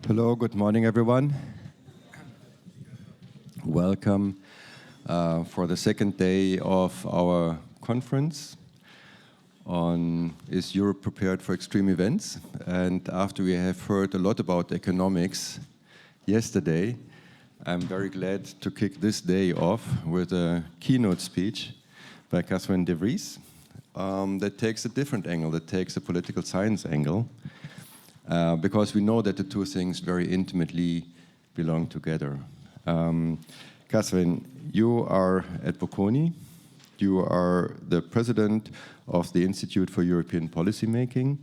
Hello, good morning, everyone. Welcome for the second day of our conference on Is Europe Prepared for Extreme Events? And after we have heard a lot about economics yesterday, I'm very glad to kick this day off with a keynote speech by Catherine de Vries that takes a different angle, that takes a political science angle. Because we know that the two things very intimately belong together. Catherine, you are at Bocconi. You are the president of the Institute for European Policymaking.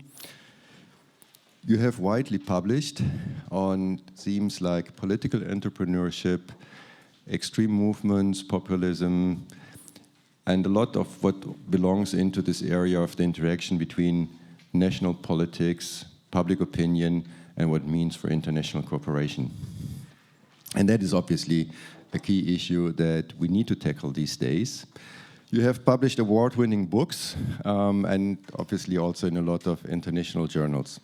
You have widely published on themes like political entrepreneurship, extreme movements, populism, and a lot of what belongs into this area of the interaction between national politics, public opinion, and what it means for international cooperation. And that is obviously a key issue that we need to tackle these days. You have published award-winning books, and obviously also in a lot of international journals.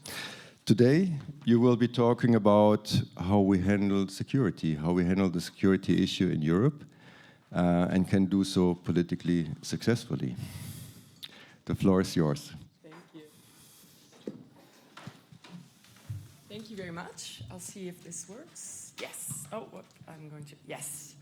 Today, you will be talking about how we handle security, how we handle the security issue in Europe, and can do so politically successfully. The floor is yours. Thank you very much. I'll see if this works. Yes. Oh, what I'm going to. Yes.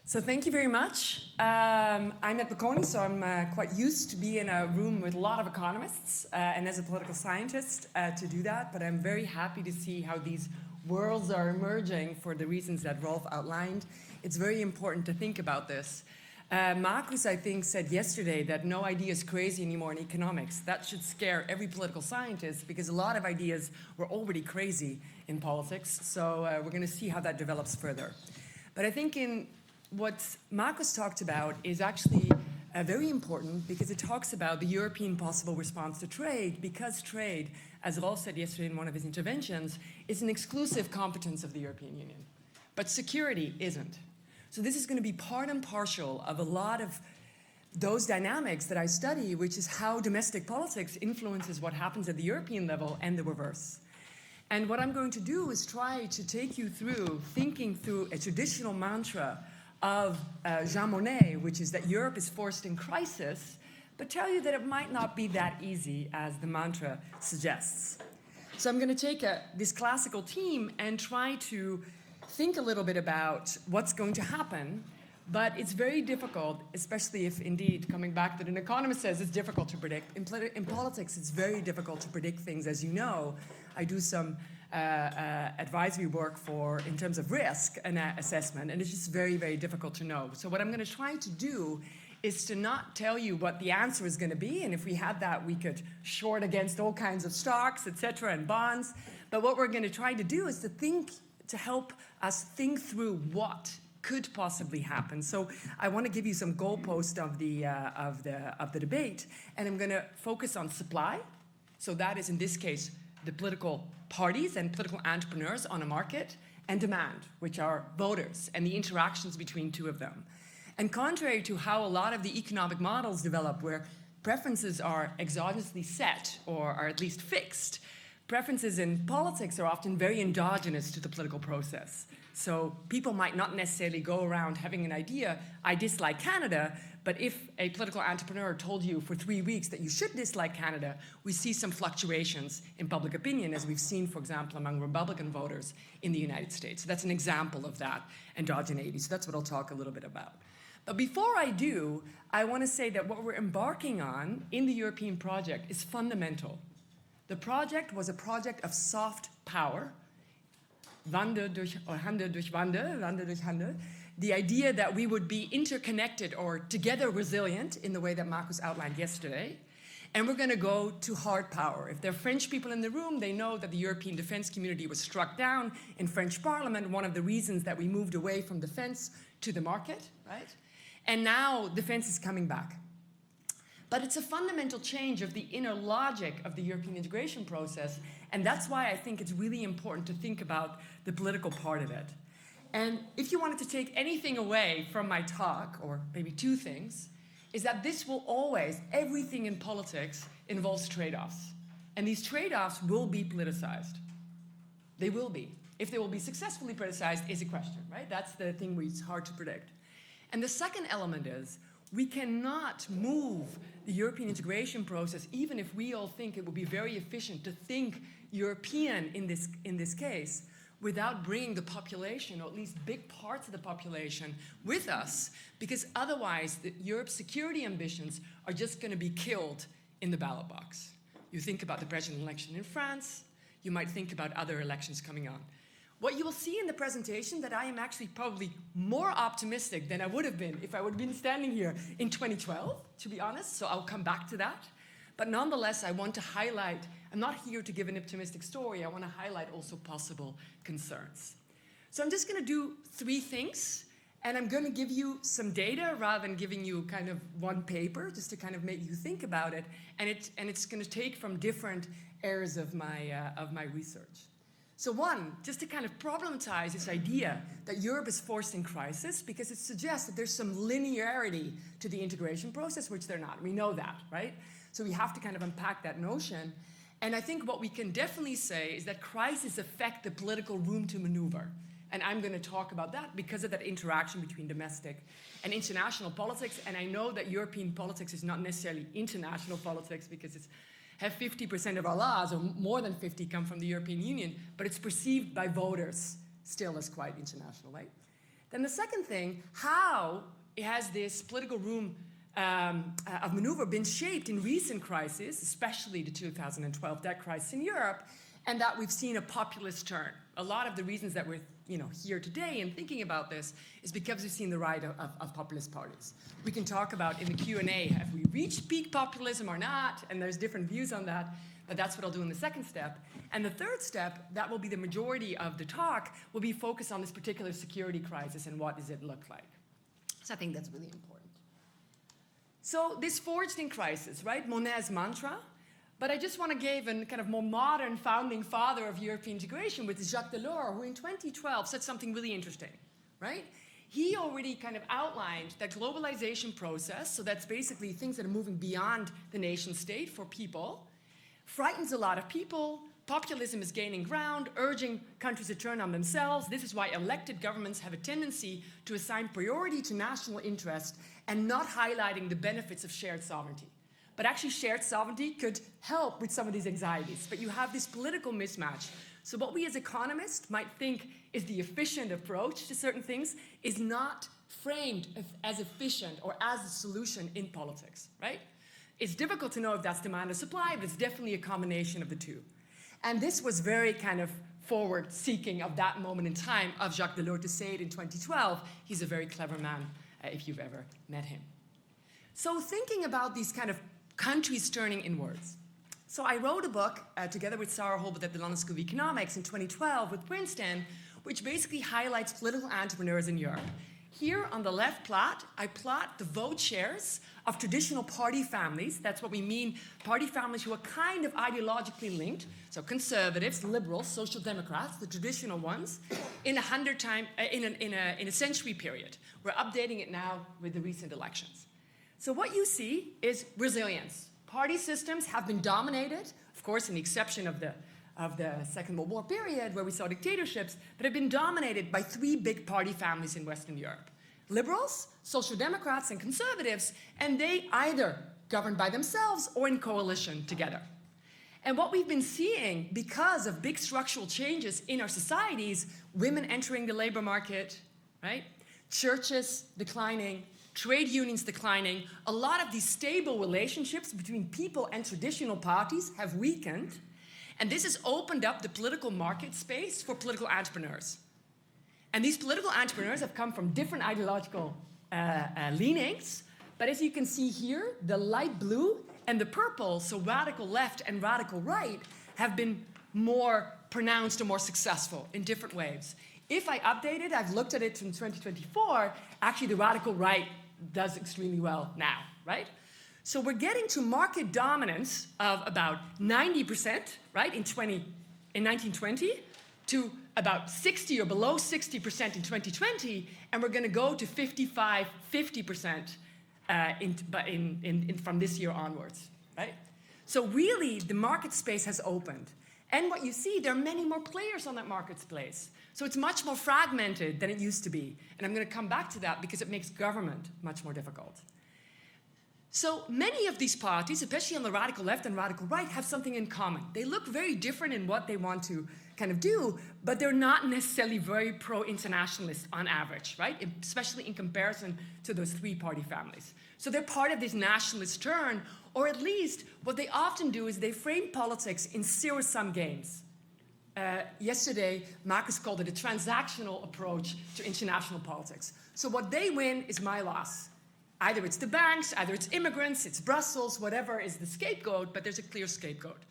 So thank you very much. I'm at Bocconi, so I'm quite used to be in a room with a lot of economists and as a political scientist to do that. But I'm very happy to see how these worlds are emerging for the reasons that Rolf outlined. It's very important to think about this. Marcus, I think, said yesterday that no idea is crazy anymore in economics. That should scare every political scientist because a lot of ideas were already crazy in politics. So we're going to see how that develops further. But I think in what Marcus talked about is actually very important because it talks about the European possible response to trade, because trade, as Rolf said yesterday in one of his interventions, is an exclusive competence of the European Union. But security isn't. So this is going to be part and parcel of a lot of those dynamics that I study, which is how domestic politics influences what happens at the European level and the reverse. And what I'm going to do is try to take you through thinking through a traditional mantra of Jean Monnet, which is that Europe is forced in crisis, but tell you that it might not be that easy as the mantra suggests. So I'm going to take this classical theme and try to think a little bit about what's going to happen, but it's very difficult, especially if indeed, coming back that an economist says it's difficult to predict. In politics, it's very difficult to predict things, as you know. I do some advisory work in terms of risk and assessment, and it's just very, very difficult to know. So what I'm going to try to do is to not tell you what the answer is going to be, and if we had that, we could short against all kinds of stocks, et cetera, and bonds. But what we're going to try to do is to help us think through what could possibly happen. So I want to give you some goalposts of the debate, and I'm going to focus on supply. So that is, in this case, the political parties and political entrepreneurs on a market, and demand, which are voters and the interactions between two of them. And contrary to how a lot of the economic models develop, where preferences are exogenously set or are at least fixed, preferences in politics are often very endogenous to the political process. So people might not necessarily go around having an idea, I dislike Canada, but if a political entrepreneur told you for 3 weeks that you should dislike Canada, we see some fluctuations in public opinion, as we've seen, for example, among Republican voters in the United States. So that's an example of that endogeneity. So that's what I'll talk a little bit about. But before I do, I want to say that what we're embarking on in the European project is fundamental. The project was a project of soft power, Wandel durch Handel, the idea that we would be interconnected or together resilient in the way that Marcus outlined yesterday, and we're going to go to hard power. If there are French people in the room, they know that the European defense community was struck down in French Parliament, one of the reasons that we moved away from defense to the market, right? And now defense is coming back. But it's a fundamental change of the inner logic of the European integration process, and that's why I think it's really important to think about the political part of it. And if you wanted to take anything away from my talk, or maybe two things, is that this will always, everything in politics involves trade-offs. And these trade-offs will be politicized. They will be. If they will be successfully politicized is a question, right? That's the thing where it's hard to predict. And the second element is we cannot move the European integration process, even if we all think it would be very efficient to think European in this case, without bringing the population, or at least big parts of the population, with us, because otherwise Europe's security ambitions are just going to be killed in the ballot box. You think about the presidential election in France, you might think about other elections coming on. What you will see in the presentation that I am actually probably more optimistic than I would have been if I would have been standing here in 2012, to be honest, so I'll come back to that. But nonetheless, I want to highlight, I'm not here to give an optimistic story, I want to highlight also possible concerns. So I'm just going to do 3 things, and I'm going to give you some data rather than giving you kind of one paper, just to kind of make you think about it, and it's going to take from different areas of my research. So one, just to kind of problematize this idea that Europe is forced in crisis, because it suggests that there's some linearity to the integration process, which there not. We know that, right? So we have to kind of unpack that notion. And I think what we can definitely say is that crises affect the political room to maneuver. And I'm going to talk about that because of that interaction between domestic and international politics. And I know that European politics is not necessarily international politics, because it's have 50% of our laws, or more than 50, come from the European Union, but it's perceived by voters still as quite international, right? Then the second thing, how has this political room of maneuver been shaped in recent crises, especially the 2012 debt crisis in Europe, and that we've seen a populist turn. A lot of the reasons that we're here today and thinking about this is because we've seen the rise of populist parties. We can talk about in the Q&A, have we reached peak populism or not? And there's different views on that, but that's what I'll do in the second step. And the third step, that will be the majority of the talk, will be focused on this particular security crisis and what does it look like. So I think that's really important. So this forged in crisis, right? Monnet's mantra. But I just want to give a kind of more modern founding father of European integration, with Jacques Delors, who in 2012 said something really interesting, right? He already kind of outlined that globalization process, so that's basically things that are moving beyond the nation state for people, frightens a lot of people. Populism is gaining ground, urging countries to turn on themselves. This is why elected governments have a tendency to assign priority to national interest and not highlighting the benefits of shared sovereignty. But actually, shared sovereignty could help with some of these anxieties. But you have this political mismatch. So what we as economists might think is the efficient approach to certain things is not framed as efficient or as a solution in politics, right? It's difficult to know if that's demand or supply, but it's definitely a combination of the two. And this was very kind of forward-seeking of that moment in time of Jacques Delors to say it in 2012. He's a very clever man, if you've ever met him. So thinking about these kind of countries turning inwards. So I wrote a book together with Sarah Holbert at the London School of Economics in 2012 with Princeton, which basically highlights political entrepreneurs in Europe. Here on the left plot, I plot the vote shares of traditional party families. That's what we mean, party families who are kind of ideologically linked. So conservatives, liberals, social democrats, the traditional ones, in a century period. We're updating it now with the recent elections. So what you see is resilience. Party systems have been dominated, of course, in the exception of the Second World War period, where we saw dictatorships, but have been dominated by 3 big party families in Western Europe. Liberals, social democrats, and conservatives, and they either govern by themselves or in coalition together. And what we've been seeing, because of big structural changes in our societies, women entering the labor market, right? Churches declining, trade unions declining, a lot of these stable relationships between people and traditional parties have weakened, and this has opened up the political market space for political entrepreneurs. And these political entrepreneurs have come from different ideological leanings, but as you can see here, the light blue and the purple, so radical left and radical right, have been more pronounced or more successful in different waves. If I update it, I've looked at it in 2024, actually the radical right does extremely well now, right? So we're getting to market dominance of about 90%, right, in 1920, to about 60 or below 60% in 2020, and we're going to go to 55, 50% from this year onwards, right? So really, the market space has opened. And what you see, there are many more players on that marketplace. So it's much more fragmented than it used to be. And I'm going to come back to that because it makes government much more difficult. So many of these parties, especially on the radical left and radical right, have something in common. They look very different in what they want to kind of do, but they're not necessarily very pro-internationalist on average, right? Especially in comparison to those three-party families. So they're part of this nationalist turn, or at least what they often do is they frame politics in zero-sum games. Yesterday, Marcus called it a transactional approach to international politics. So what they win is my loss. Either it's the banks, either it's immigrants, it's Brussels, whatever is the scapegoat, but there's a clear scapegoat.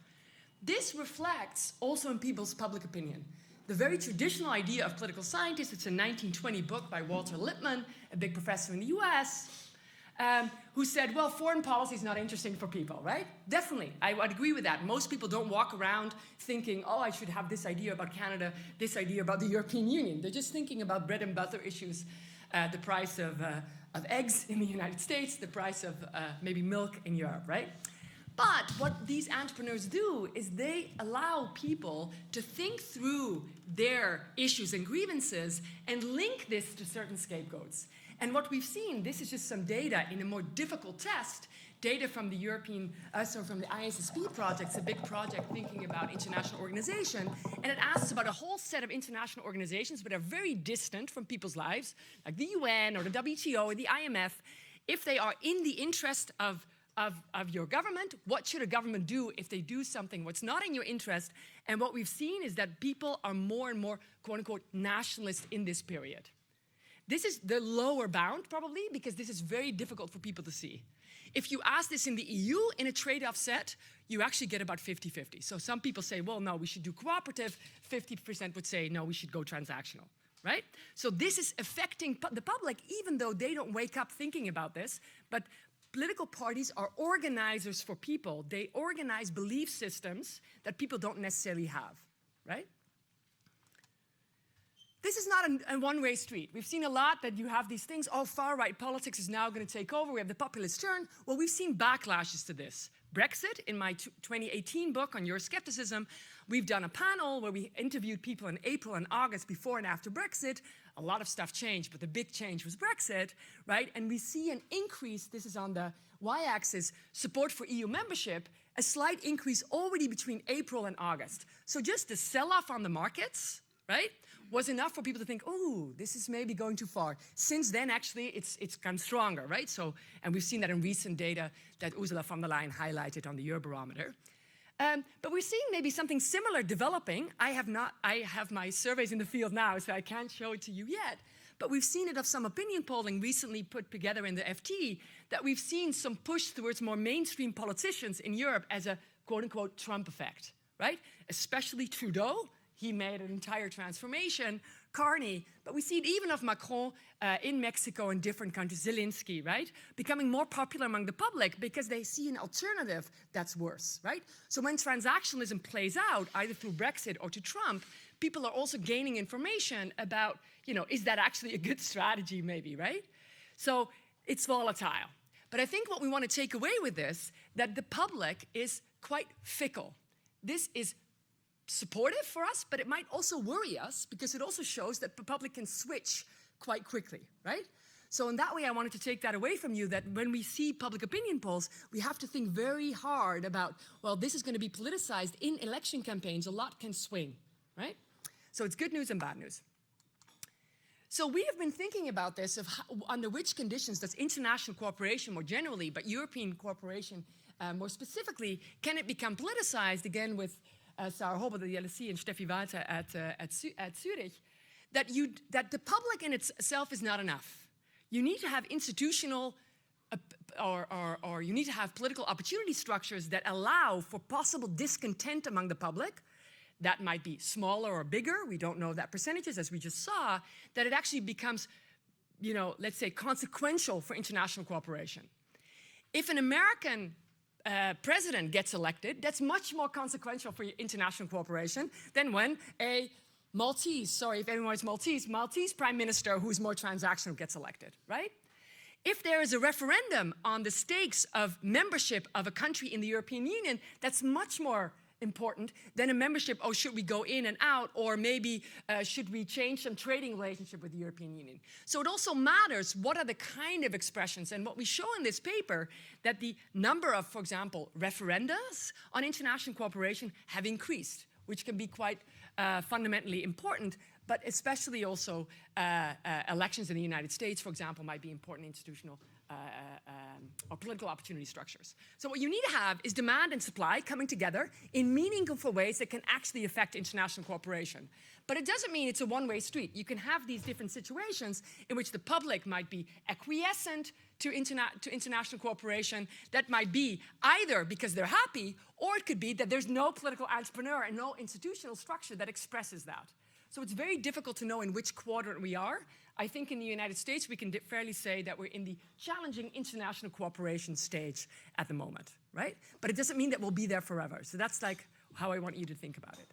This reflects also in people's public opinion. The very traditional idea of political scientists, it's a 1920 book by Walter Lippmann, a big professor in the US, who said, well, foreign policy is not interesting for people, right? Definitely, I would agree with that. Most people don't walk around thinking, oh, I should have this idea about Canada, this idea about the European Union. They're just thinking about bread and butter issues, the price of eggs in the United States, the price of maybe milk in Europe, right? But what these entrepreneurs do is they allow people to think through their issues and grievances and link this to certain scapegoats. And what we've seen, this is just some data in a more difficult test, data from the from the ISSP project. It's a big project thinking about international organization, and it asks about a whole set of international organizations that are very distant from people's lives, like the UN or the WTO or the IMF. If they are in the interest of your government, what should a government do if they do something what's not in your interest? And what we've seen is that people are more and more, quote unquote, nationalist in this period. This is the lower bound, probably, because this is very difficult for people to see. If you ask this in the EU in a trade-off set, you actually get about 50-50. So some people say, well, no, we should do cooperative. 50% would say, no, we should go transactional, right? So this is affecting the public, even though they don't wake up thinking about this. But political parties are organizers for people. They organize belief systems that people don't necessarily have, right? This is not a one-way street. We've seen a lot that you have these things, oh, far-right politics is now going to take over. We have the populist turn. Well, we've seen backlashes to this. Brexit, in my 2018 book on Euroscepticism, we've done a panel where we interviewed people in April and August before and after Brexit. A lot of stuff changed, but the big change was Brexit, right? And we see an increase, this is on the y-axis, support for EU membership, a slight increase already between April and August. So just the sell-off on the markets, right, was enough for people to think, oh, this is maybe going too far. Since then, actually, it's come stronger, right? So, and we've seen that in recent data that Ursula von der Leyen highlighted on the Eurobarometer. But we're seeing maybe something similar developing. I have my surveys in the field now, so I can't show it to you yet. But we've seen it of some opinion polling recently put together in the FT, that we've seen some push towards more mainstream politicians in Europe as a quote-unquote Trump effect, right? Especially Trudeau. He made an entire transformation, Carney, but we see it even of Macron in Mexico and different countries, Zelensky, right? Becoming more popular among the public because they see an alternative that's worse, right? So when transactionalism plays out, either through Brexit or to Trump, people are also gaining information about, you know, is that actually a good strategy maybe, right? So it's volatile. But I think what we want to take away with this, that the public is quite fickle. This is supportive for us, but it might also worry us because it also shows that the public can switch quite quickly, right? So in that way, I wanted to take that away from you, that when we see public opinion polls, we have to think very hard about, well, this is going to be politicized in election campaigns. A lot can swing, right? So it's good news and bad news. So we have been thinking about this, of how, under which conditions does international cooperation more generally, but European cooperation more specifically, can it become politicized, again with Sarah Hobel, the LSE, and Steffi Walter at Zurich, that the public in itself is not enough. You need to have institutional or you need to have political opportunity structures that allow for possible discontent among the public. That might be smaller or bigger. We don't know that percentages, as we just saw, that it actually becomes, you know, let's say, consequential for international cooperation. If an American president gets elected, that's much more consequential for international cooperation than when a Maltese, sorry if anyone is Maltese prime minister who's more transactional gets elected, right? If there is a referendum on the stakes of membership of a country in the European Union, that's much more important than a membership, oh, should we go in and out, or maybe should we change some trading relationship with the European Union? So it also matters what are the kind of expressions, and what we show in this paper, that the number of, for example, referendas on international cooperation have increased, which can be quite fundamentally important, but especially also elections in the United States, for example, might be important institutional or political opportunity structures. So what you need to have is demand and supply coming together in meaningful ways that can actually affect international cooperation. But it doesn't mean it's a one-way street. You can have these different situations in which the public might be acquiescent to international cooperation. That might be either because they're happy, or it could be that there's no political entrepreneur and no institutional structure that expresses that. So it's very difficult to know in which quadrant we are. I think in the United States, we can fairly say that we're in the challenging international cooperation stage at the moment, right? But it doesn't mean that we'll be there forever. So that's like how I want you to think about it.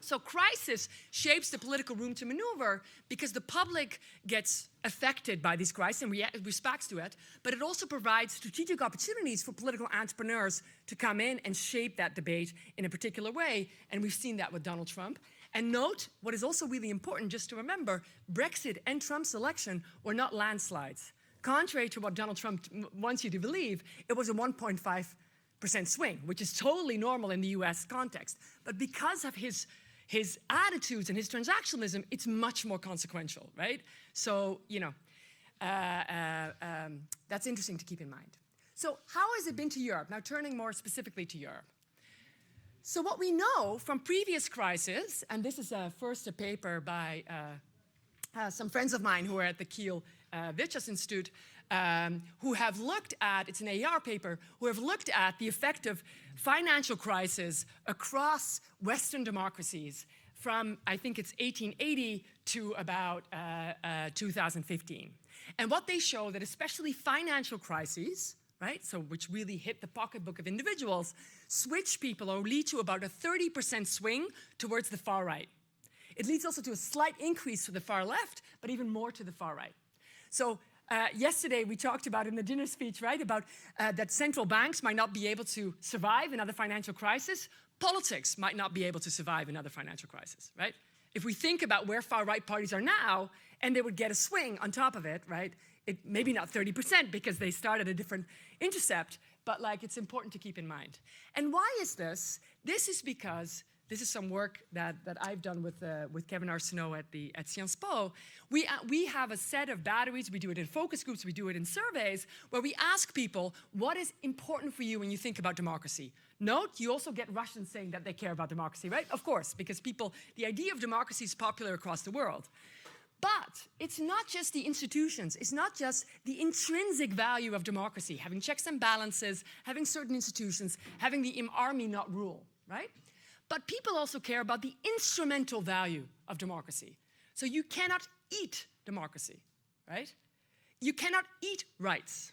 So crisis shapes the political room to maneuver because the public gets affected by these crises and respects to it, but it also provides strategic opportunities for political entrepreneurs to come in and shape that debate in a particular way, and we've seen that with Donald Trump. And note, what is also really important just to remember, Brexit and Trump's election were not landslides. Contrary to what Donald Trump wants you to believe, it was a 1.5% swing, which is totally normal in the US context. But because of his attitudes and his transactionalism, it's much more consequential, right? So, you know, that's interesting to keep in mind. So how has it been to Europe? Now turning more specifically to Europe. So what we know from previous crises, and this is first a paper by some friends of mine who are at the Kiel Wirtschafts Institute, who have looked at, it's an AER paper, who have looked at the effect of financial crisis across Western democracies from, I think it's 1880 to about 2015. And what they show that especially financial crises, right, so which really hit the pocketbook of individuals, switch people or lead to about a 30% swing towards the far right. It leads also to a slight increase to the far left, but even more to the far right. So yesterday we talked about in the dinner speech, right, about that central banks might not be able to survive another financial crisis. Politics might not be able to survive another financial crisis, right? If we think about where far right parties are now, and they would get a swing on top of it, right? It maybe not 30% because they start at a different intercept, but like it's important to keep in mind. And why is this? This is because this is some work that I've done with Kevin Arsenault at Sciences Po. We have a set of batteries. We do it in focus groups. We do it in surveys where we ask people, what is important for you when you think about democracy? Note, you also get Russians saying that they care about democracy, right? Of course, because the idea of democracy is popular across the world. But it's not just the institutions. It's not just the intrinsic value of democracy, having checks and balances, having certain institutions, having the army not rule, right? But people also care about the instrumental value of democracy. So you cannot eat democracy, right? You cannot eat rights.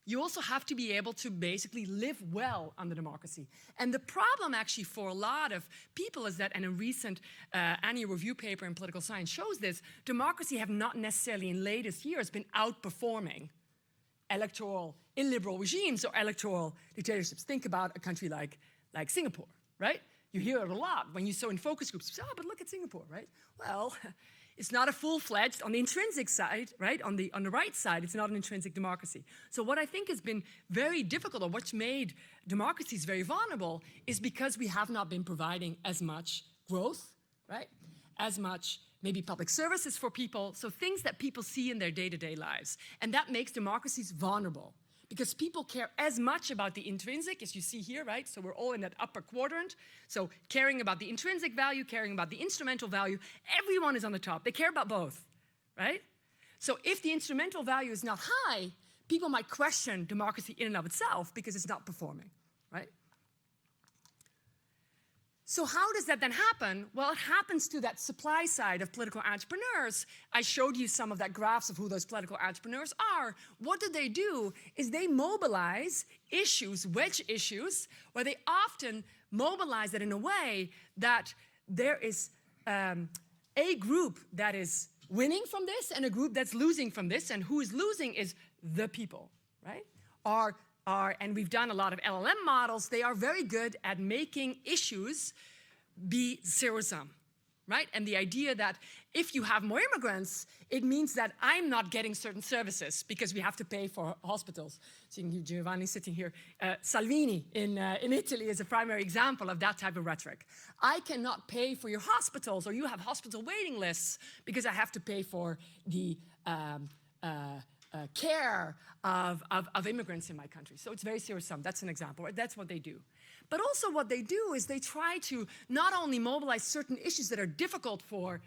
You also have to be able to basically live well under democracy. And the problem actually for a lot of people is that, and a recent annual review paper in political science shows this, democracy have not necessarily in latest years been outperforming electoral illiberal regimes or electoral dictatorships. Think about a country like Singapore, right? You hear it a lot when you saw in focus groups, oh, but look at Singapore, right? Well, it's not a full-fledged, on the intrinsic side, right? On the right side, it's not an intrinsic democracy. So what I think has been very difficult, or what's made democracies very vulnerable, is because we have not been providing as much growth, right? As much maybe public services for people, so things that people see in their day-to-day lives. And that makes democracies vulnerable, because people care as much about the intrinsic, as you see here, right? So we're all in that upper quadrant. So caring about the intrinsic value, caring about the instrumental value, everyone is on the top. They care about both, right? So if the instrumental value is not high, people might question democracy in and of itself because it's not performing, right? So how does that then happen? Well, it happens to that supply side of political entrepreneurs. I showed you some of that graphs of who those political entrepreneurs are. What do? Is they mobilize issues, wedge issues, where they often mobilize it in a way that there is a group that is winning from this and a group that's losing from this, and who is losing is the people, right? Or are, and we've done a lot of LLM models, they are very good at making issues be zero-sum, right? And the idea that if you have more immigrants, it means that I'm not getting certain services because we have to pay for hospitals. Seeing Giovanni sitting here, Salvini in Italy is a primary example of that type of rhetoric. I cannot pay for your hospitals, or you have hospital waiting lists because I have to pay for the care of immigrants in my country. So it's very zero-sum. That's an example, right? That's what they do. But also what they do is they try to not only mobilize certain issues that are difficult for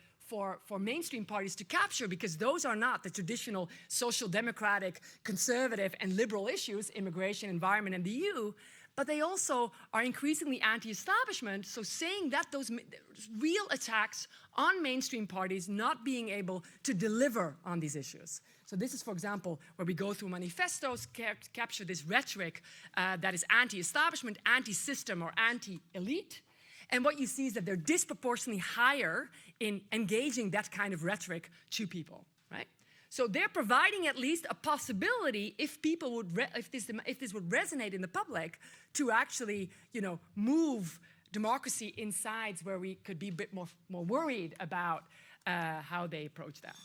mainstream parties to capture, because those are not the traditional social democratic, conservative, and liberal issues, immigration, environment, and the EU, but they also are increasingly anti-establishment, so saying that those real attacks on mainstream parties not being able to deliver on these issues. So this is, for example, where we go through manifestos, capture this rhetoric that is anti-establishment, anti-system, or anti-elite. And what you see is that they're disproportionately higher in engaging that kind of rhetoric to people, right? So they're providing at least a possibility, if people would, if this would resonate in the public, to actually, move democracy in sides where we could be a bit more worried about how they approach that.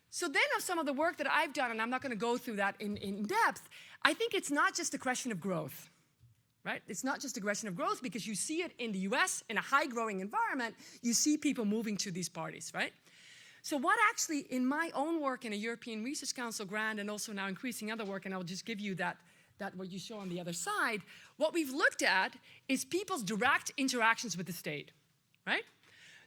So then of some of the work that I've done, and I'm not going to go through that in depth, I think it's not just a question of growth, right? It's not just a question of growth, because you see it in the US, in a high-growing environment, you see people moving to these parties, right? So what actually, in my own work in a European Research Council grant, and also now increasing other work, and I'll just give you that what you show on the other side, what we've looked at is people's direct interactions with the state, right?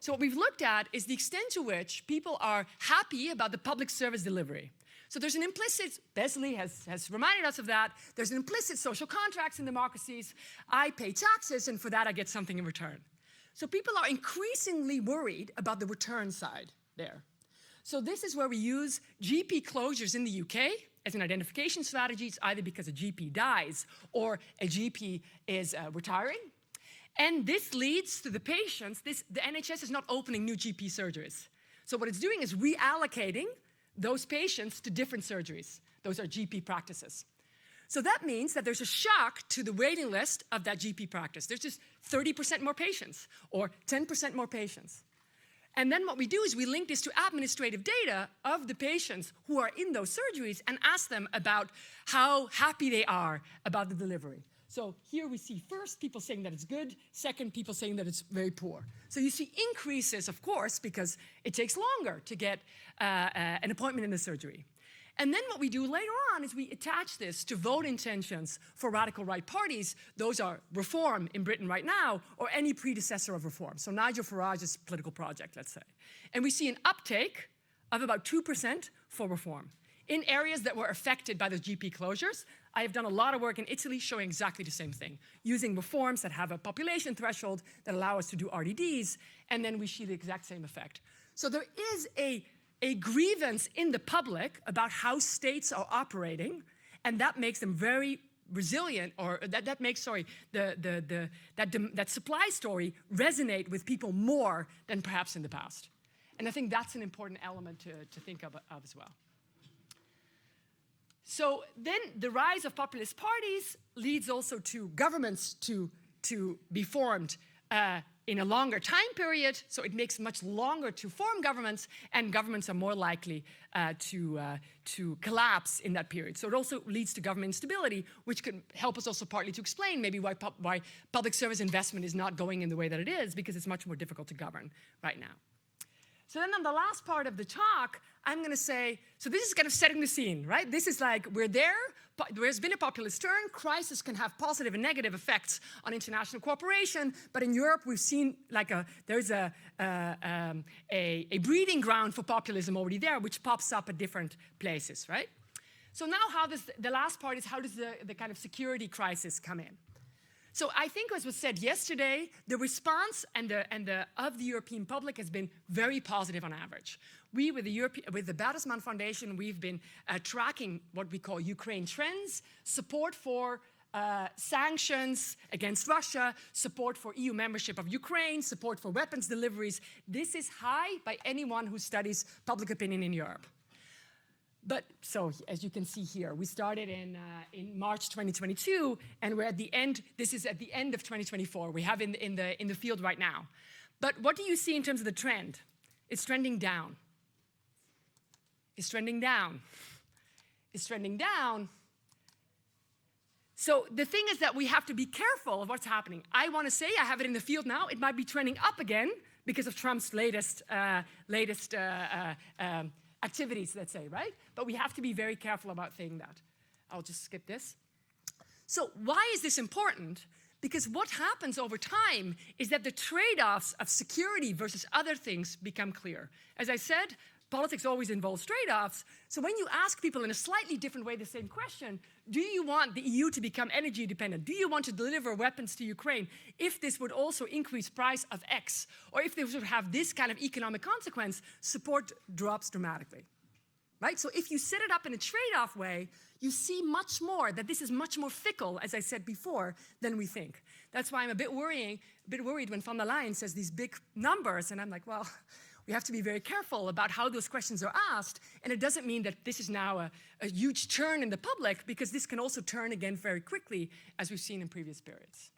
So what we've looked at is the extent to which people are happy about the public service delivery. So there's an implicit, Besley has reminded us of that, there's an implicit social contracts in democracies. I pay taxes, and for that I get something in return. So people are increasingly worried about the return side there. So this is where we use GP closures in the UK as an identification strategy. It's either because a GP dies or a GP is retiring. And this leads to the patients, the NHS is not opening new GP surgeries. So what it's doing is reallocating those patients to different surgeries. Those are GP practices. So that means that there's a shock to the waiting list of that GP practice. There's just 30% more patients or 10% more patients. And then what we do is we link this to administrative data of the patients who are in those surgeries and ask them about how happy they are about the delivery. So here we see first people saying that it's good, second people saying that it's very poor. So you see increases, of course, because it takes longer to get an appointment in the surgery. And then what we do later on is we attach this to vote intentions for radical right parties. Those are Reform in Britain right now, or any predecessor of Reform. So Nigel Farage's political project, let's say. And we see an uptake of about 2% for Reform in areas that were affected by the GP closures. I have done a lot of work in Italy showing exactly the same thing, using reforms that have a population threshold that allow us to do RDDs, and then we see the exact same effect. So there is a grievance in the public about how states are operating, and that makes them very resilient, or that makes, that supply story resonate with people more than perhaps in the past. And I think that's an important element to think of as well. So then the rise of populist parties leads also to governments to be formed in a longer time period, so it makes much longer to form governments, and governments are more likely to collapse in that period. So it also leads to government instability, which could help us also partly to explain maybe why public service investment is not going in the way that it is, because it's much more difficult to govern right now. So then on the last part of the talk, I'm going to say, so this is kind of setting the scene, right? This is like, we're there, there's been a populist turn, crisis can have positive and negative effects on international cooperation, but in Europe we've seen like there's a breeding ground for populism already there, which pops up at different places, right? So now the last part is, how does the kind of security crisis come in? So I think, as was said yesterday, the response of the European public has been very positive on average. We, with the Bertelsmann Foundation, we've been tracking what we call Ukraine trends, support for sanctions against Russia, support for EU membership of Ukraine, support for weapons deliveries. This is high by anyone who studies public opinion in Europe. But so as you can see here, we started in March 2022, and we're at the end. This is at the end of 2024. We have in the field right now. But what do you see in terms of the trend? It's trending down. It's trending down. It's trending down. So the thing is that we have to be careful of what's happening. I want to say I have it in the field now. It might be trending up again because of Trump's latest activities, let's say, right? But we have to be very careful about saying that. I'll just skip this. So why is this important? Because what happens over time is that the trade-offs of security versus other things become clear. As I said, politics always involves trade-offs. So when you ask people in a slightly different way the same question, do you want the EU to become energy dependent? Do you want to deliver weapons to Ukraine if this would also increase price of X? Or if this would have this kind of economic consequence, support drops dramatically. Right? So if you set it up in a trade-off way, you see much more, that this is much more fickle, as I said before, than we think. That's why I'm a bit worried when von der Leyen says these big numbers, and I'm like, well, we have to be very careful about how those questions are asked, and it doesn't mean that this is now a huge turn in the public, because this can also turn again very quickly, as we've seen in previous periods.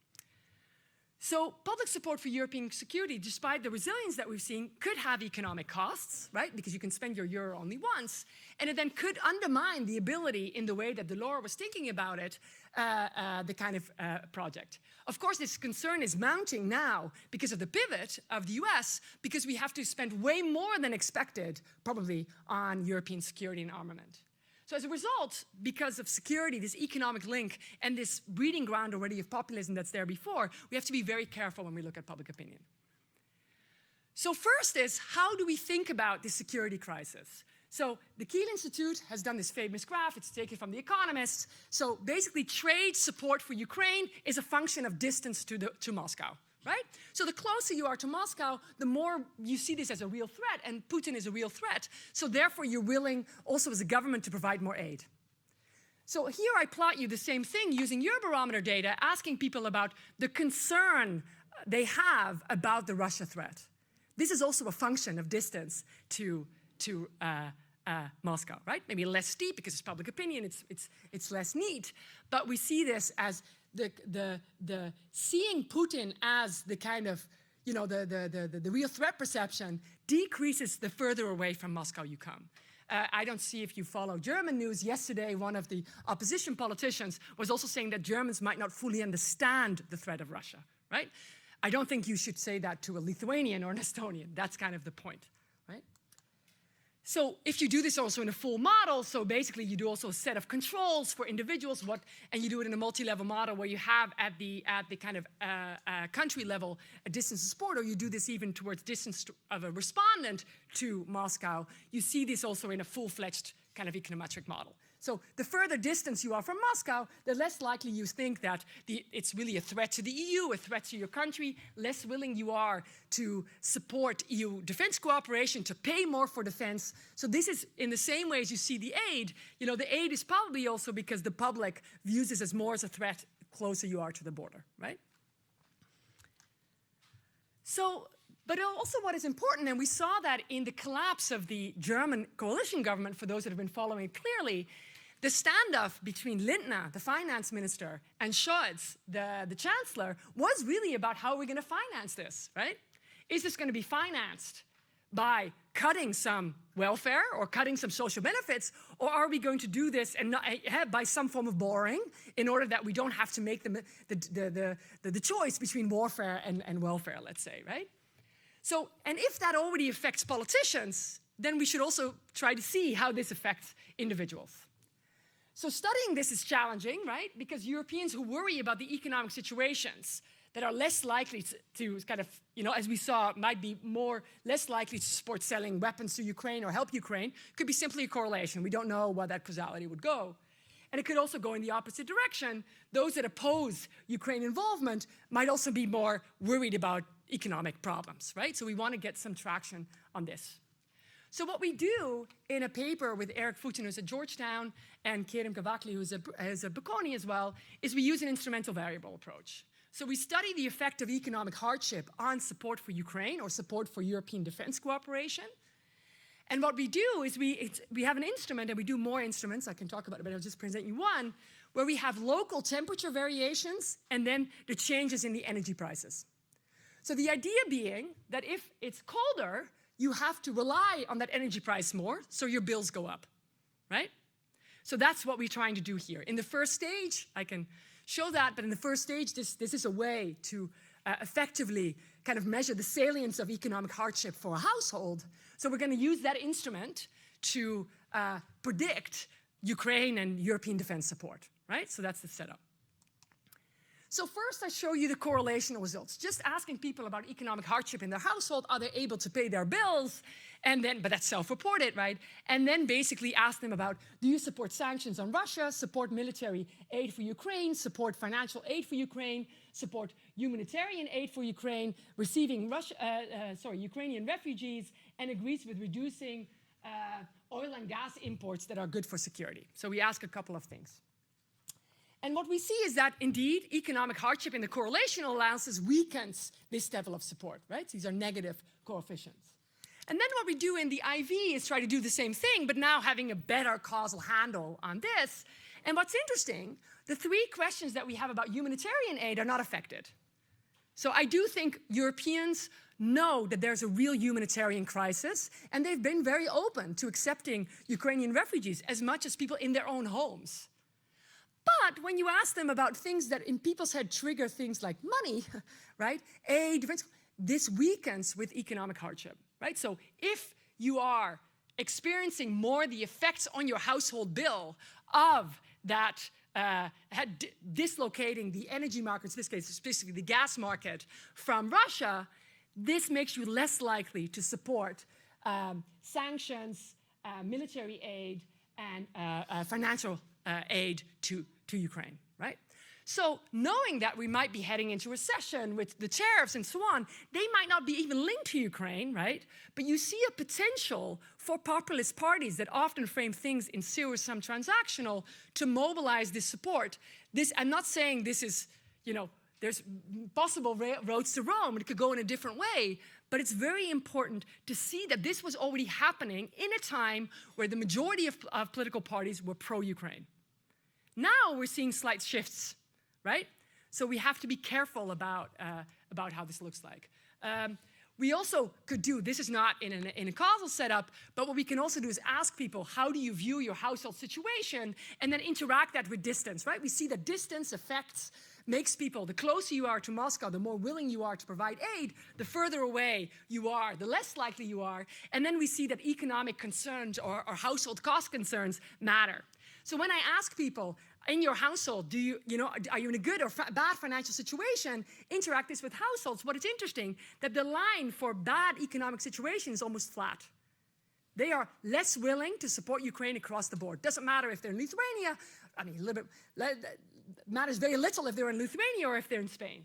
So public support for European security, despite the resilience that we've seen, could have economic costs, right? Because you can spend your euro only once, and it then could undermine the ability, in the way that Delors was thinking about it, the kind of project. Of course, this concern is mounting now because of the pivot of the US, because we have to spend way more than expected, probably, on European security and armament. So as a result, because of security, this economic link, and this breeding ground already of populism that's there before, we have to be very careful when we look at public opinion. So first is, how do we think about this security crisis? So the Kiel Institute has done this famous graph. It's taken from The Economist. So basically, trade support for Ukraine is a function of distance to Moscow. Right? So the closer you are to Moscow, the more you see this as a real threat, and Putin is a real threat. So therefore, you're willing also as a government to provide more aid. So here I plot you the same thing using Eurobarometer data, asking people about the concern they have about the Russia threat. This is also a function of distance to Moscow, right? Maybe less steep because it's public opinion, it's less neat, but we see this as the seeing Putin as the kind of, you know, the real threat perception decreases the further away from Moscow you come. I don't see if you follow German news. Yesterday, one of the opposition politicians was also saying that Germans might not fully understand the threat of Russia, right? I don't think you should say that to a Lithuanian or an Estonian. That's kind of the point, right? So if you do this also in a full model, so basically you do also a set of controls for individuals, and you do it in a multi-level model where you have at the kind of country level a distance of support, or you do this even towards distance of a respondent to Moscow, you see this also in a full-fledged kind of econometric model. So the further distance you are from Moscow, the less likely you think that it's really a threat to the EU, a threat to your country, less willing you are to support EU defense cooperation, to pay more for defense. So this is in the same way as you see the aid. You know, the aid is probably also because the public views this as more as a threat closer you are to the border, right? So, but also what is important, and we saw that in the collapse of the German coalition government, for those that have been following it clearly, the standoff between Lindner, the finance minister, and Scholz, the chancellor, was really about how we're going to finance this, right? Is this going to be financed by cutting some welfare or cutting some social benefits, or are we going to do this and not, by some form of borrowing in order that we don't have to make the choice between warfare and welfare, let's say, right? So, and if that already affects politicians, then we should also try to see how this affects individuals. So studying this is challenging, right? Because Europeans who worry about the economic situations that are less likely to kind of, you know, as we saw, might be less likely to support selling weapons to Ukraine or help Ukraine, could be simply a correlation. We don't know where that causality would go. And it could also go in the opposite direction. Those that oppose Ukraine involvement might also be more worried about economic problems, right? So we want to get some traction on this. So what we do in a paper with Eric Futin, who's at Georgetown, and Kerem Kavakli, who's a Bocconi as well, is we use an instrumental variable approach. So we study the effect of economic hardship on support for Ukraine or support for European defense cooperation. And what we do is we have an instrument, and we do more instruments. I can talk about it, but I'll just present you one, where we have local temperature variations and then the changes in the energy prices. So the idea being that if it's colder, you have to rely on that energy price more, so your bills go up, right? So that's what we're trying to do here. In the first stage, I can show that, but in the first stage, this is a way to effectively kind of measure the salience of economic hardship for a household. So we're going to use that instrument to predict Ukraine and European defense support, right? So that's the setup. So first, I show you the correlational results, just asking people about economic hardship in their household. Are they able to pay their bills? And then, but that's self-reported, right? And then basically ask them about, do you support sanctions on Russia, support military aid for Ukraine, support financial aid for Ukraine, support humanitarian aid for Ukraine, receiving Ukrainian refugees, and agrees with reducing oil and gas imports that are good for security. So we ask a couple of things. And what we see is that, indeed, economic hardship in the correlational analysis weakens this level of support, right? These are negative coefficients. And then what we do in the IV is try to do the same thing, but now having a better causal handle on this. And what's interesting, the three questions that we have about humanitarian aid are not affected. So I do think Europeans know that there's a real humanitarian crisis, and they've been very open to accepting Ukrainian refugees as much as people in their own homes. But when you ask them about things that in people's head trigger things like money, right, aid, this weakens with economic hardship, right? So if you are experiencing more the effects on your household bill of that dislocating the energy markets, in this case specifically the gas market, from Russia, this makes you less likely to support sanctions, military aid, and financial aid to Ukraine, right? So knowing that we might be heading into recession with the tariffs and so on, they might not be even linked to Ukraine, right? But you see a potential for populist parties that often frame things in zero-sum transactional to mobilize this support. I'm not saying this is, there's possible roads to Rome. It could go in a different way. But it's very important to see that this was already happening in a time where the majority of political parties were pro-Ukraine. Now we're seeing slight shifts, right? So we have to be careful about how this looks like. We also could do, this is not in a causal setup, but what we can also do is ask people, how do you view your household situation, and then interact that with distance, right? We see that distance affects, makes people, the closer you are to Moscow, the more willing you are to provide aid, the further away you are, the less likely you are. And then we see that economic concerns or household cost concerns matter. So when I ask people, in your household, are you in a good or bad financial situation, interact this with households, what is interesting, that the line for bad economic situation is almost flat. They are less willing to support Ukraine across the board. Doesn't matter if they're in Lithuania, matters very little if they're in Lithuania or if they're in Spain.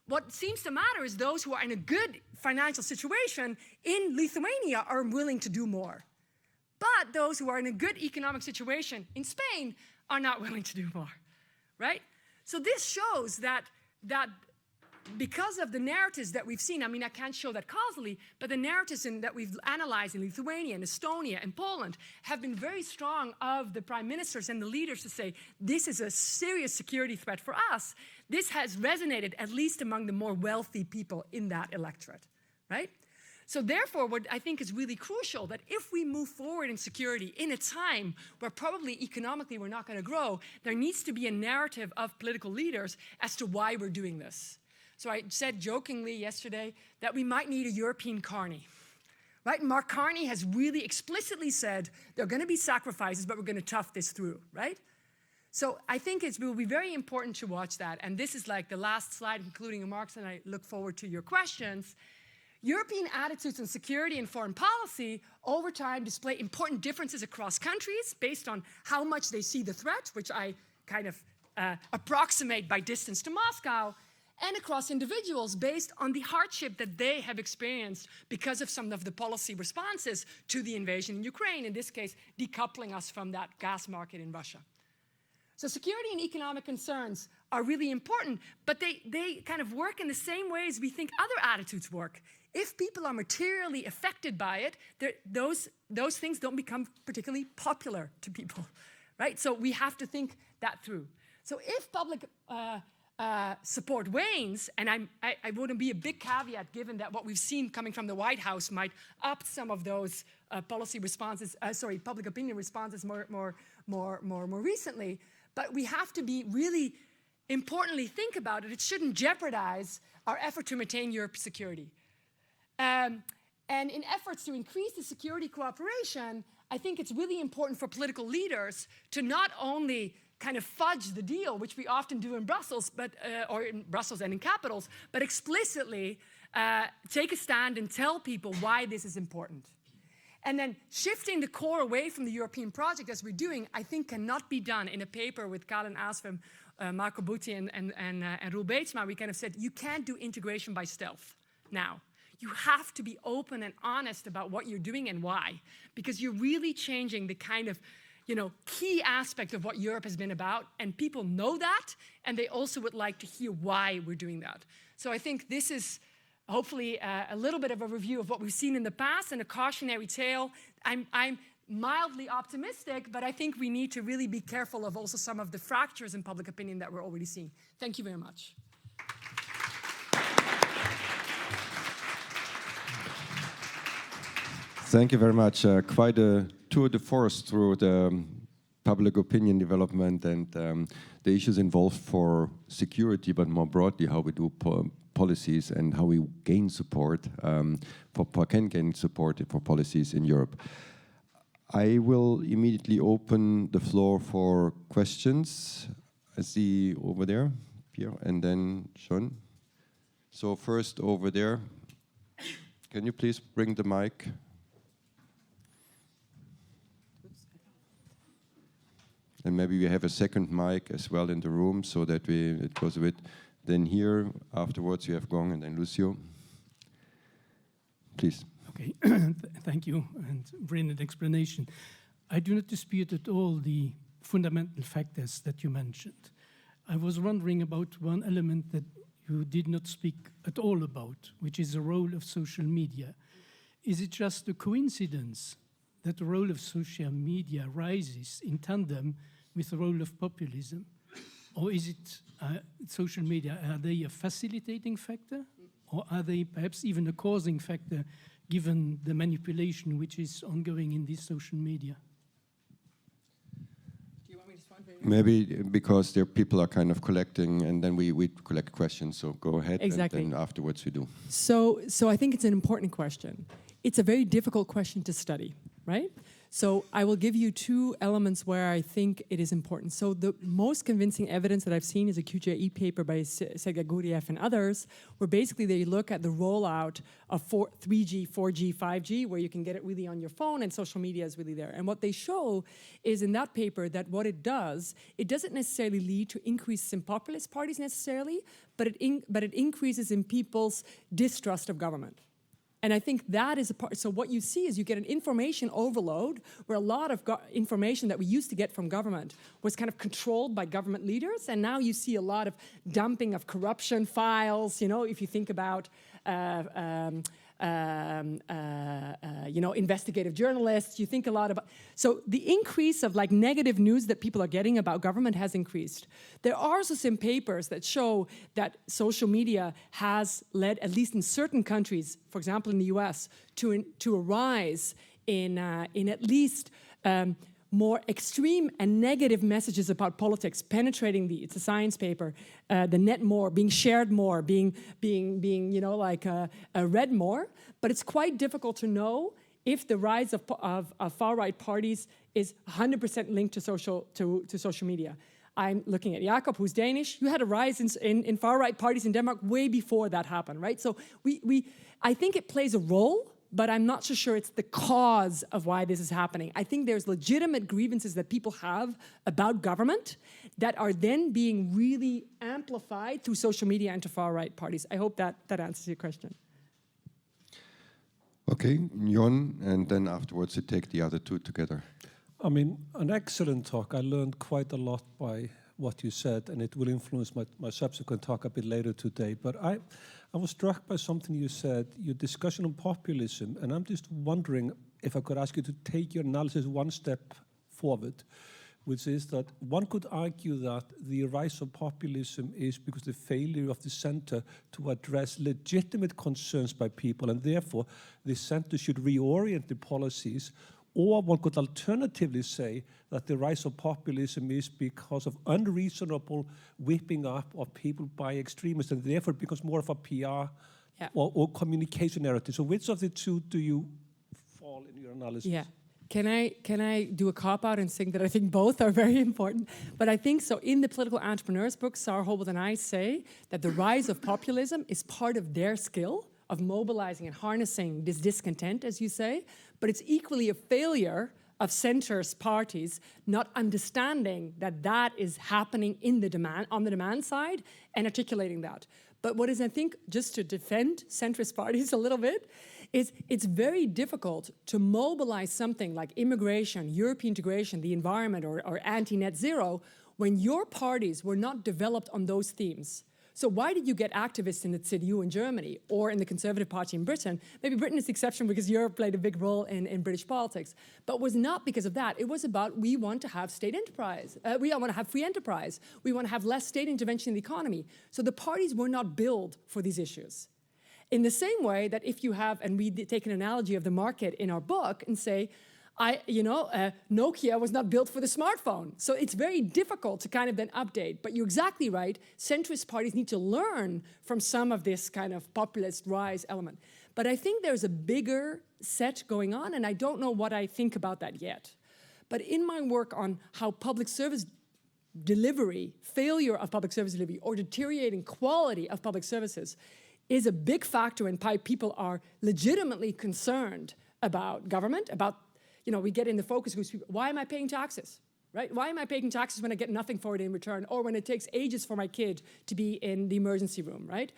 What seems to matter is those who are in a good financial situation in Lithuania are willing to do more. But those who are in a good economic situation in Spain are not willing to do more, right? So this shows that because of the narratives that we've seen, I can't show that causally, but the narratives that we've analyzed in Lithuania and Estonia and Poland have been very strong of the prime ministers and the leaders to say, this is a serious security threat for us. This has resonated at least among the more wealthy people in that electorate, right? So therefore, what I think is really crucial, that if we move forward in security in a time where probably economically we're not going to grow, there needs to be a narrative of political leaders as to why we're doing this. So I said jokingly yesterday that we might need a European Carney, right? Mark Carney has really explicitly said there are going to be sacrifices, but we're going to tough this through, right? So I think it will be very important to watch that. And this is like the last slide, concluding remarks, and I look forward to your questions. European attitudes on security and foreign policy over time display important differences across countries based on how much they see the threat, which I kind of approximate by distance to Moscow, and across individuals based on the hardship that they have experienced because of some of the policy responses to the invasion in Ukraine, in this case, decoupling us from that gas market in Russia. So security and economic concerns are really important, but they kind of work in the same way as we think other attitudes work. If people are materially affected by it, those things don't become particularly popular to people, right? So we have to think that through. So if public support wanes, and I wouldn't be a big caveat given that what we've seen coming from the White House might up some of those policy responses, public opinion responses more recently, but we have to be really importantly think about it. It shouldn't jeopardize our effort to maintain Europe's security. And in efforts to increase the security cooperation, I think it's really important for political leaders to not only kind of fudge the deal, which we often do in Brussels, or in Brussels and in capitals, but explicitly take a stand and tell people why this is important. And then shifting the core away from the European project, as we're doing, I think cannot be done in a paper with Colin Aspham, Marco Butti, and Roel Beetsma. We kind of said, you can't do integration by stealth now. You have to be open and honest about what you're doing and why, because you're really changing the kind of key aspect of what Europe has been about, and people know that, and they also would like to hear why we're doing that. So I think this is hopefully a little bit of a review of what we've seen in the past and a cautionary tale. I'm mildly optimistic, but I think we need to really be careful of also some of the fractures in public opinion that we're already seeing. Thank you very much. Thank you very much. Quite a tour de force through the public opinion development and the issues involved for security, but more broadly how we do policies and how we gain support, can gain support for policies in Europe. I will immediately open the floor for questions. I see over there, Pierre, and then Sean. So first over there, can you please bring the mic? And maybe we have a second mic as well in the room so that it goes a bit. Then here, afterwards you have Gong and then Lucio. Please. Okay, thank you, and brilliant explanation. I do not dispute at all the fundamental factors that you mentioned. I was wondering about one element that you did not speak at all about, which is the role of social media. Is it just a coincidence that the role of social media rises in tandem with the role of populism? Or is it social media, are they a facilitating factor? Or are they perhaps even a causing factor given the manipulation which is ongoing in this social media? Do you want me to respond? Maybe because people are kind of collecting, and then we collect questions, so go ahead. Exactly. And then afterwards we do. So I think it's an important question. It's a very difficult question to study, right? So I will give you two elements where I think it is important. So the most convincing evidence that I've seen is a QJE paper by Sergei Guriev and others, where basically they look at the rollout of 3G, 4G, 5G, where you can get it really on your phone and social media is really there. And what they show is in that paper that what it doesn't necessarily lead to increases in populist parties necessarily, but it increases in people's distrust of government. And I think that is a part. So what you see is you get an information overload where a lot of information that we used to get from government was kind of controlled by government leaders. And now you see a lot of dumping of corruption files. If you think about, investigative journalists, you think a lot about. So the increase of negative news that people are getting about government has increased. There are also some papers that show that social media has led, at least in certain countries, for example in the US, to a rise in at least more extreme and negative messages about politics penetrating it's a science paper, the net more, being shared more, being read more. But it's quite difficult to know if the rise of far-right parties is 100% linked to social media. I'm looking at Jacob, who's Danish. You had a rise in far-right parties in Denmark way before that happened, right? So I think it plays a role, but I'm not so sure it's the cause of why this is happening. I think there's legitimate grievances that people have about government that are then being really amplified through social media and to far-right parties. I hope that answers your question. Okay, Jon, and then afterwards you take the other two together. I mean, an excellent talk. I learned quite a lot by what you said, and it will influence my subsequent talk a bit later today. But I was struck by something you said, your discussion on populism, and I'm just wondering if I could ask you to take your analysis one step forward, which is that one could argue that the rise of populism is because the failure of the center to address legitimate concerns by people, and therefore the center should reorient the policies. Or one could alternatively say that the rise of populism is because of unreasonable whipping up of people by extremists, and therefore it becomes more of a PR or communication narrative. So which of the two do you fall in your analysis? Yeah. Can I do a cop-out and think that I think both are very important? But I think so. In the Political Entrepreneurs book, Sarah Holbert and I say that the rise of populism is part of their skill of mobilizing and harnessing this discontent, as you say, but it's equally a failure of centers parties not understanding that that is happening in the demand, on the demand side, and articulating that. But what is, I think, just to defend centrist parties a little bit, is it's very difficult to mobilize something like immigration, European integration, the environment, or anti-net zero, when your parties were not developed on those themes. So why did you get activists in the CDU in Germany or in the Conservative Party in Britain? Maybe Britain is the exception because Europe played a big role in British politics. But it was not because of that. It was about we want to have state enterprise. We want to have free enterprise. We want to have less state intervention in the economy. So the parties were not built for these issues. In the same way that if you have, and we take an analogy of the market in our book and say, Nokia was not built for the smartphone. So it's very difficult to kind of then update. But you're exactly right. Centrist parties need to learn from some of this kind of populist rise element. But I think there's a bigger set going on, and I don't know what I think about that yet. But in my work on how public service delivery, failure of public service delivery, or deteriorating quality of public services is a big factor in why people are legitimately concerned about government, about we get in the focus groups, why am I paying taxes, right? Why am I paying taxes when I get nothing for it in return, or when it takes ages for my kid to be in the emergency room, right?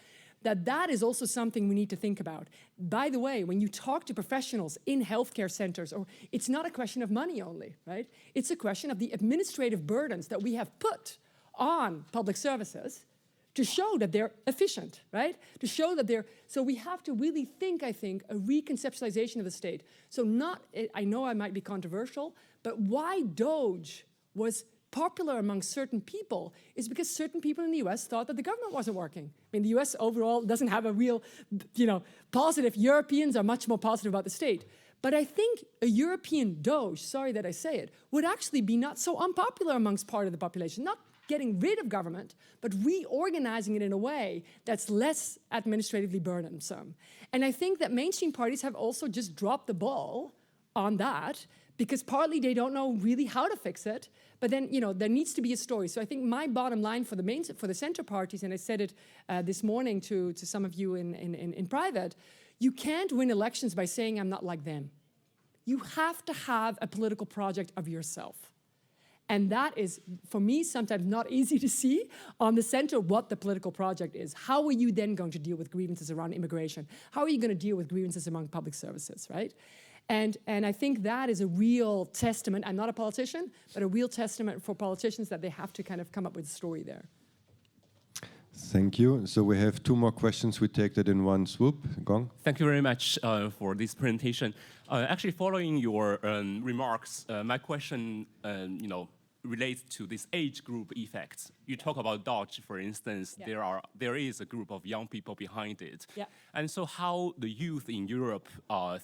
That is also something we need to think about. By the way, when you talk to professionals in healthcare centers, it's not a question of money only, right? It's a question of the administrative burdens that we have put on public services to show that they're efficient, right? To show that so we have to really think, I think, a reconceptualization of the state. So I know I might be controversial, but why Doge was popular among certain people is because certain people in the US thought that the government wasn't working. I mean, the US overall doesn't have a real, positive. Europeans are much more positive about the state. But I think a European Doge, sorry that I say it, would actually be not so unpopular amongst part of the population, not getting rid of government, but reorganizing it in a way that's less administratively burdensome. And I think that mainstream parties have also just dropped the ball on that because partly they don't know really how to fix it, but then there needs to be a story. So I think my bottom line for the center parties, and I said it this morning to some of you in private, you can't win elections by saying I'm not like them. You have to have a political project of yourself. And that is, for me, sometimes not easy to see on the center what the political project is. How are you then going to deal with grievances around immigration? How are you going to deal with grievances among public services, right? And I think that is a real testament. I'm not a politician, but a real testament for politicians that they have to kind of come up with a story there. Thank you. So we have two more questions. We take that in one swoop. Gong. Thank you very much for this presentation. Actually, following your remarks, my question, relates to this age group effect. You talk about Dodge, for instance. Yeah. There is a group of young people behind it. Yeah. And so how the youth in Europe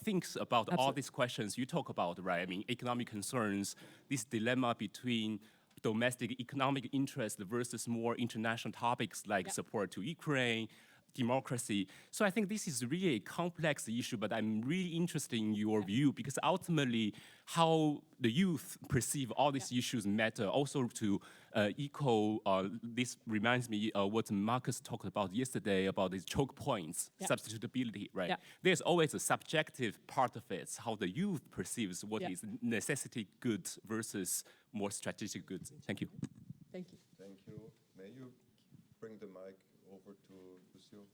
thinks about all these questions you talk about, right? I mean, economic concerns, this dilemma between domestic economic interest versus more international topics like support to Ukraine, democracy. So I think this is really a complex issue, but I'm really interested in your view because ultimately how the youth perceive all these issues matter. Also to echo, this reminds me of what Marcus talked about yesterday about these choke points, substitutability, right? Yeah. There's always a subjective part of it, how the youth perceives what is necessity goods versus more strategic goods. Thank you. Thank you. Thank you. May you bring the mic over to Lucio?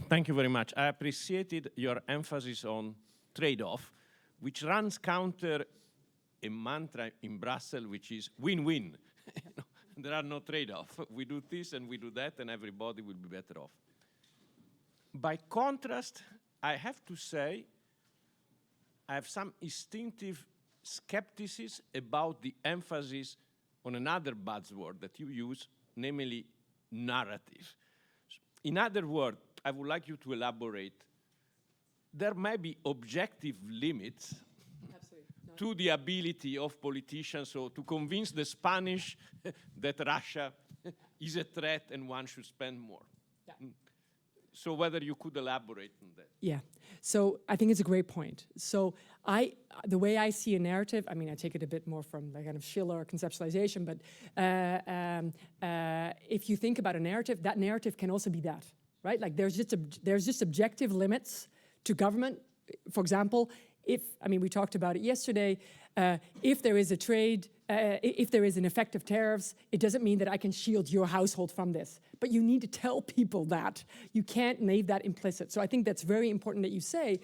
Thank you very much. I appreciated your emphasis on trade-off, which runs counter a mantra in Brussels, which is win-win. There are no trade-offs. We do this and we do that, and everybody will be better off. By contrast, I have to say, I have some instinctive skepticism about the emphasis on another buzzword that you use, namely narrative. In other words, I would like you to elaborate. There may be objective limits to the ability of politicians to convince the Spanish that Russia is a threat and one should spend more. Yeah. So whether you could elaborate on that. Yeah, so I think it's a great point. So the way I see a narrative, I mean, I take it a bit more from the kind of Schiller conceptualization, but if you think about a narrative, that narrative can also be that, right? Like there's just objective limits to government. For example, we talked about it yesterday, if there is a trade, if there is an effect of tariffs, it doesn't mean that I can shield your household from this. But you need to tell people that. You can't leave that implicit. So I think that's very important that you say,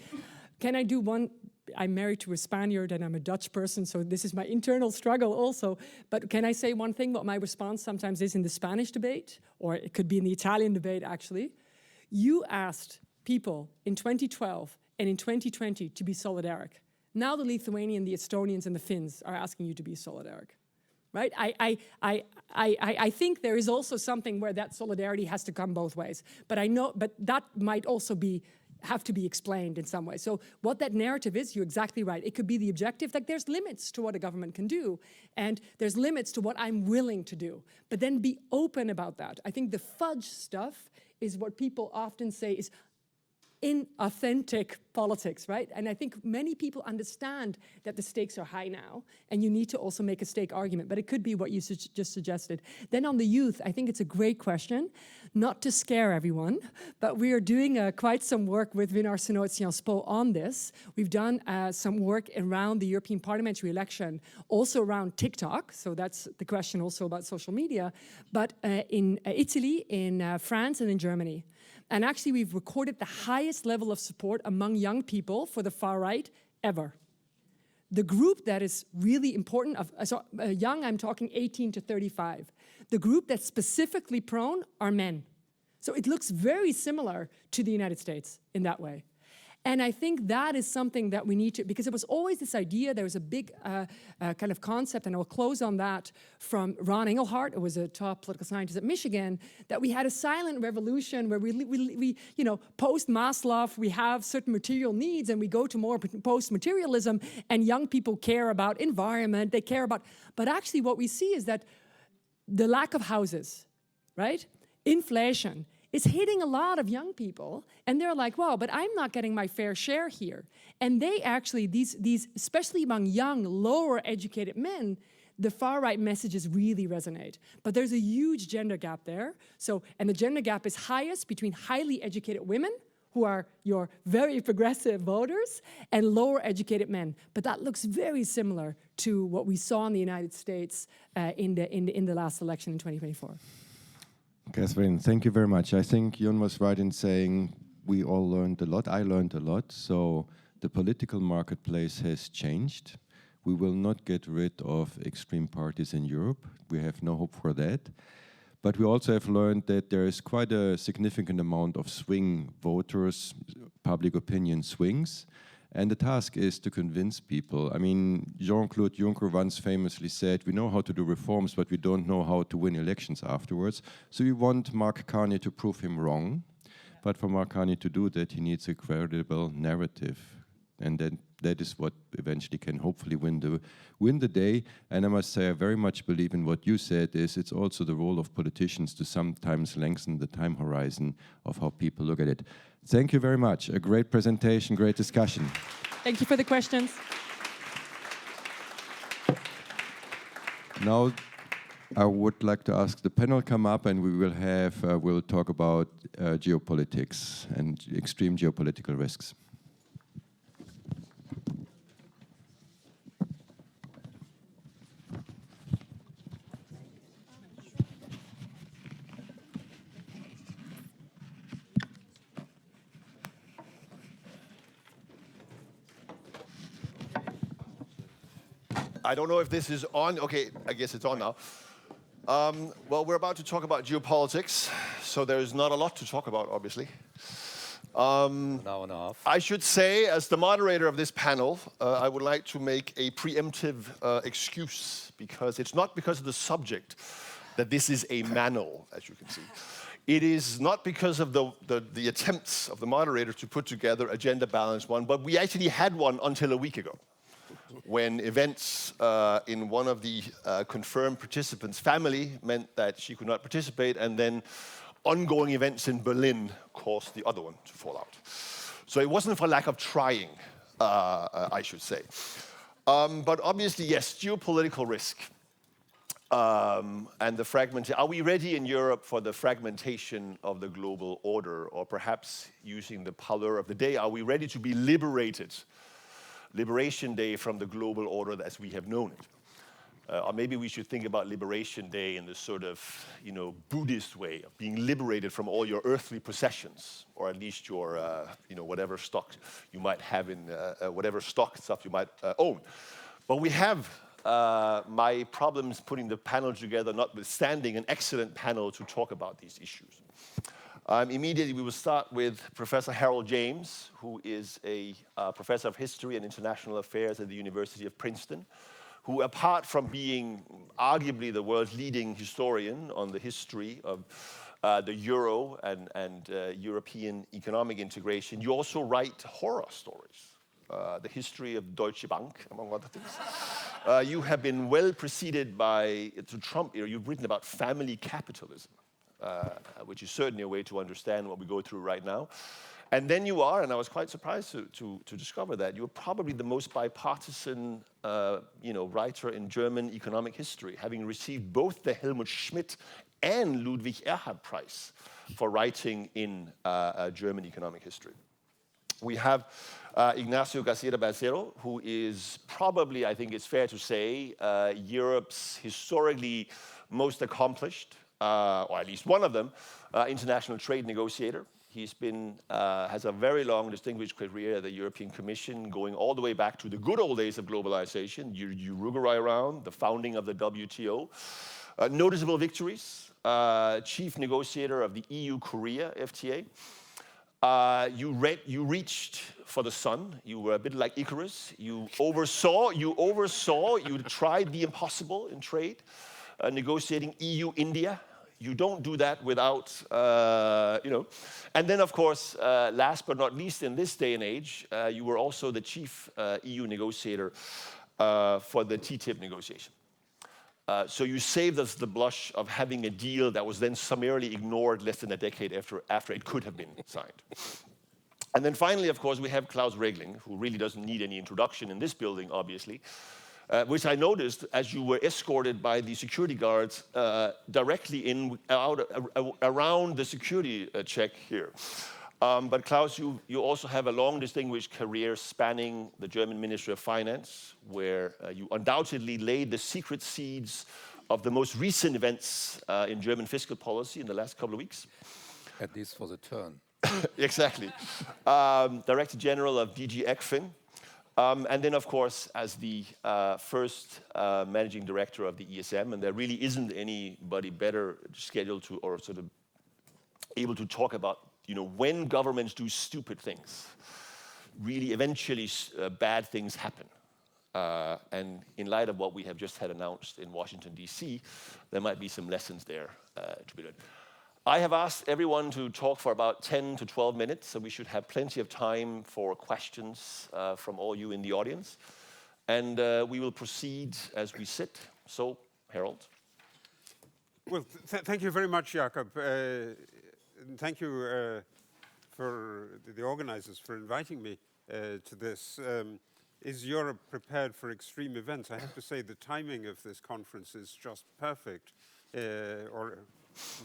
can I do one? I'm married to a Spaniard and I'm a Dutch person, so this is my internal struggle also. But can I say one thing, what my response sometimes is in the Spanish debate, or it could be in the Italian debate actually. You asked people in 2012 and in 2020 to be solidaric. Now the Lithuanian, the Estonians, and the Finns are asking you to be solidaric, right? I think there is also something where that solidarity has to come both ways. But that might also have to be explained in some way. So what that narrative is, you're exactly right. It could be the objective, like there's limits to what a government can do, and there's limits to what I'm willing to do. But then be open about that. I think the fudge stuff is what people often say is inauthentic politics, right? And I think many people understand that the stakes are high now, and you need to also make a stake argument, but it could be what you just suggested. Then on the youth, I think it's a great question, not to scare everyone, but we are doing quite some work with Win Arsenault at Sciences Po on this. We've done some work around the European parliamentary election, also around TikTok, so that's the question also about social media, but in Italy, in France, and in Germany. And actually, we've recorded the highest level of support among young people for the far right ever. The group that is really important, young, I'm talking 18 to 35. The group that's specifically prone are men. So it looks very similar to the United States in that way. And I think that is something that we need to, because it was always this idea, there was a big kind of concept, and I'll close on that, from Ron Engelhardt, who was a top political scientist at Michigan, that we had a silent revolution where we post-Maslow, we have certain material needs and we go to more post-materialism, and young people care about environment, they care about, but actually what we see is that the lack of houses, right? Inflation, is hitting a lot of young people, and they're like, wow, but I'm not getting my fair share here. And they actually, these especially among young, lower educated men, the far-right messages really resonate. But there's a huge gender gap there. And the gender gap is highest between highly educated women, who are your very progressive voters, and lower educated men. But that looks very similar to what we saw in the United States in the last election in 2024. Catherine, thank you very much. I think Jon was right in saying we all learned a lot. I learned a lot. So the political marketplace has changed. We will not get rid of extreme parties in Europe. We have no hope for that. But we also have learned that there is quite a significant amount of swing voters, public opinion swings. And the task is to convince people. I mean, Jean-Claude Juncker once famously said, we know how to do reforms, but we don't know how to win elections afterwards. So we want Mark Carney to prove him wrong. But for Mark Carney to do that, he needs a credible narrative. And then that is what eventually can hopefully win the day. And I must say, I very much believe in what you said, is it's also the role of politicians to sometimes lengthen the time horizon of how people look at it. Thank you very much. A great presentation, great discussion. Thank you for the questions. Now, I would like to ask the panel come up, and we will we'll talk about geopolitics and extreme geopolitical risks. I don't know if this is on. Okay, I guess it's on now. Well, we're about to talk about geopolitics, so there's not a lot to talk about, obviously. An hour and a half. I should say, as the moderator of this panel, I would like to make a preemptive excuse, because it's not because of the subject that this is a manual, as you can see. It is not because of the attempts of the moderator to put together a gender balanced one, but we actually had one until a week ago, when events in one of the confirmed participants' family meant that she could not participate, and then ongoing events in Berlin caused the other one to fall out. So it wasn't for lack of trying, I should say. But obviously, yes, geopolitical risk. And the fragmentation. Are we ready in Europe for the fragmentation of the global order? Or perhaps using the pallor of the day, are we ready to be liberated? Liberation Day from the global order as we have known it. Or maybe we should think about Liberation Day in the sort of, Buddhist way of being liberated from all your earthly possessions, or at least your, whatever stock you might have in, whatever stock stuff you might own. But we have my problems putting the panel together, notwithstanding an excellent panel to talk about these issues. Immediately, we will start with Professor Harold James, who is a professor of history and international affairs at the University of Princeton, who, apart from being arguably the world's leading historian on the history of the euro and European economic integration, you also write horror stories. The history of Deutsche Bank, among other things. You have been well preceded to Trump era. You've written about family capitalism, which is certainly a way to understand what we go through right now. And then you are, and I was quite surprised to discover that, you're probably the most bipartisan writer in German economic history, having received both the Helmut Schmidt and Ludwig Erhard Prize for writing in German economic history. We have Ignacio Garcia Balcero, who is probably, I think it's fair to say, Europe's historically most accomplished, or at least one of them, international trade negotiator. He's has a very long, distinguished career at the European Commission, going all the way back to the good old days of globalization, Uruguay round, the founding of the WTO. Noticeable victories, chief negotiator of the EU-Korea FTA. You reached for the sun. You were a bit like Icarus. You tried the impossible in trade, negotiating EU-India. You don't do that without, And then, of course, last but not least in this day and age, you were also the chief EU negotiator for the TTIP negotiation. So you saved us the blush of having a deal that was then summarily ignored less than a decade after it could have been signed. And then finally, of course, we have Klaus Regling, who really doesn't need any introduction in this building, obviously, which I noticed as you were escorted by the security guards directly around the security check here. But Klaus, you also have a long, distinguished career spanning the German Ministry of Finance, where you undoubtedly laid the secret seeds of the most recent events in German fiscal policy in the last couple of weeks. At least for the turn. Exactly. Director General of DG ECFIN. And then, of course, as the first managing director of the ESM, and there really isn't anybody better scheduled to, or sort of able to talk about, when governments do stupid things, really eventually bad things happen. And in light of what we have just had announced in Washington, D.C., there might be some lessons there to be learned. I have asked everyone to talk for about 10 to 12 minutes, so we should have plenty of time for questions from all you in the audience. And we will proceed as we sit. So, Harold. Well, thank you very much, Jakob. Thank you for the organizers for inviting me to this. Is Europe prepared for extreme events? I have to say the timing of this conference is just perfect, or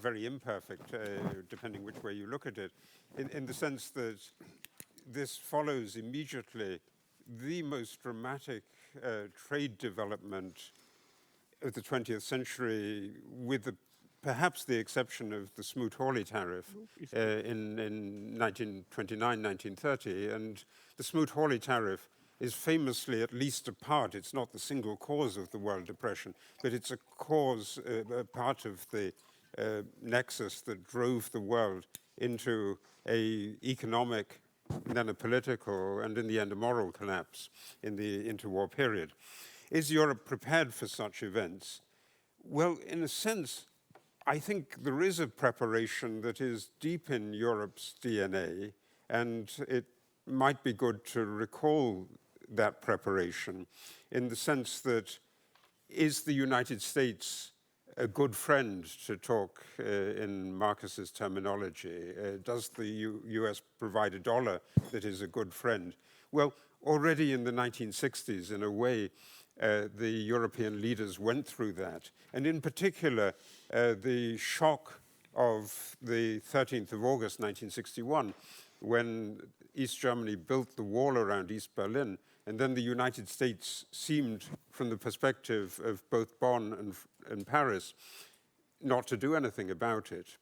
very imperfect, depending which way you look at it, in the sense that this follows immediately the most dramatic trade development of the 20th century, with perhaps the exception of the Smoot-Hawley tariff in 1929, 1930. And the Smoot-Hawley tariff is famously at least a part, it's not the single cause of the world depression, but it's a cause, a part of the nexus that drove the world into an economic, then a political, and in the end a moral collapse in the interwar period. Is Europe prepared for such events? Well, in a sense, I think there is a preparation that is deep in Europe's DNA, and it might be good to recall that preparation in the sense that, is the United States a good friend, to talk in Marcus's terminology? Does the US provide a dollar that is a good friend? Well, already in the 1960s, in a way, the European leaders went through that. And in particular, the shock of the 13th of August 1961, when East Germany built the wall around East Berlin, and then the United States seemed, from the perspective of both Bonn and Paris, not to do anything about it,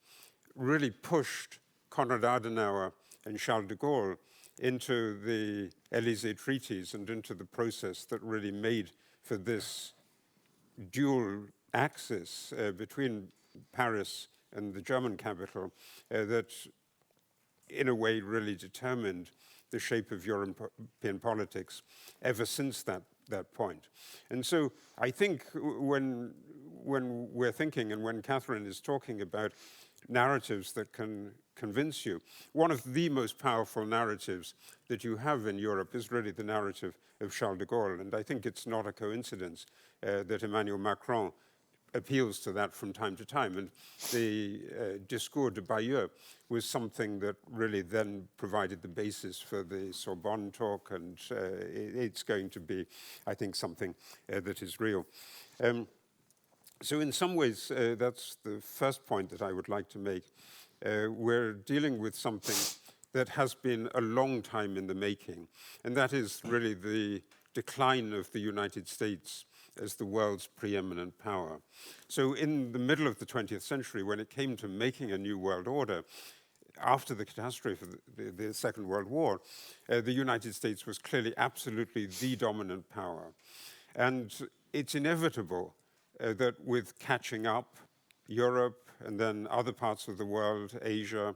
really pushed Konrad Adenauer and Charles de Gaulle into the Élysée treaties and into the process that really made for this dual axis between Paris and the German capital that in a way really determined the shape of European politics ever since that point. And so I think when we're thinking and when Catherine is talking about narratives that can convince you, one of the most powerful narratives that you have in Europe is really the narrative of Charles de Gaulle. And I think it's not a coincidence that Emmanuel Macron appeals to that from time to time. And the Discours de Bayeux was something that really then provided the basis for the Sorbonne talk, and it's going to be, I think, something that is real. So in some ways, that's the first point that I would like to make. We're dealing with something that has been a long time in the making, and that is really the decline of the United States as the world's preeminent power. So in the middle of the 20th century, when it came to making a new world order, after the catastrophe of the Second World War, the United States was clearly absolutely the dominant power. And it's inevitable that with catching up, Europe and then other parts of the world, Asia,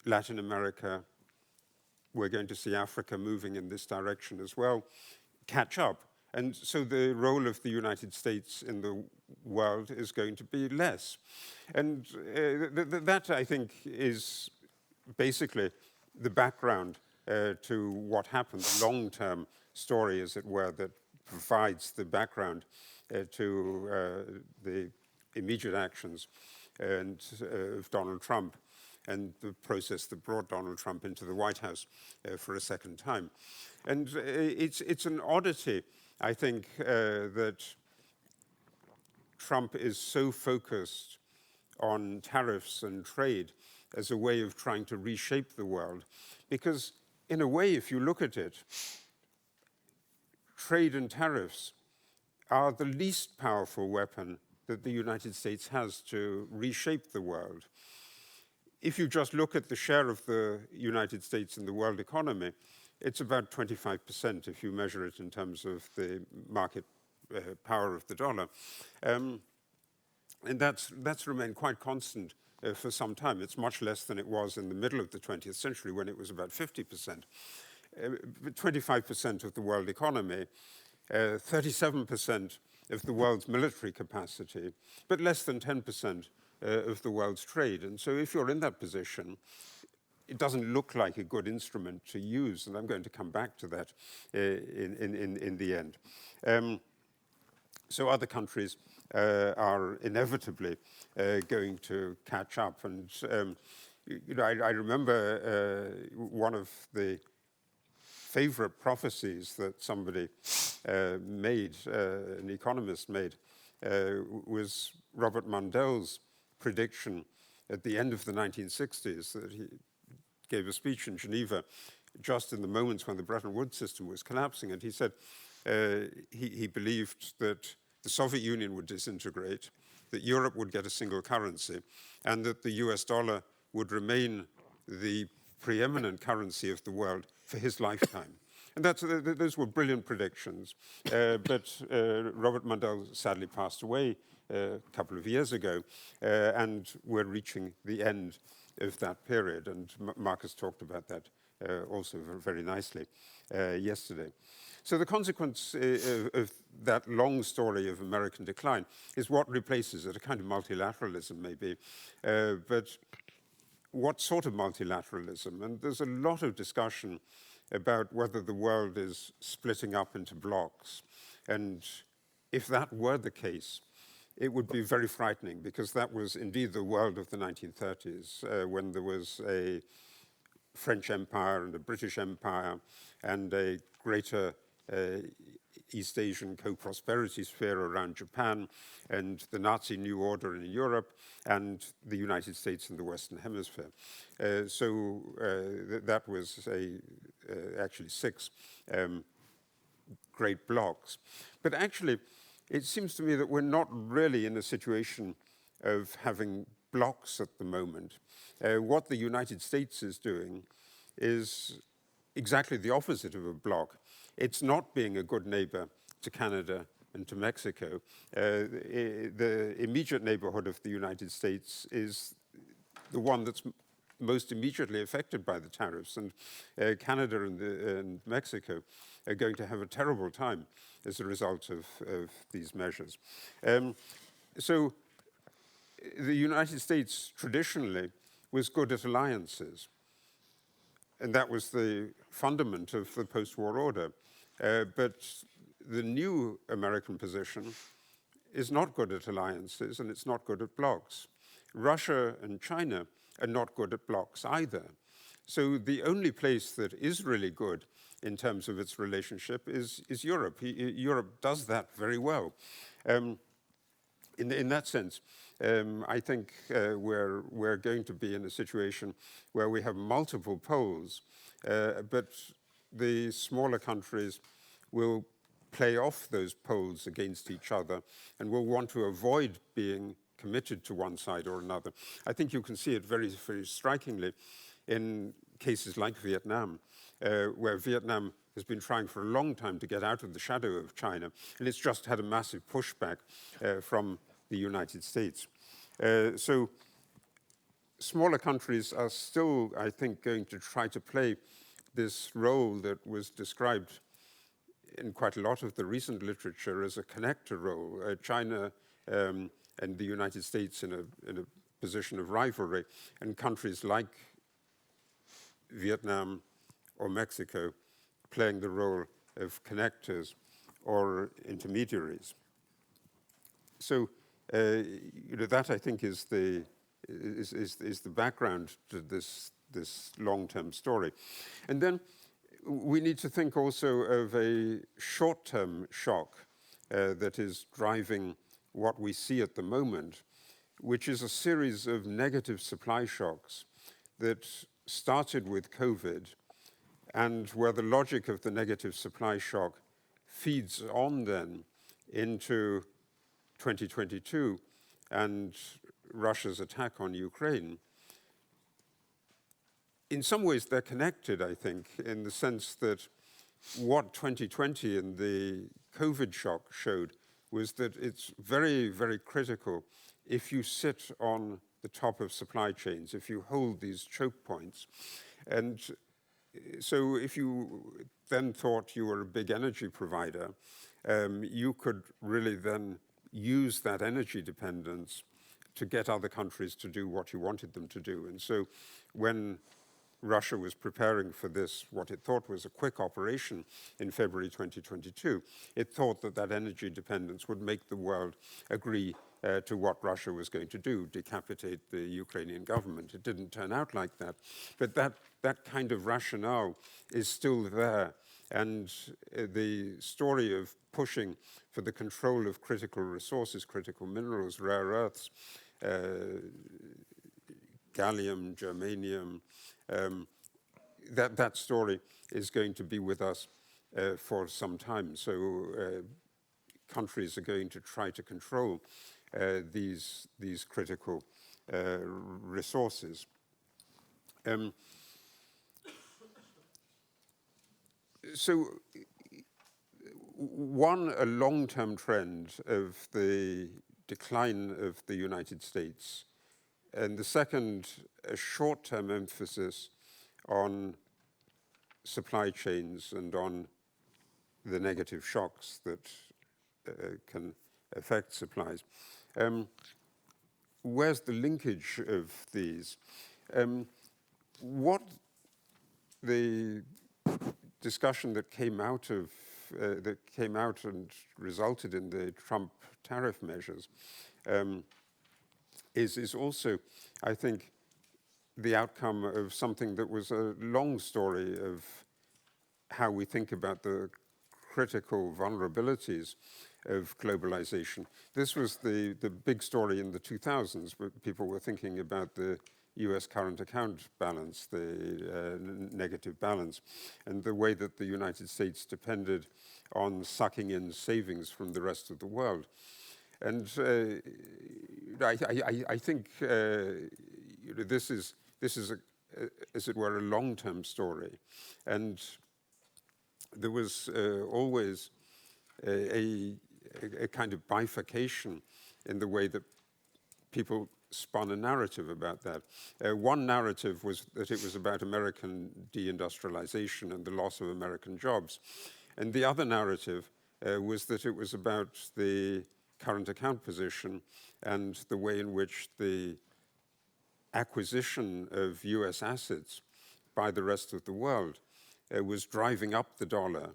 Latin America, we're going to see Africa moving in this direction as well, catch up. And so the role of the United States in the world is going to be less. And that, I think, is basically the background to what happened, the long-term story, as it were, that provides the background to the immediate actions of Donald Trump and the process that brought Donald Trump into the White House for a second time. And it's an oddity, I think, that Trump is so focused on tariffs and trade as a way of trying to reshape the world. Because in a way, if you look at it, trade and tariffs are the least powerful weapon that the United States has to reshape the world. If you just look at the share of the United States in the world economy, it's about 25% if you measure it in terms of the market power of the dollar. And that's remained quite constant for some time. It's much less than it was in the middle of the 20th century when it was about 50%. 25% of the world economy, 37% of the world's military capacity, but less than 10% of the world's trade. And so if you're in that position, it doesn't look like a good instrument to use, and I'm going to come back to that in the end. So other countries are inevitably going to catch up. And I remember one of the favorite prophecies that somebody made, an economist made, was Robert Mundel's prediction at the end of the 1960s that he gave a speech in Geneva just in the moments when the Bretton Woods system was collapsing. And he said he believed that the Soviet Union would disintegrate, that Europe would get a single currency, and that the US dollar would remain the preeminent currency of the world for his lifetime. And those were brilliant predictions. But Robert Mundell sadly passed away a couple of years ago, and we're reaching the end of that period. And Marcus talked about that also very nicely yesterday. So the consequence of that long story of American decline is what replaces it, a kind of multilateralism maybe, but what sort of multilateralism? And there's a lot of discussion about whether the world is splitting up into blocks. And if that were the case, it would be very frightening, because that was indeed the world of the 1930s, when there was a French Empire and a British Empire and a greater East Asian co-prosperity sphere around Japan, and the Nazi New Order in Europe, and the United States in the Western Hemisphere. That was actually 6 great blocks. But actually, it seems to me that we're not really in a situation of having blocks at the moment. What the United States is doing is exactly the opposite of a bloc. It's not being a good neighbor to Canada and to Mexico. The immediate neighborhood of the United States is the one that's most immediately affected by the tariffs, and Canada and Mexico are going to have a terrible time as a result of these measures. So the United States traditionally was good at alliances, and that was the fundament of the post-war order. But the new American position is not good at alliances, and it's not good at blocs. Russia and China are not good at blocs either. So the only place that is really good in terms of its relationship is Europe. Europe does that very well. In that sense, I think we're going to be in a situation where we have multiple poles, but the smaller countries will play off those poles against each other and will want to avoid being committed to one side or another. I think you can see it very, very strikingly in cases like Vietnam, where Vietnam has been trying for a long time to get out of the shadow of China, and it's just had a massive pushback from the United States. So smaller countries are still, I think, going to try to play this role that was described in quite a lot of the recent literature as a connector role. China and the United States in a position of rivalry, and countries like Vietnam or Mexico playing the role of connectors or intermediaries. So that, I think, is the background to this long-term story. And then we need to think also of a short-term shock that is driving what we see at the moment, which is a series of negative supply shocks that started with COVID, and where the logic of the negative supply shock feeds on then into 2022 and Russia's attack on Ukraine. In some ways, they're connected, I think, in the sense that what 2020 and the COVID shock showed was that it's very, very critical if you sit on the top of supply chains, if you hold these choke points. And so if you then thought you were a big energy provider, you could really then use that energy dependence to get other countries to do what you wanted them to do. And so when Russia was preparing for this, what it thought was a quick operation in February 2022, it thought that that energy dependence would make the world agree to what Russia was going to do, decapitate the Ukrainian government. It didn't turn out like that. But that kind of rationale is still there. And the story of pushing for the control of critical resources, critical minerals, rare earths, gallium, germanium, that story is going to be with us for some time. So countries are going to try to control these critical resources. So one, a long-term trend of the decline of the United States, and the second, a short-term emphasis on supply chains and on the negative shocks that can affect supplies. Where's the linkage of these? What the discussion that came out and resulted in the Trump tariff measures is also, I think, the outcome of something that was a long story of how we think about the critical vulnerabilities of globalization. This was the big story in the 2000s, where people were thinking about the US current account balance, the negative balance, and the way that the United States depended on sucking in savings from the rest of the world. And I think this is as it were, a long-term story. And there was always a kind of bifurcation in the way that people spun a narrative about that. One narrative was that it was about American deindustrialization and the loss of American jobs. And the other narrative was that it was about the current account position and the way in which the acquisition of US assets by the rest of the world was driving up the dollar,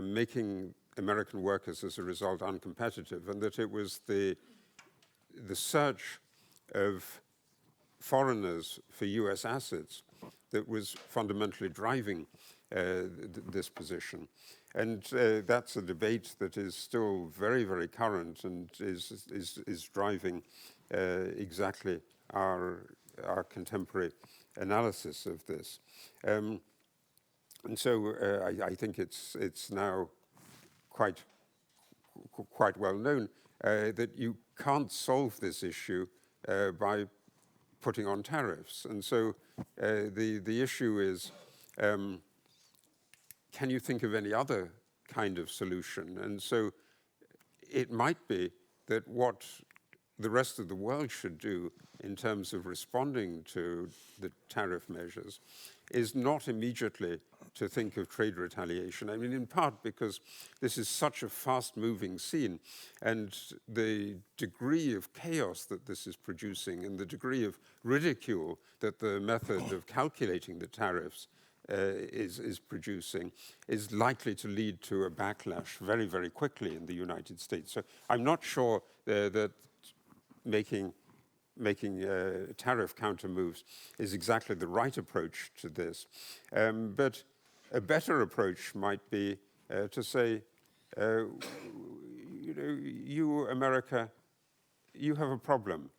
making American workers as a result uncompetitive, and that it was the search of foreigners for US assets that was fundamentally driving this position. And that's a debate that is still very, very current and is driving exactly our contemporary analysis of this. And so I think it's now quite well known that you can't solve this issue by putting on tariffs. And so the issue is, can you think of any other kind of solution? And so it might be that what the rest of the world should do in terms of responding to the tariff measures is not immediately to think of trade retaliation. I mean, in part because this is such a fast-moving scene, and the degree of chaos that this is producing and the degree of ridicule that the method of calculating the tariffs is producing is likely to lead to a backlash very, very quickly in the United States. So I'm not sure that making tariff counter moves is exactly the right approach to this. But a better approach might be to say, you, America, you have a problem.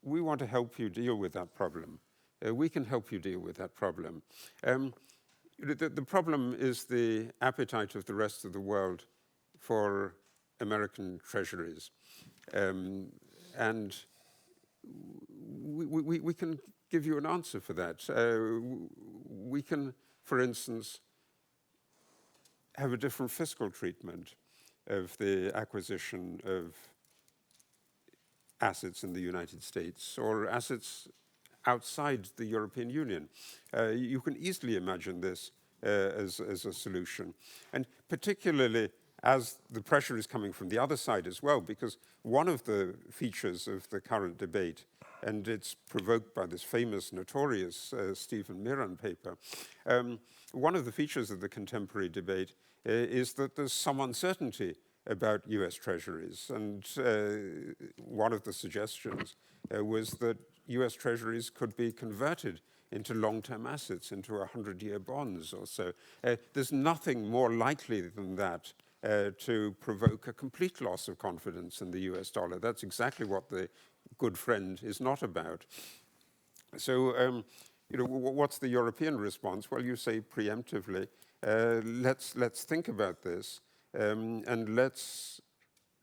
We want to help you deal with that problem. We can help you deal with that problem. The problem is the appetite of the rest of the world for American treasuries. And we can give you an answer for that. We can, for instance, have a different fiscal treatment of the acquisition of assets in the United States or assets outside the European Union. You can easily imagine this as a solution. And particularly as the pressure is coming from the other side as well, because one of the features of the current debate, and it's provoked by this famous, notorious Stephen Miran paper, one of the features of the contemporary debate is that there's some uncertainty about US treasuries. And one of the suggestions was that US treasuries could be converted into long-term assets, into 100-year bonds or so. There's nothing more likely than that to provoke a complete loss of confidence in the US dollar. That's exactly what the good friend is not about. So, what's the European response? Well, you say preemptively, let's think about this, and let's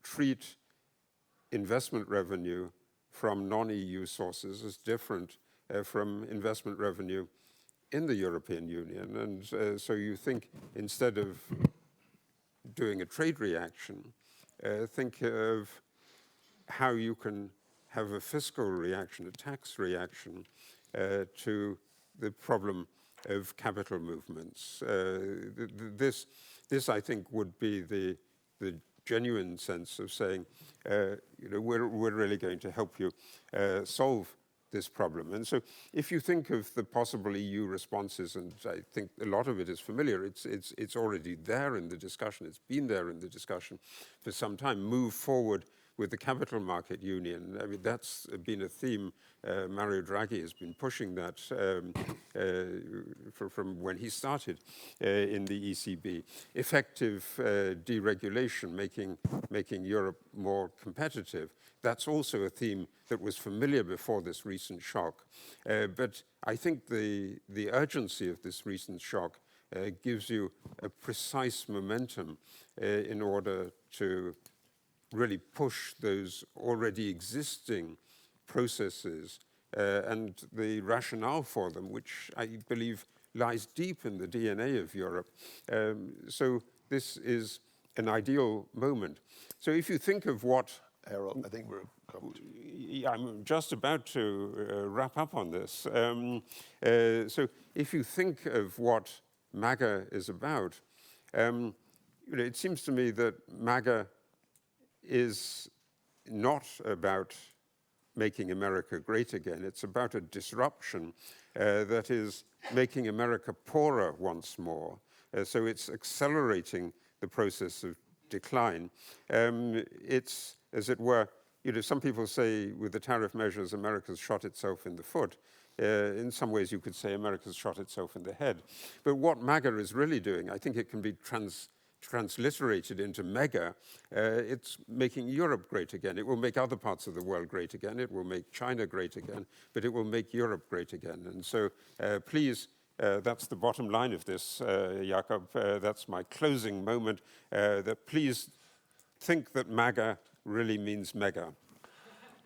treat investment revenue from non-EU sources as different from investment revenue in the European Union. And so you think, instead of doing a trade reaction, think of how you can have a fiscal reaction, a tax reaction to the problem of capital movements. This, I think, would be the genuine sense of saying, we're really going to help you solve this problem. And so if you think of the possible EU responses, and I think a lot of it is familiar, it's already there in the discussion, it's been there in the discussion for some time, move forward with the capital market union. I mean, that's been a theme. Mario Draghi has been pushing that from when he started in the ECB. Effective deregulation, making Europe more competitive. That's also a theme that was familiar before this recent shock. But I think the urgency of this recent shock gives you a precise momentum in order to really push those already existing processes and the rationale for them, which I believe lies deep in the DNA of Europe. So this is an ideal moment. So if you think of what... Harold, I think we're coming to... Yeah, I'm just about to wrap up on this. So if you think of what MAGA is about, it seems to me that MAGA is not about making America great again. It's about a disruption that is making America poorer once more. So it's accelerating the process of decline. It's, as it were, some people say with the tariff measures, America's shot itself in the foot. In some ways, you could say America's shot itself in the head. But what MAGA is really doing, I think it can be transliterated into mega, it's making Europe great again. It will make other parts of the world great again. It will make China great again, but it will make Europe great again. And so please, that's the bottom line of this, Jakob. That's my closing moment, that please think that MAGA really means mega.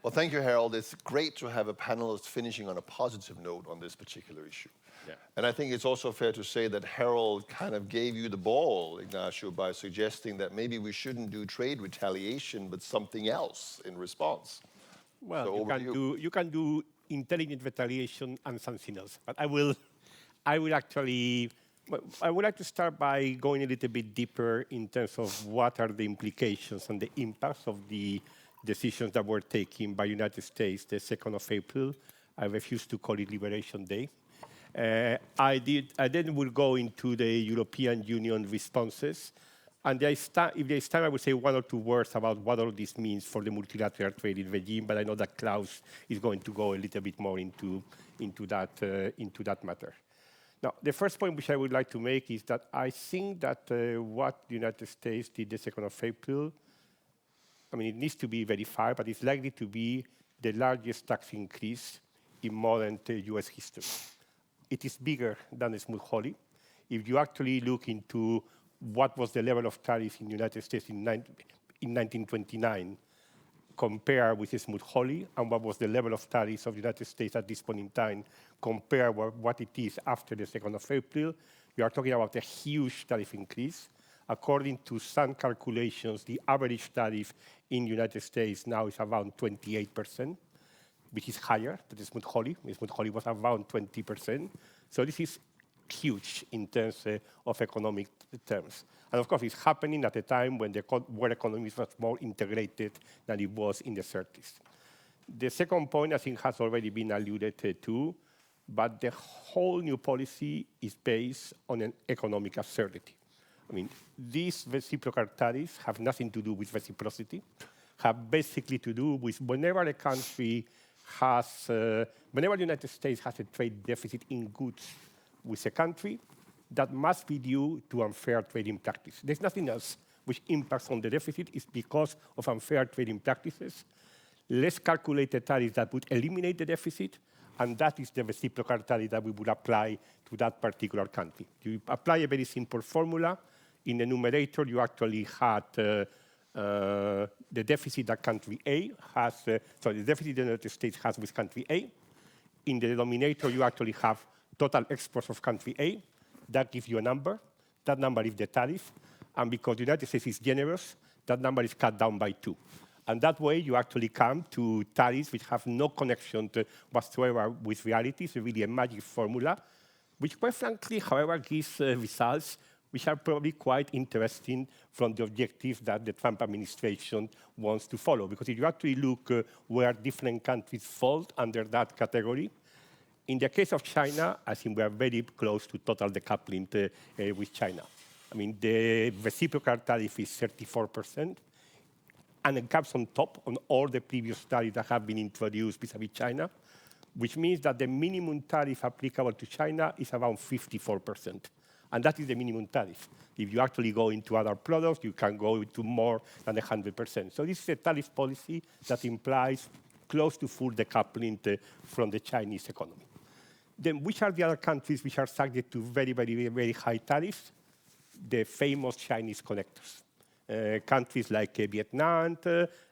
Well, thank you, Harold. It's great to have a panelist finishing on a positive note on this particular issue. Yeah. And I think it's also fair to say that Harold kind of gave you the ball, Ignacio, by suggesting that maybe we shouldn't do trade retaliation, but something else in response. Well, so you can do intelligent retaliation and something else. But I would like to start by going a little bit deeper in terms of what are the implications and the impacts of the decisions that were taken by the United States the 2nd of April. I refuse to call it Liberation Day. I then will go into the European Union responses. And if there's time, I would say one or two words about what all this means for the multilateral trading regime, but I know that Klaus is going to go a little bit more into that matter. Now, the first point which I would like to make is that I think that what the United States did the 2nd of April, I mean, it needs to be verified, but it's likely to be the largest tax increase in modern US history. It is bigger than the Smoot-Hawley. If you actually look into what was the level of tariff in the United States in 1929, compare with the Smoot-Hawley, and what was the level of tariffs of the United States at this point in time, compare what it is after the 2nd of April, we are talking about a huge tariff increase. According to some calculations, the average tariff in the United States now is around 28%, which is higher than the Smoot-Hawley. The Smoot-Hawley was around 20%. So this is huge in terms of economic terms. And of course, it's happening at a time when the world economy was more integrated than it was in the 30s. The second point, I think, has already been alluded to, but the whole new policy is based on an economic absurdity. I mean, these reciprocal tariffs have nothing to do with reciprocity, have basically to do with whenever a country has, whenever the United States has a trade deficit in goods with a country, that must be due to unfair trading practice. There's nothing else which impacts on the deficit. It's because of unfair trading practices. Let's calculate a tariff that would eliminate the deficit, and that is the reciprocal tariff that we would apply to that particular country. You apply a very simple formula. In the numerator, you actually had the deficit that country A has, the deficit the United States has with country A. In the denominator, you actually have total exports of country A. That gives you a number. That number is the tariff. And because the United States is generous, that number is cut down by 2. And that way, you actually come to tariffs which have no connection whatsoever with reality. It's really a magic formula, which quite frankly, however, gives results which are probably quite interesting from the objectives that the Trump administration wants to follow. Because if you actually look where different countries fall under that category, in the case of China, I think we are very close to total decoupling with China. I mean, the reciprocal tariff is 34%, and it comes on top on all the previous tariffs that have been introduced vis-à-vis China, which means that the minimum tariff applicable to China is around 54%. And that is the minimum tariff. If you actually go into other products, you can go to more than 100%. So this is a tariff policy that implies close to full decoupling from the Chinese economy. Then which are the other countries which are subject to very, very, very high tariffs? The famous Chinese connectors. Countries like Vietnam,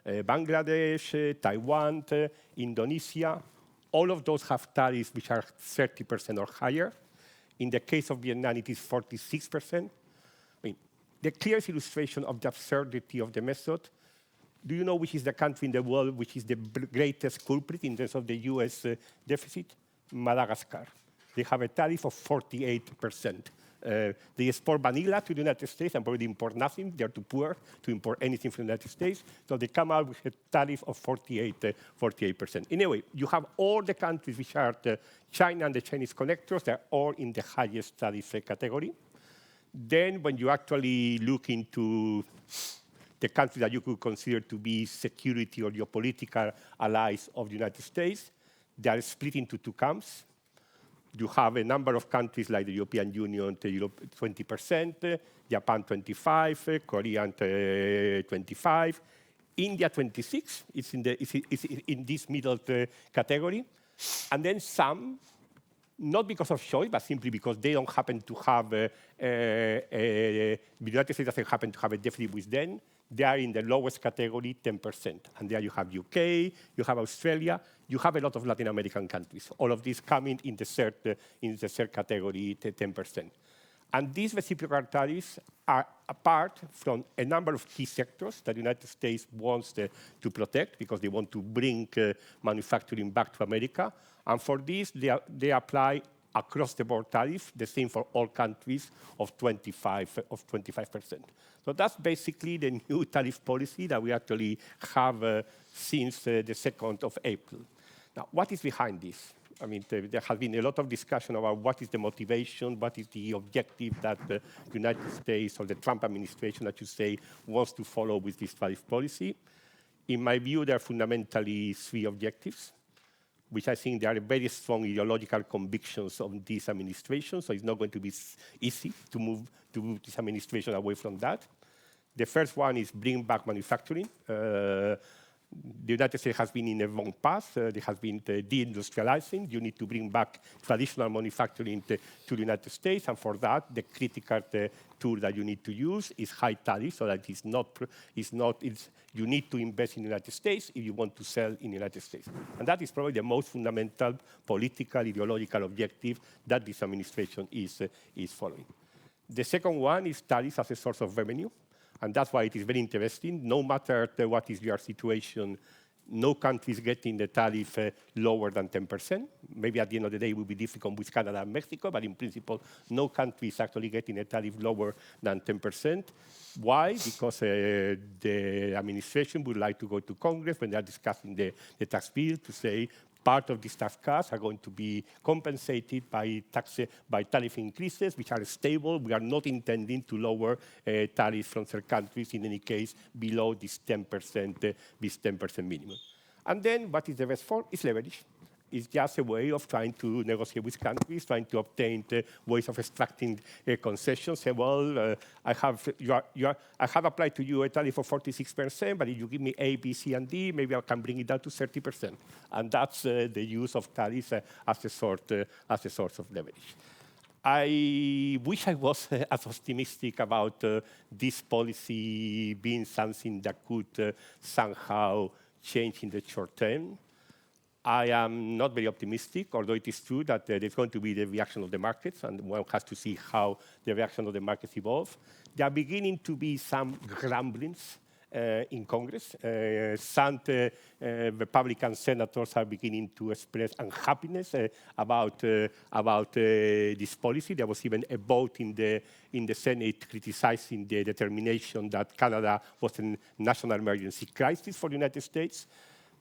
Bangladesh, Taiwan, Indonesia, all of those have tariffs which are 30% or higher. In the case of Vietnam, it is 46%. I mean, the clearest illustration of the absurdity of the method, do you know which is the country in the world which is the greatest culprit in terms of the US deficit? Madagascar. They have a tariff of 48%. They export vanilla to the United States and probably import nothing. They're too poor to import anything from the United States. So they come out with a tariff of 48%. Anyway, you have all the countries which are China and the Chinese connectors. They're all in the highest tariff category. Then when you actually look into the countries that you could consider to be security or geopolitical allies of the United States, they are split into 2 camps. You have a number of countries like the European Union, 20%, Japan 25%, Korea 25%, India 26%. It's in this middle category. And then some, not because of choice, but simply because they don't happen to have, the United States doesn't happen to have a deficit with them. They are in the lowest category, 10%. And there you have UK, you have Australia, you have a lot of Latin American countries. All of these coming in the third category, 10%. And these reciprocal tariffs are apart from a number of key sectors that the United States wants to protect because they want to bring manufacturing back to America. And for this, they apply across-the-board tariff, the same for all countries of 25%. So that's basically the new tariff policy that we actually have since the 2nd of April. Now, what is behind this? I mean, there has been a lot of discussion about what is the motivation, what is the objective that the United States or the Trump administration, that you say, wants to follow with this tariff policy. In my view, there are fundamentally 3 objectives, which I think there are very strong ideological convictions of this administration, so it's not going to be easy to move this administration away from that. The first one is bring back manufacturing. The United States has been in a wrong path. They have been deindustrializing. You need to bring back traditional manufacturing to the United States, and for that, the critical tool that you need to use is high tariff, so that you need to invest in the United States if you want to sell in the United States. And that is probably the most fundamental political, ideological objective that this administration is following. The second one is tariffs as a source of revenue. And that's why it is very interesting. No matter what is your situation, no country is getting the tariff lower than 10%. Maybe at the end of the day, it will be difficult with Canada and Mexico, but in principle, no country is actually getting a tariff lower than 10%. Why? Because the administration would like to go to Congress when they are discussing the tax bill to say, part of these tax cuts are going to be compensated by tariff increases, which are stable. We are not intending to lower tariffs from third countries, in any case, below this 10% minimum. And then what is the rest for? It's leverage. It's just a way of trying to negotiate with countries, trying to obtain ways of extracting concessions. Say, well, I have applied to you a tariff of 46%, but if you give me A, B, C, and D, maybe I can bring it down to 30%. And that's the use of tariffs as a sort of leverage. I wish I was as optimistic about this policy being something that could somehow change in the short term. I am not very optimistic, although it is true that there's going to be the reaction of the markets, and one has to see how the reaction of the markets evolve. There are beginning to be some grumblings in Congress. Some Republican senators are beginning to express unhappiness about this policy. There was even a vote in the Senate criticizing the determination that Canada was a national emergency crisis for the United States.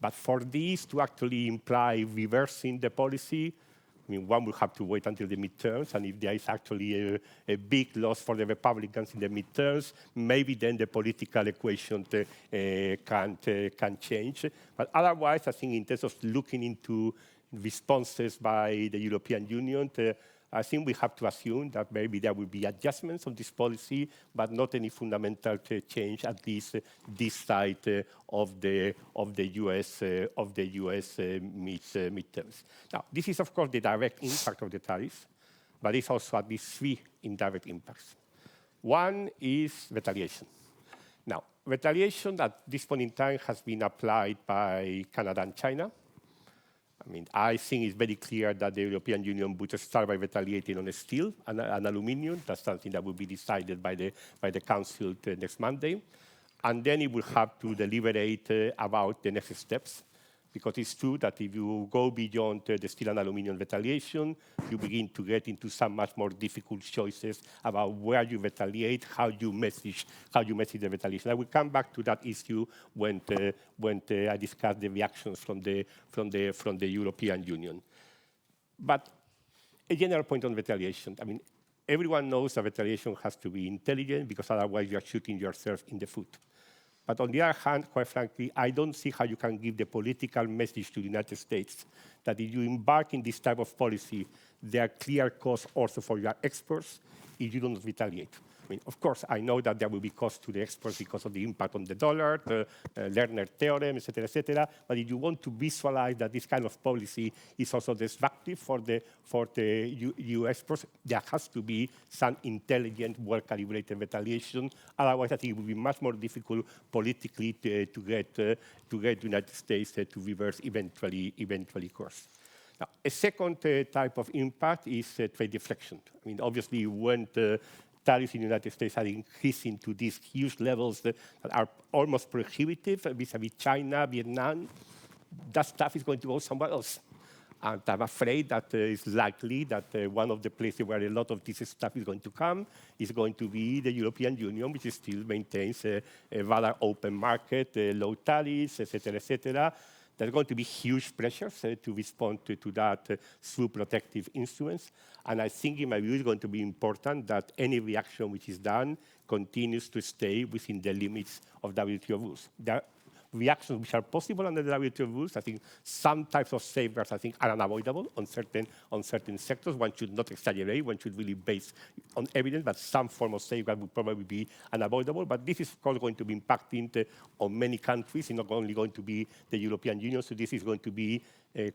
But for this to actually imply reversing the policy, I mean, one will have to wait until the midterms, and if there is actually a big loss for the Republicans in the midterms, maybe then the political equation can change. But otherwise, I think in terms of looking into responses by the European Union, I think we have to assume that maybe there will be adjustments on this policy, but not any fundamental change at least this side of the US midterms. Now, this is of course the direct impact of the tariffs, but it's also at least three indirect impacts. One is retaliation. Now, retaliation at this point in time has been applied by Canada and China. I mean, I think it's very clear that the European Union would start by retaliating on steel and aluminium. That's something that will be decided by the Council next Monday. And then it will have to deliberate about the next steps. Because it's true that if you go beyond the steel and aluminium retaliation, you begin to get into some much more difficult choices about where you retaliate, how you message the retaliation. I will come back to that issue when I discuss the reactions from the European Union. But a general point on retaliation. I mean, everyone knows that retaliation has to be intelligent because otherwise you are shooting yourself in the foot. But on the other hand, quite frankly, I don't see how you can give the political message to the United States that if you embark in this type of policy, there are clear costs also for your exports if you don't retaliate. I mean, of course, I know that there will be costs to the exports because of the impact on the dollar, the Lerner theorem, et cetera, but if you want to visualize that this kind of policy is also destructive for the US exports, there has to be some intelligent, well-calibrated retaliation. Otherwise, I think it will be much more difficult politically to get the United States to reverse eventually course. Now, a second type of impact is trade deflection. I mean, obviously, when tariffs in the United States are increasing to these huge levels that are almost prohibitive vis-a-vis China, Vietnam, that stuff is going to go somewhere else. And I'm afraid that it's likely that one of the places where a lot of this stuff is going to come is going to be the European Union, which still maintains a rather open market, low tariffs, et cetera. There are going to be huge pressures to respond to that through protective instruments. And I think, in my view, it's going to be important that any reaction which is done continues to stay within the limits of WTO rules. There are reactions which are possible under the WTO rules. I think some types of safeguards, I think, are unavoidable on certain sectors. One should not exaggerate. One should really base on evidence, but some form of safeguard would probably be unavoidable. But this is, of course, going to be impacting on many countries. It's not only going to be the European Union, so this is going to be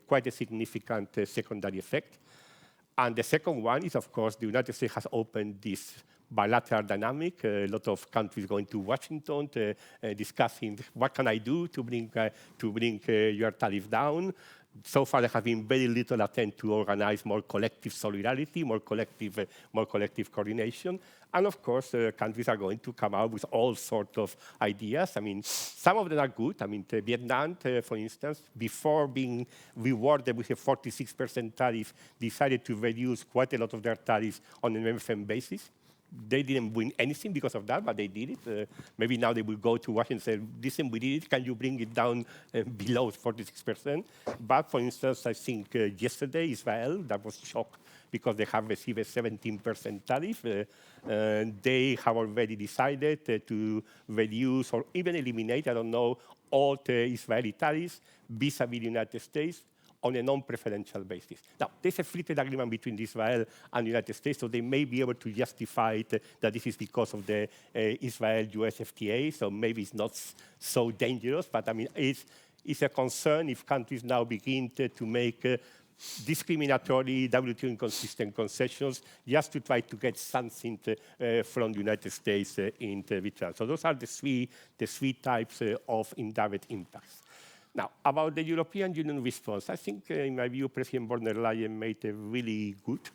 quite a significant secondary effect. And the second one is, of course, the United States has opened this bilateral dynamic. A lot of countries going to Washington discussing what can I do to bring your tariff down. So far, there has been very little attempt to organize more collective solidarity, more collective coordination. And of course, countries are going to come out with all sorts of ideas. I mean, some of them are good. I mean, Vietnam, for instance, before being rewarded with a 46% tariff, decided to reduce quite a lot of their tariffs on an MFN basis. They didn't win anything because of that, but they did it. Maybe now they will go to Washington and say, listen, we did it. Can you bring it down below 46%? But, for instance, I think yesterday, Israel, that was shocked because they have received a 17% tariff. They have already decided to reduce or even eliminate, I don't know, all the Israeli tariffs vis-a-vis the United States on a non-preferential basis. Now, there's a free trade agreement between Israel and the United States, so they may be able to justify it, that this is because of the Israel-US FTA, so maybe it's not so dangerous, but I mean, it's a concern if countries now begin to make discriminatory, WTO inconsistent concessions just to try to get something from the United States in return. So those are the three types of indirect impacts. Now, about the European Union response, I think, in my view, President von der Leyen made a really good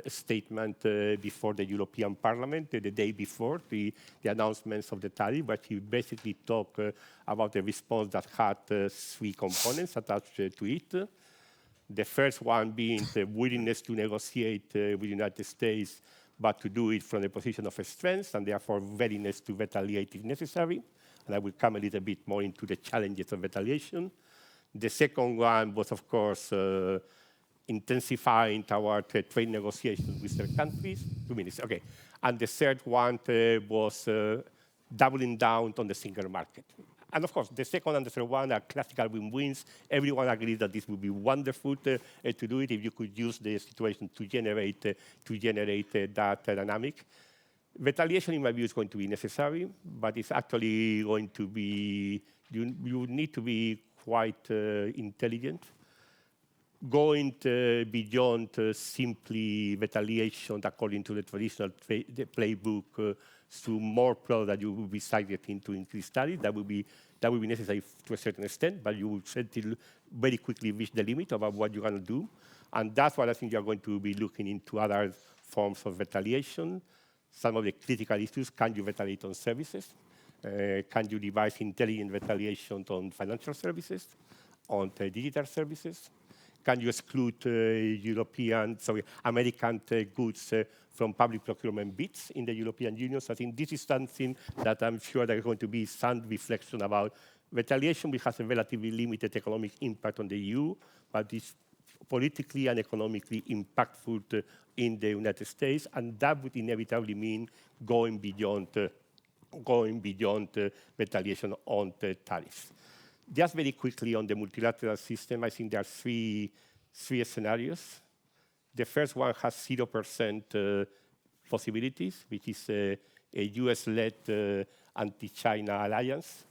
statement before the European Parliament the day before the announcements of the tariff, but he basically talked about a response that had 3 components attached to it. The first one being the willingness to negotiate with the United States, but to do it from a position of strength, and therefore readiness to retaliate if necessary. And I will come a little bit more into the challenges of retaliation. The second one was, of course, intensifying our trade negotiations with third countries. 2 minutes, okay. And the third one was doubling down on the single market. And of course, the second and the third one are classical win-wins. Everyone agrees that this would be wonderful to do it if you could use the situation to generate that dynamic. Retaliation, in my view, is going to be necessary, but it's actually going to be, you need to be quite intelligent. Going beyond simply retaliation according to the traditional playbook to more products that you will be targeting to increase tariffs, that will be necessary to a certain extent, but you will certainly very quickly reach the limit about what you're going to do. And that's what I think you're going to be looking into other forms of retaliation. Some of the critical issues: can you retaliate on services? Can you devise intelligent retaliation on financial services, on digital services? Can you exclude American goods from public procurement bids in the European Union? So I think this is something that I'm sure there is going to be some reflection about. Retaliation, which has a relatively limited economic impact on the EU, but is politically and economically impactful in the United States, and that would inevitably mean going beyond retaliation on the tariffs. Just very quickly on the multilateral system, I think there are three scenarios. The first one has 0% possibilities, which is a US-led anti-China alliance.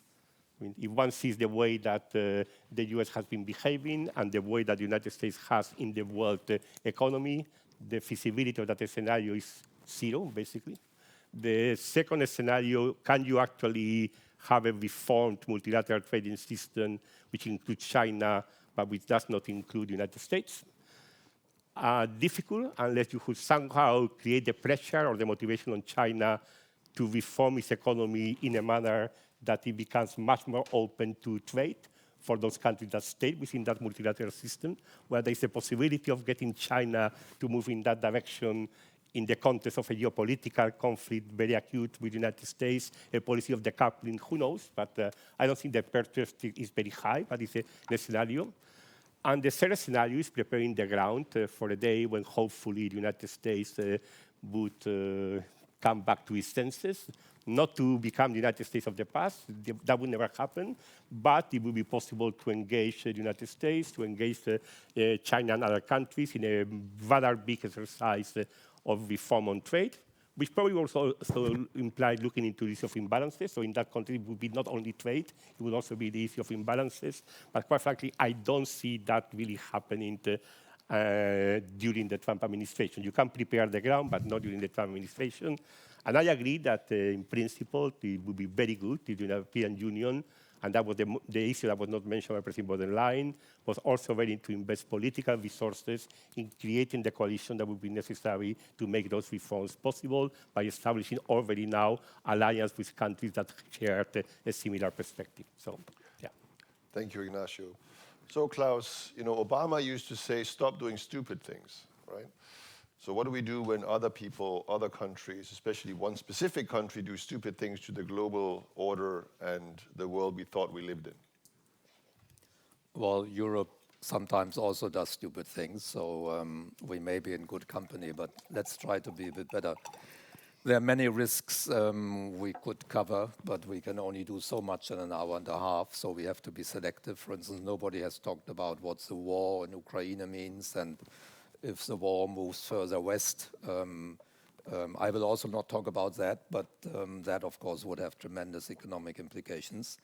I mean, if one sees the way that the US has been behaving and the way that the United States has in the world economy, the feasibility of that scenario is 0, basically. The second scenario, can you actually have a reformed multilateral trading system which includes China, but which does not include the United States? Difficult, unless you could somehow create the pressure or the motivation on China to reform its economy in a manner that it becomes much more open to trade for those countries that stay within that multilateral system, where there is a possibility of getting China to move in that direction in the context of a geopolitical conflict, very acute with the United States, a policy of decoupling, who knows? But I don't think the perspective is very high, but it's a scenario. And the third scenario is preparing the ground for a day when hopefully the United States would come back to its senses, not to become the United States of the past. That would never happen, but it would be possible to engage the United States, to engage China and other countries in a rather big exercise of reform on trade, which probably also implied looking into the issue of imbalances. So in that context, it would be not only trade, it would also be the issue of imbalances. But quite frankly, I don't see that really happening during the Trump administration. You can prepare the ground, but not during the Trump administration. And I agree that in principle, it would be very good if the European Union, and that was the issue that was not mentioned by President von der Leyen, was also ready to invest political resources in creating the coalition that would be necessary to make those reforms possible by establishing already now alliance with countries that share a similar perspective. So, yeah. Thank you, Ignacio. So, Klaus, Obama used to say, stop doing stupid things, right? So what do we do when other people, other countries, especially one specific country, do stupid things to the global order and the world we thought we lived in? Well, Europe sometimes also does stupid things, so we may be in good company, but let's try to be a bit better. There are many risks we could cover, but we can only do so much in an hour and a half, so we have to be selective. For instance, nobody has talked about what the war in Ukraine means, and if the war moves further west. I will also not talk about that, but that, of course, would have tremendous economic implications.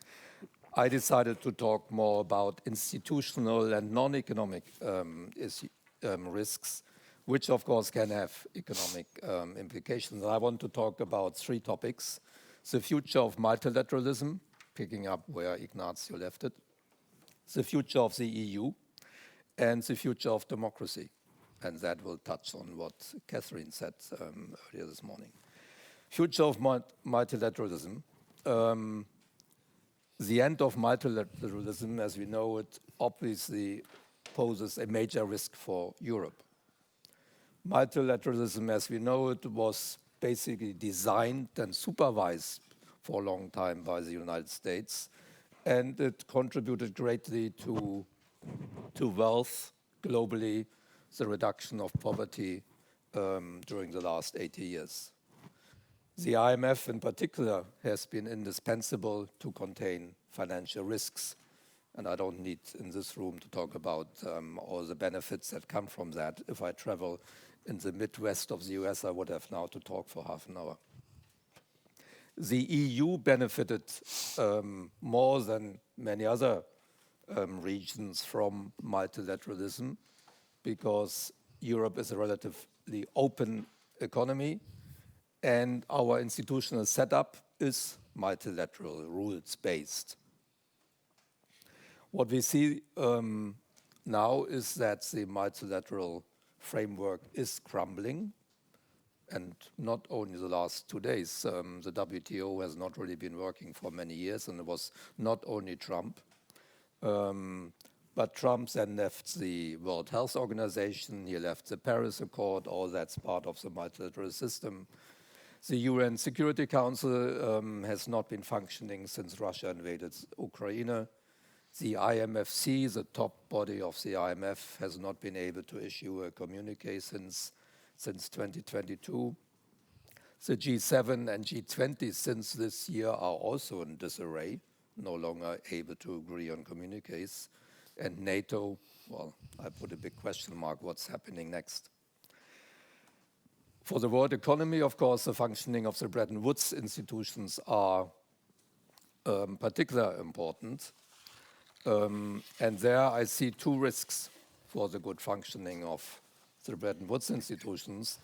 I decided to talk more about institutional and non-economic risks, which, of course, can have economic implications. I want to talk about 3 topics. The future of multilateralism, picking up where Ignacio left it. the future of the EU, and the future of democracy. And that will touch on what Catherine said earlier this morning. Future of multilateralism. The end of multilateralism, as we know it, obviously poses a major risk for Europe. Multilateralism, as we know it, was basically designed and supervised for a long time by the United States, and it contributed greatly to wealth globally, the reduction of poverty during the last 80 years. The IMF in particular has been indispensable to contain financial risks. And I don't need in this room to talk about all the benefits that come from that. If I travel in the Midwest of the US, I would have now to talk for half an hour. The EU benefited more than many other regions from multilateralism because Europe is a relatively open economy and our institutional setup is multilateral, rules-based. What we see now is that the multilateral framework is crumbling, and not only the last 2 days. The WTO has not really been working for many years, and it was not only Trump. But Trump then left the World Health Organization, he left the Paris Accord, all that's part of the multilateral system. The UN Security Council has not been functioning since Russia invaded Ukraine. The IMFC, the top body of the IMF, has not been able to issue a communique since 2022. The G7 and G20 since this year are also in disarray, no longer able to agree on communiques. And NATO, well, I put a big question mark, what's happening next? For the world economy, of course, the functioning of the Bretton Woods institutions are particularly important. And there I see two risks for the good functioning of the Bretton Woods institutions.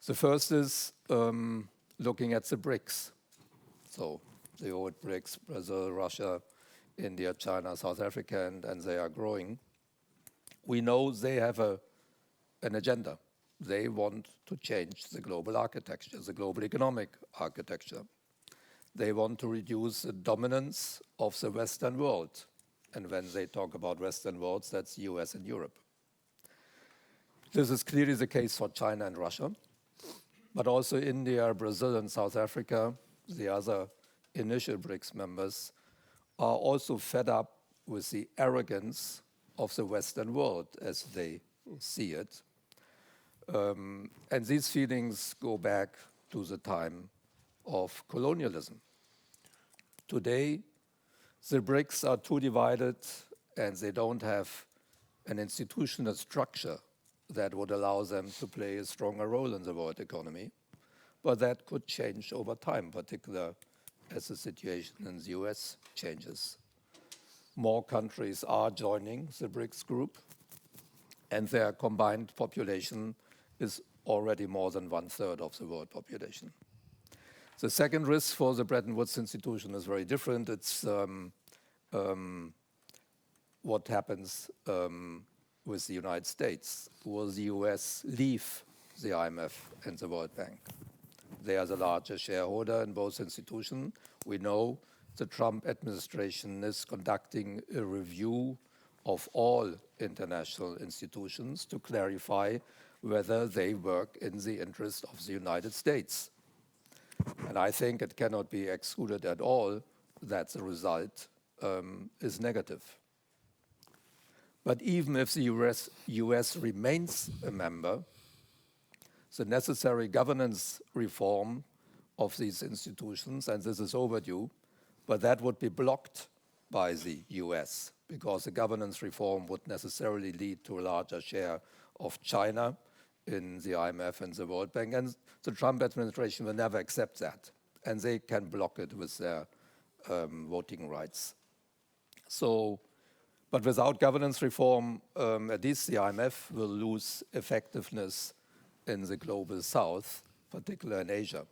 The first is looking at the BRICS. So the old BRICS, Brazil, Russia, India, China, South Africa, and they are growing. We know they have an agenda. They want to change the global architecture, the global economic architecture. They want to reduce the dominance of the Western world. And when they talk about Western worlds, that's the US and Europe. This is clearly the case for China and Russia, but also India, Brazil, and South Africa, the other initial BRICS members, are also fed up with the arrogance of the Western world as they see it. And these feelings go back to the time of colonialism. Today, the BRICS are too divided and they don't have an institutional structure that would allow them to play a stronger role in the world economy. But that could change over time, particularly as the situation in the US changes. More countries are joining the BRICS group, and their combined population is already more than 1/3 of the world population. The second risk for the Bretton Woods institution is very different. It's what happens with the United States. Will the US leave the IMF and the World Bank? They are the largest shareholder in both institutions. We know the Trump administration is conducting a review of all international institutions to clarify whether they work in the interest of the United States. And I think it cannot be excluded at all that the result is negative. But even if the US remains a member, the necessary governance reform of these institutions, and this is overdue, but that would be blocked by the US because the governance reform would necessarily lead to a larger share of China in the IMF and the World Bank, and the Trump administration will never accept that, and they can block it with their voting rights. So, but without governance reform, at least the IMF will lose effectiveness in the global south, particularly in Asia.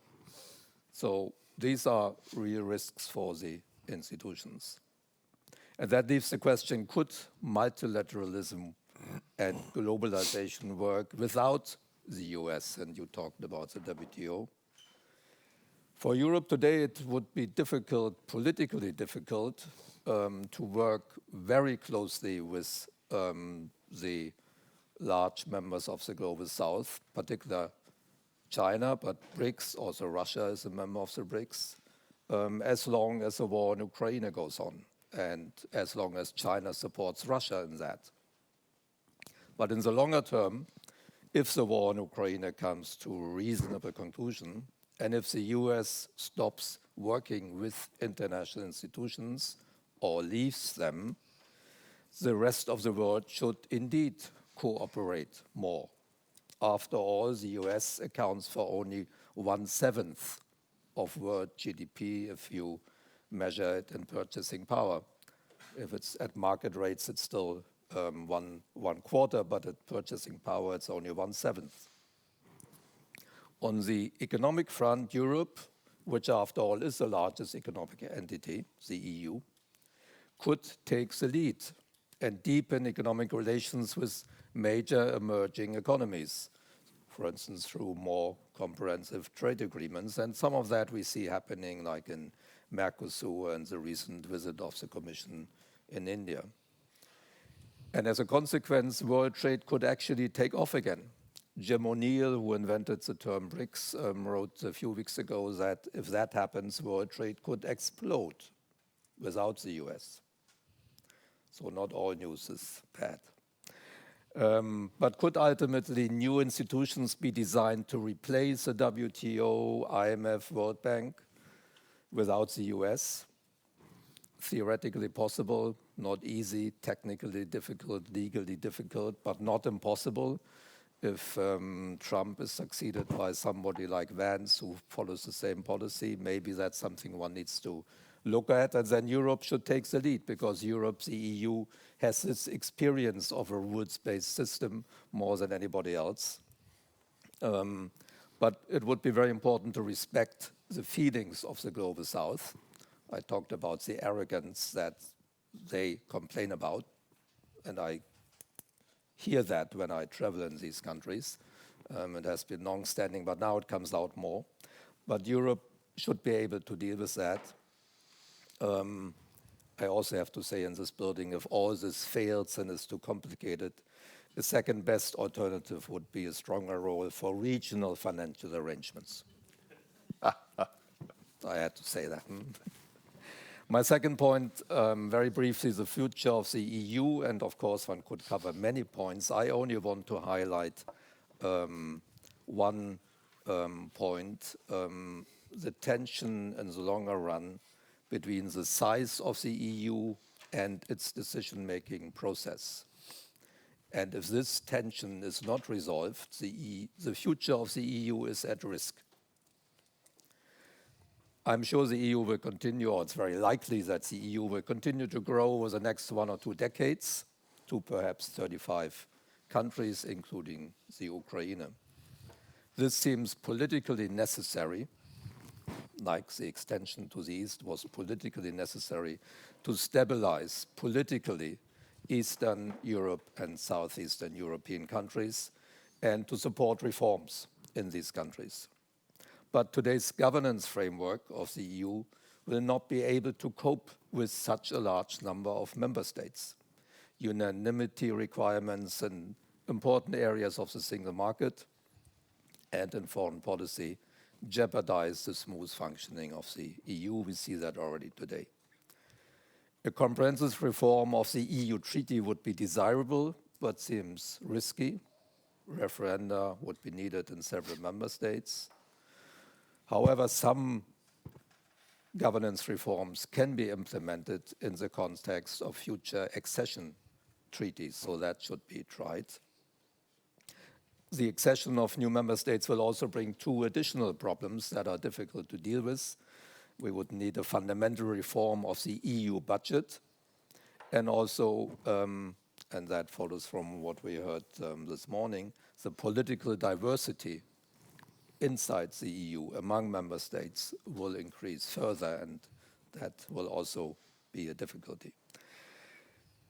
So these are real risks for the institutions. And that leaves the question, could multilateralism and globalization work without the US? And you talked about the WTO. For Europe today, it would be difficult, politically difficult, to work very closely with the large members of the Global South, particularly China, but BRICS, also Russia is a member of the BRICS, as long as the war in Ukraine goes on, and as long as China supports Russia in that. But in the longer term, if the war in Ukraine comes to a reasonable conclusion, and if the US stops working with international institutions or leaves them, the rest of the world should indeed cooperate more. After all, the US accounts for only 1/7 of world GDP if you measure it in purchasing power. If it's at market rates, it's still one quarter, but at purchasing power, it's only 1/7. On the economic front, Europe, which after all is the largest economic entity, the EU, could take the lead and deepen economic relations with major emerging economies, for instance, through more comprehensive trade agreements. And some of that we see happening like in Mercosur and the recent visit of the Commission in India. And as a consequence, world trade could actually take off again. Jim O'Neill, who invented the term BRICS, wrote a few weeks ago that if that happens, world trade could explode without the US. So not all news is bad. But could ultimately new institutions be designed to replace the WTO, IMF, World Bank without the US? Theoretically possible, not easy, technically difficult, legally difficult, but not impossible. If Trump is succeeded by somebody like Vance who follows the same policy, maybe that's something one needs to look at. And then Europe should take the lead because Europe, the EU, has this experience of a rules-based system more than anybody else. But it would be very important to respect the feelings of the Global South. I talked about the arrogance that they complain about, and I hear that when I travel in these countries. It has been long-standing, but now it comes out more. But Europe should be able to deal with that. I also have to say in this building, if all this fails and is too complicated, the second best alternative would be a stronger role for regional financial arrangements. I had to say that. My second point, very briefly, the future of the EU, and of course one could cover many points. I only want to highlight one point, the tension in the longer run between the size of the EU and its decision-making process. And if this tension is not resolved, the future of the EU is at risk. I'm sure the EU will continue, or it's very likely that the EU will continue to grow over the next 1 or 2 decades to perhaps 35 countries, including the Ukraine. This seems politically necessary, like the extension to the east was politically necessary to stabilize politically Eastern Europe and Southeastern European countries and to support reforms in these countries. But today's governance framework of the EU will not be able to cope with such a large number of member states. Unanimity requirements in important areas of the single market and in foreign policy jeopardize the smooth functioning of the EU. We see that already today. A comprehensive reform of the EU treaty would be desirable, but seems risky. Referenda would be needed in several member states. However, some governance reforms can be implemented in the context of future accession treaties, so that should be tried. The accession of new member states will also bring 2 additional problems that are difficult to deal with. We would need a fundamental reform of the EU budget, and also, and that follows from what we heard this morning, the political diversity inside the EU among member states will increase further, and that will also be a difficulty.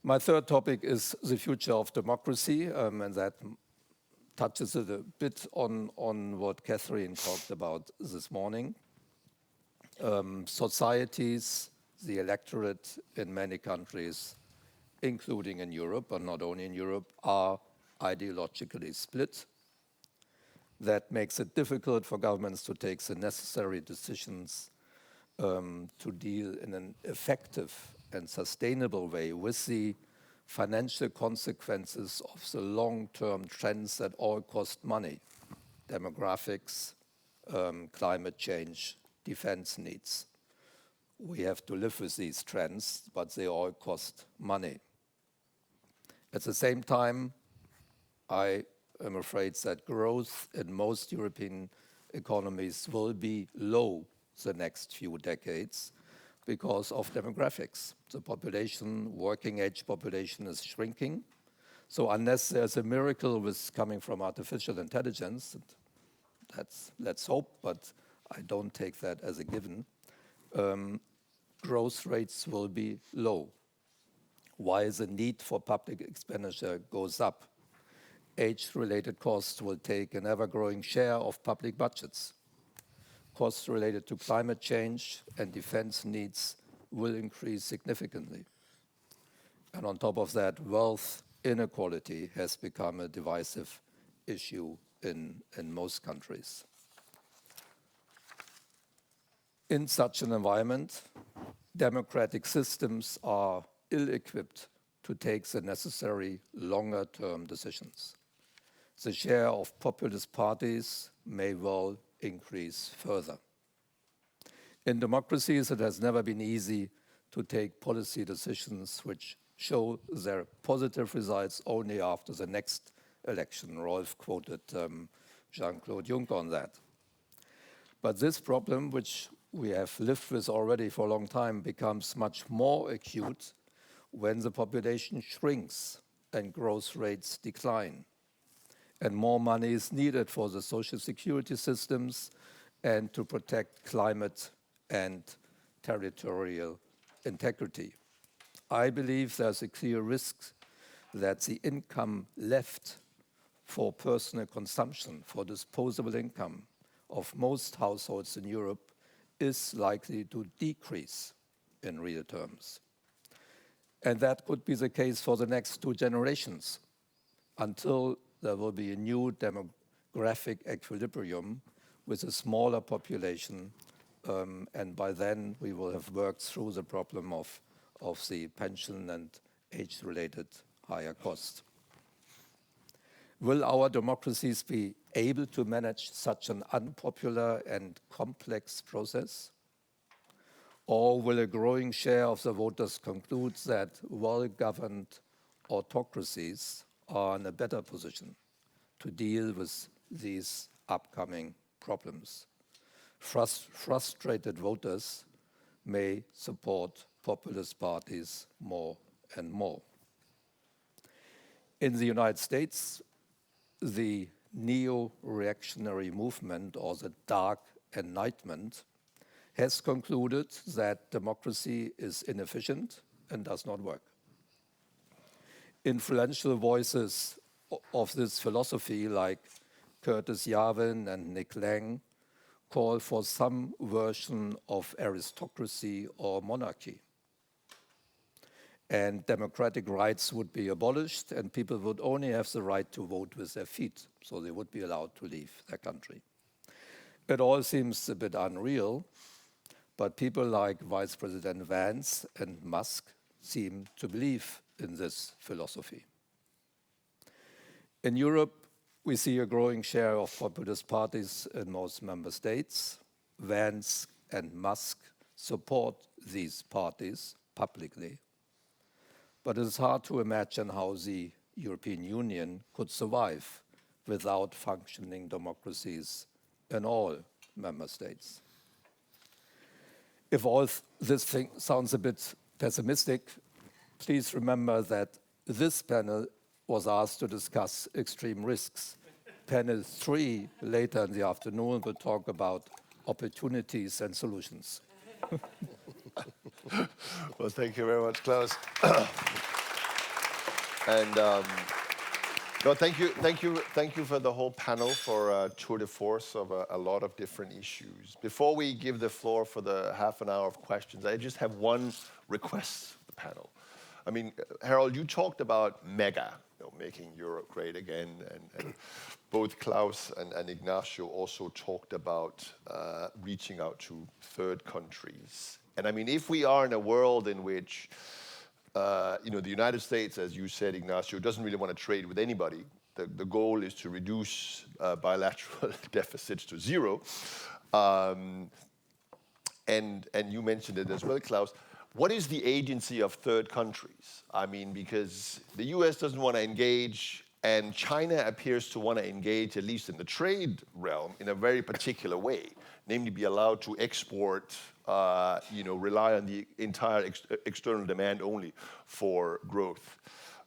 My third topic is the future of democracy, and that touches it a bit on what Catherine talked about this morning. Societies, the electorate in many countries, including in Europe, but not only in Europe, are ideologically split. That makes it difficult for governments to take the necessary decisions to deal in an effective and sustainable way with the financial consequences of the long-term trends that all cost money: demographics, climate change, defense needs. We have to live with these trends, but they all cost money. At the same time, I am afraid that growth in most European economies will be low the next few decades because of demographics. The population, working age population, is shrinking. So unless there's a miracle with coming from artificial intelligence, let's hope, but I don't take that as a given, growth rates will be low. While the need for public expenditure goes up, age-related costs will take an ever-growing share of public budgets. Costs related to climate change and defense needs will increase significantly. And on top of that, wealth inequality has become a divisive issue in most countries. In such an environment, democratic systems are ill-equipped to take the necessary longer-term decisions. The share of populist parties may well increase further. In democracies, it has never been easy to take policy decisions which show their positive results only after the next election. Rolf quoted Jean-Claude Juncker on that. But this problem, which we have lived with already for a long time, becomes much more acute when the population shrinks and growth rates decline, and more money is needed for the social security systems and to protect climate and territorial integrity. I believe there's a clear risk that the income left for personal consumption, for disposable income of most households in Europe is likely to decrease in real terms. And that could be the case for the next 2 generations until there will be a new demographic equilibrium with a smaller population, and by then we will have worked through the problem of the pension and age-related higher cost. Will our democracies be able to manage such an unpopular and complex process? Or will a growing share of the voters conclude that well-governed autocracies are in a better position to deal with these upcoming problems? Frustrated voters may support populist parties more and more. In the United States, the neo-reactionary movement, or the Dark Enlightenment, has concluded that democracy is inefficient and does not work. Influential voices of this philosophy, like Curtis Yarvin and Nick Lang, call for some version of aristocracy or monarchy. And democratic rights would be abolished, and people would only have the right to vote with their feet, so they would be allowed to leave their country. It all seems a bit unreal, but people like Vice President Vance and Musk seem to believe in this philosophy. In Europe, we see a growing share of populist parties in most member states. Vance and Musk support these parties publicly. But it is hard to imagine how the European Union could survive without functioning democracies in all member states. If all this thing sounds a bit pessimistic, please remember that this panel was asked to discuss extreme risks. Panel 3 later in the afternoon will talk about opportunities and solutions. Well, thank you very much, Klaus. And no, thank you for the whole panel for a tour de force of a lot of different issues. Before we give the floor for the half an hour of questions, I just have one request of the panel. I mean, Harold, you talked about mega, making Europe great again, and both Klaus and Ignacio also talked about reaching out to third countries. And I mean, if we are in a world in which the United States, as you said, Ignacio, doesn't really want to trade with anybody. The goal is to reduce bilateral deficits to zero. And you mentioned it as well, Klaus. What is the agency of third countries? I mean, because the US doesn't want to engage, and China appears to want to engage, at least in the trade realm, in a very particular way, namely be allowed to export, rely on the entire external demand only for growth.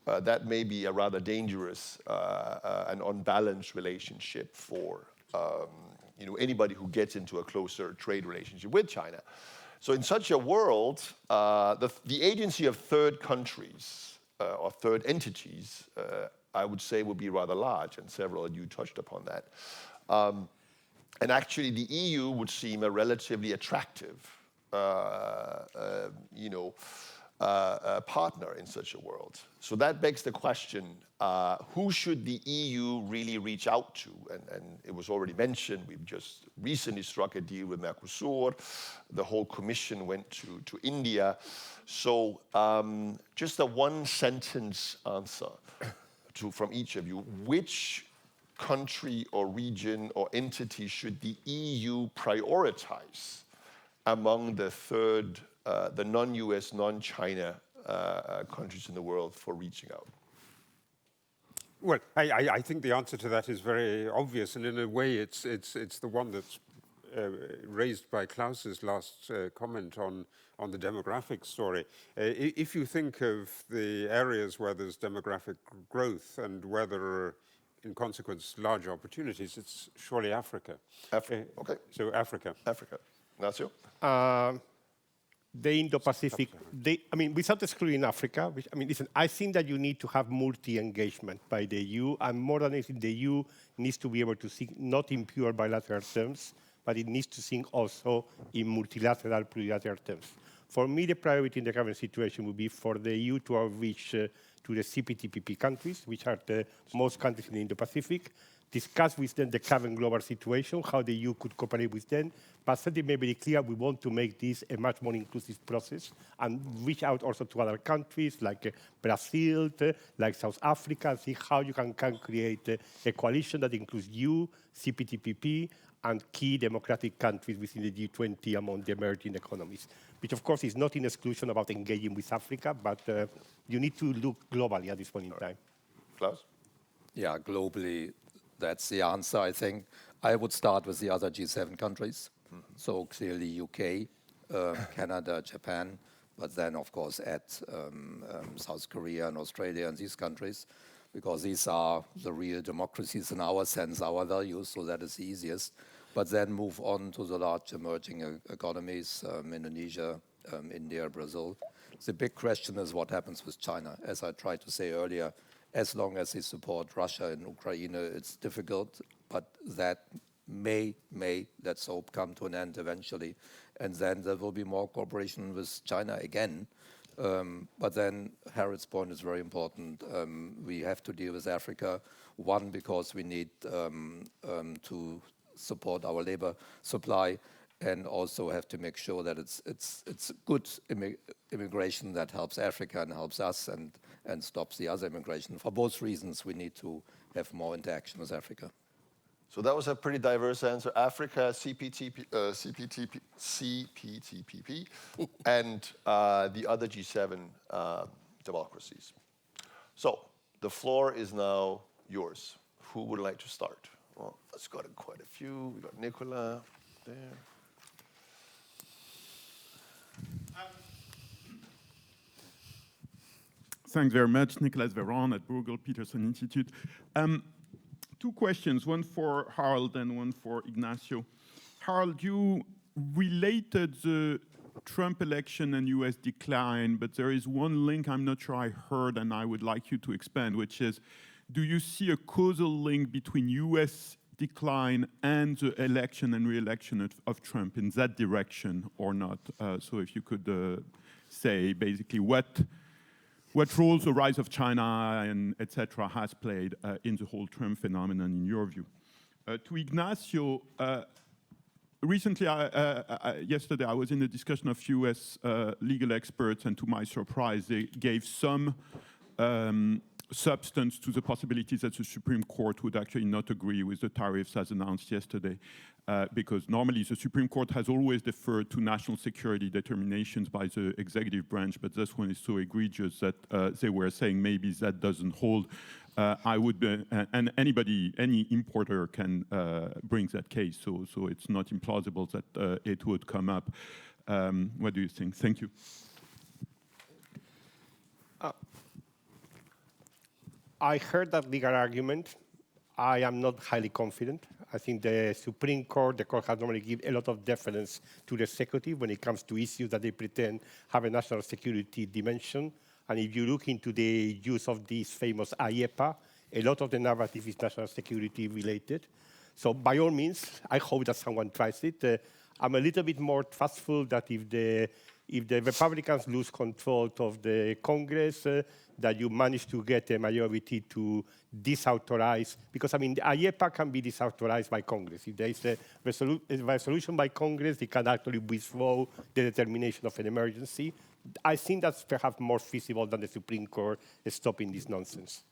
That may be a rather dangerous and unbalanced relationship for anybody who gets into a closer trade relationship with China. So in such a world, the agency of third countries or third entities, I would say, would be rather large, and several of you touched upon that. And actually, the EU would seem a relatively attractive, partner in such a world. So that begs the question: who should the EU really reach out to? And it was already mentioned. We've just recently struck a deal with Mercosur. The whole Commission went to India. So just a one-sentence answer from each of you: which country or region or entity should the EU prioritize among the non-US, non-China countries in the world for reaching out? Well, I think the answer to that is very obvious, and in a way it's the one that's raised by Klaus's last comment on the demographic story. If you think of the areas where there's demographic growth and where there are, in consequence, large opportunities, it's surely Africa. Okay. So Africa. Ignacio? The Indo-Pacific, without excluding Africa, listen, I think that you need to have multi-engagement by the EU, and more than anything, the EU needs to be able to think not in pure bilateral terms, but it needs to think also in multilateral, plurilateral terms. For me, the priority in the current situation would be for the EU to outreach to the CPTPP countries, which are the most countries in the Indo-Pacific, discuss with them the current global situation, how the EU could cooperate with them, but something may be clear, we want to make this a much more inclusive process and reach out also to other countries like Brazil, like South Africa, and see how you can create a coalition that includes you, CPTPP, and key democratic countries within the G20 among the emerging economies, which of course is not in exclusion about engaging with Africa, but you need to look globally at this point in time. Klaus? Yeah, globally, that's the answer, I think. I would start with the other G7 countries. So clearly UK, Canada, Japan, but then of course add South Korea and Australia and these countries, because these are the real democracies in our sense, our values, so that is the easiest. But then move on to the large emerging economies, Indonesia, India, Brazil. The big question is what happens with China. As I tried to say earlier, as long as they support Russia and Ukraine, it's difficult, but that may, let's hope, come to an end eventually. And then there will be more cooperation with China again. But then Harold's point is very important. We have to deal with Africa. One, because we need to support our labor supply, and also have to make sure that it's good immigration that helps Africa and helps us and stops the other immigration. For both reasons, we need to have more interaction with Africa. So that was a pretty diverse answer. Africa, CPTPP, and the other G7 democracies. So the floor is now yours. Who would like to start? Well, let's go to quite a few. We got Nicola there. Thanks very much. Nicolas Veron at Bruegel Peterson Institute. Two questions, one for Harold and one for Ignacio. Harold, you related the Trump election and US decline, but there is one link I'm not sure I heard and I would like you to expand, which is, do you see a causal link between US decline and the election and re-election of Trump in that direction or not? So if you could say basically what roles the rise of China and etc. has played in the whole Trump phenomenon in your view. To Ignacio, recently, yesterday, I was in a discussion of US legal experts, and to my surprise, they gave some substance to the possibilities that the Supreme Court would actually not agree with the tariffs as announced yesterday, because normally the Supreme Court has always deferred to national security determinations by the executive branch, but this one is so egregious that they were saying maybe that doesn't hold. I would, and any importer can bring that case, so it's not implausible that it would come up. What do you think? Thank you. I heard that legal argument. I am not highly confident. I think the Supreme Court, the court has normally given a lot of deference to the executive when it comes to issues that they pretend have a national security dimension. And if you look into the use of this famous IEPA, a lot of the narrative is national security related. So by all means, I hope that someone tries it. I'm a little bit more trustful that if the Republicans lose control of the Congress, that you manage to get a majority to disauthorize, because I mean, the IEPA can be disauthorized by Congress. If there is a resolution by Congress, they can actually withdraw the determination of an emergency. I think that's perhaps more feasible than the Supreme Court stopping this nonsense.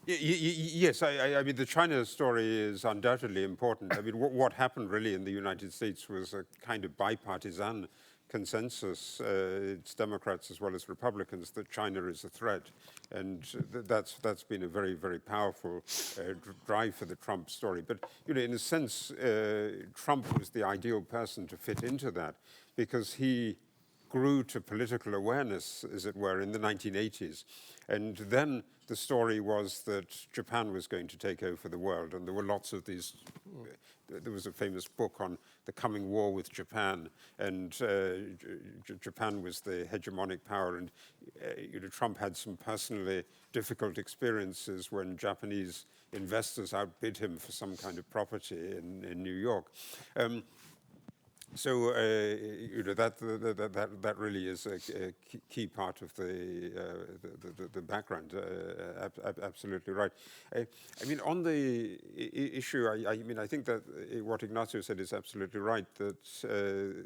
Yes, I mean, the China story is undoubtedly important. I mean, what happened really in the United States was a kind of bipartisan consensus. It's Democrats as well as Republicans that China is a threat. And that's been a very, very powerful drive for the Trump story. But, you know, in a sense, Trump was the ideal person to fit into that because he grew to political awareness, as it were, in the 1980s. And then the story was that Japan was going to take over the world, and there were lots of these. There was a famous book on the coming war with Japan, and Japan was the hegemonic power, and you know, Trump had some personally difficult experiences when Japanese investors outbid him for some kind of property in New York. So you know, that really is a key part of the background. Absolutely right. I mean, on the issue, I mean, I think that what Ignacio said is absolutely right. That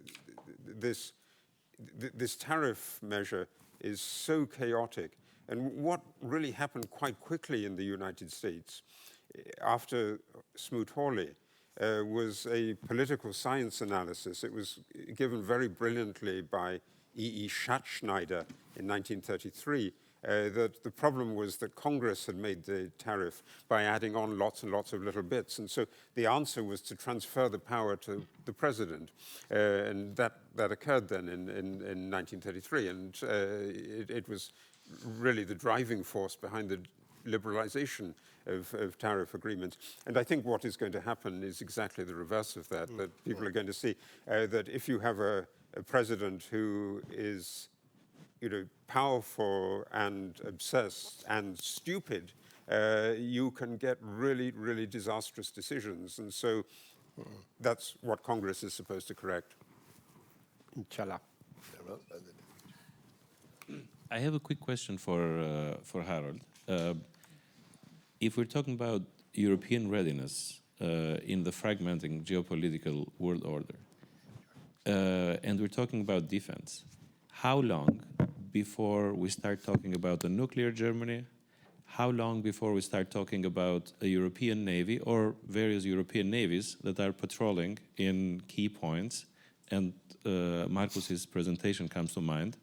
this tariff measure is so chaotic, and what really happened quite quickly in the United States after Smoot-Hawley was a political science analysis. It was given very brilliantly by E.E. Schatzschneider in 1933, that the problem was that Congress had made the tariff by adding on lots and lots of little bits. And so the answer was to transfer the power to the president. And that occurred then in 1933. And it was really the driving force behind the liberalization of tariff agreements. And I think what is going to happen is exactly the reverse of that, that people are going to see that if you have a president who is, you know, powerful and obsessed and stupid, you can get really, really disastrous decisions. And so that's what Congress is supposed to correct. Inshallah. I have a quick question for Harold. If we're talking about European readiness in the fragmenting geopolitical world order, and we're talking about defense, how long before we start talking about a nuclear Germany? How long before we start talking about a European Navy or various European navies that are patrolling in key points? And Marcus's presentation comes to mind,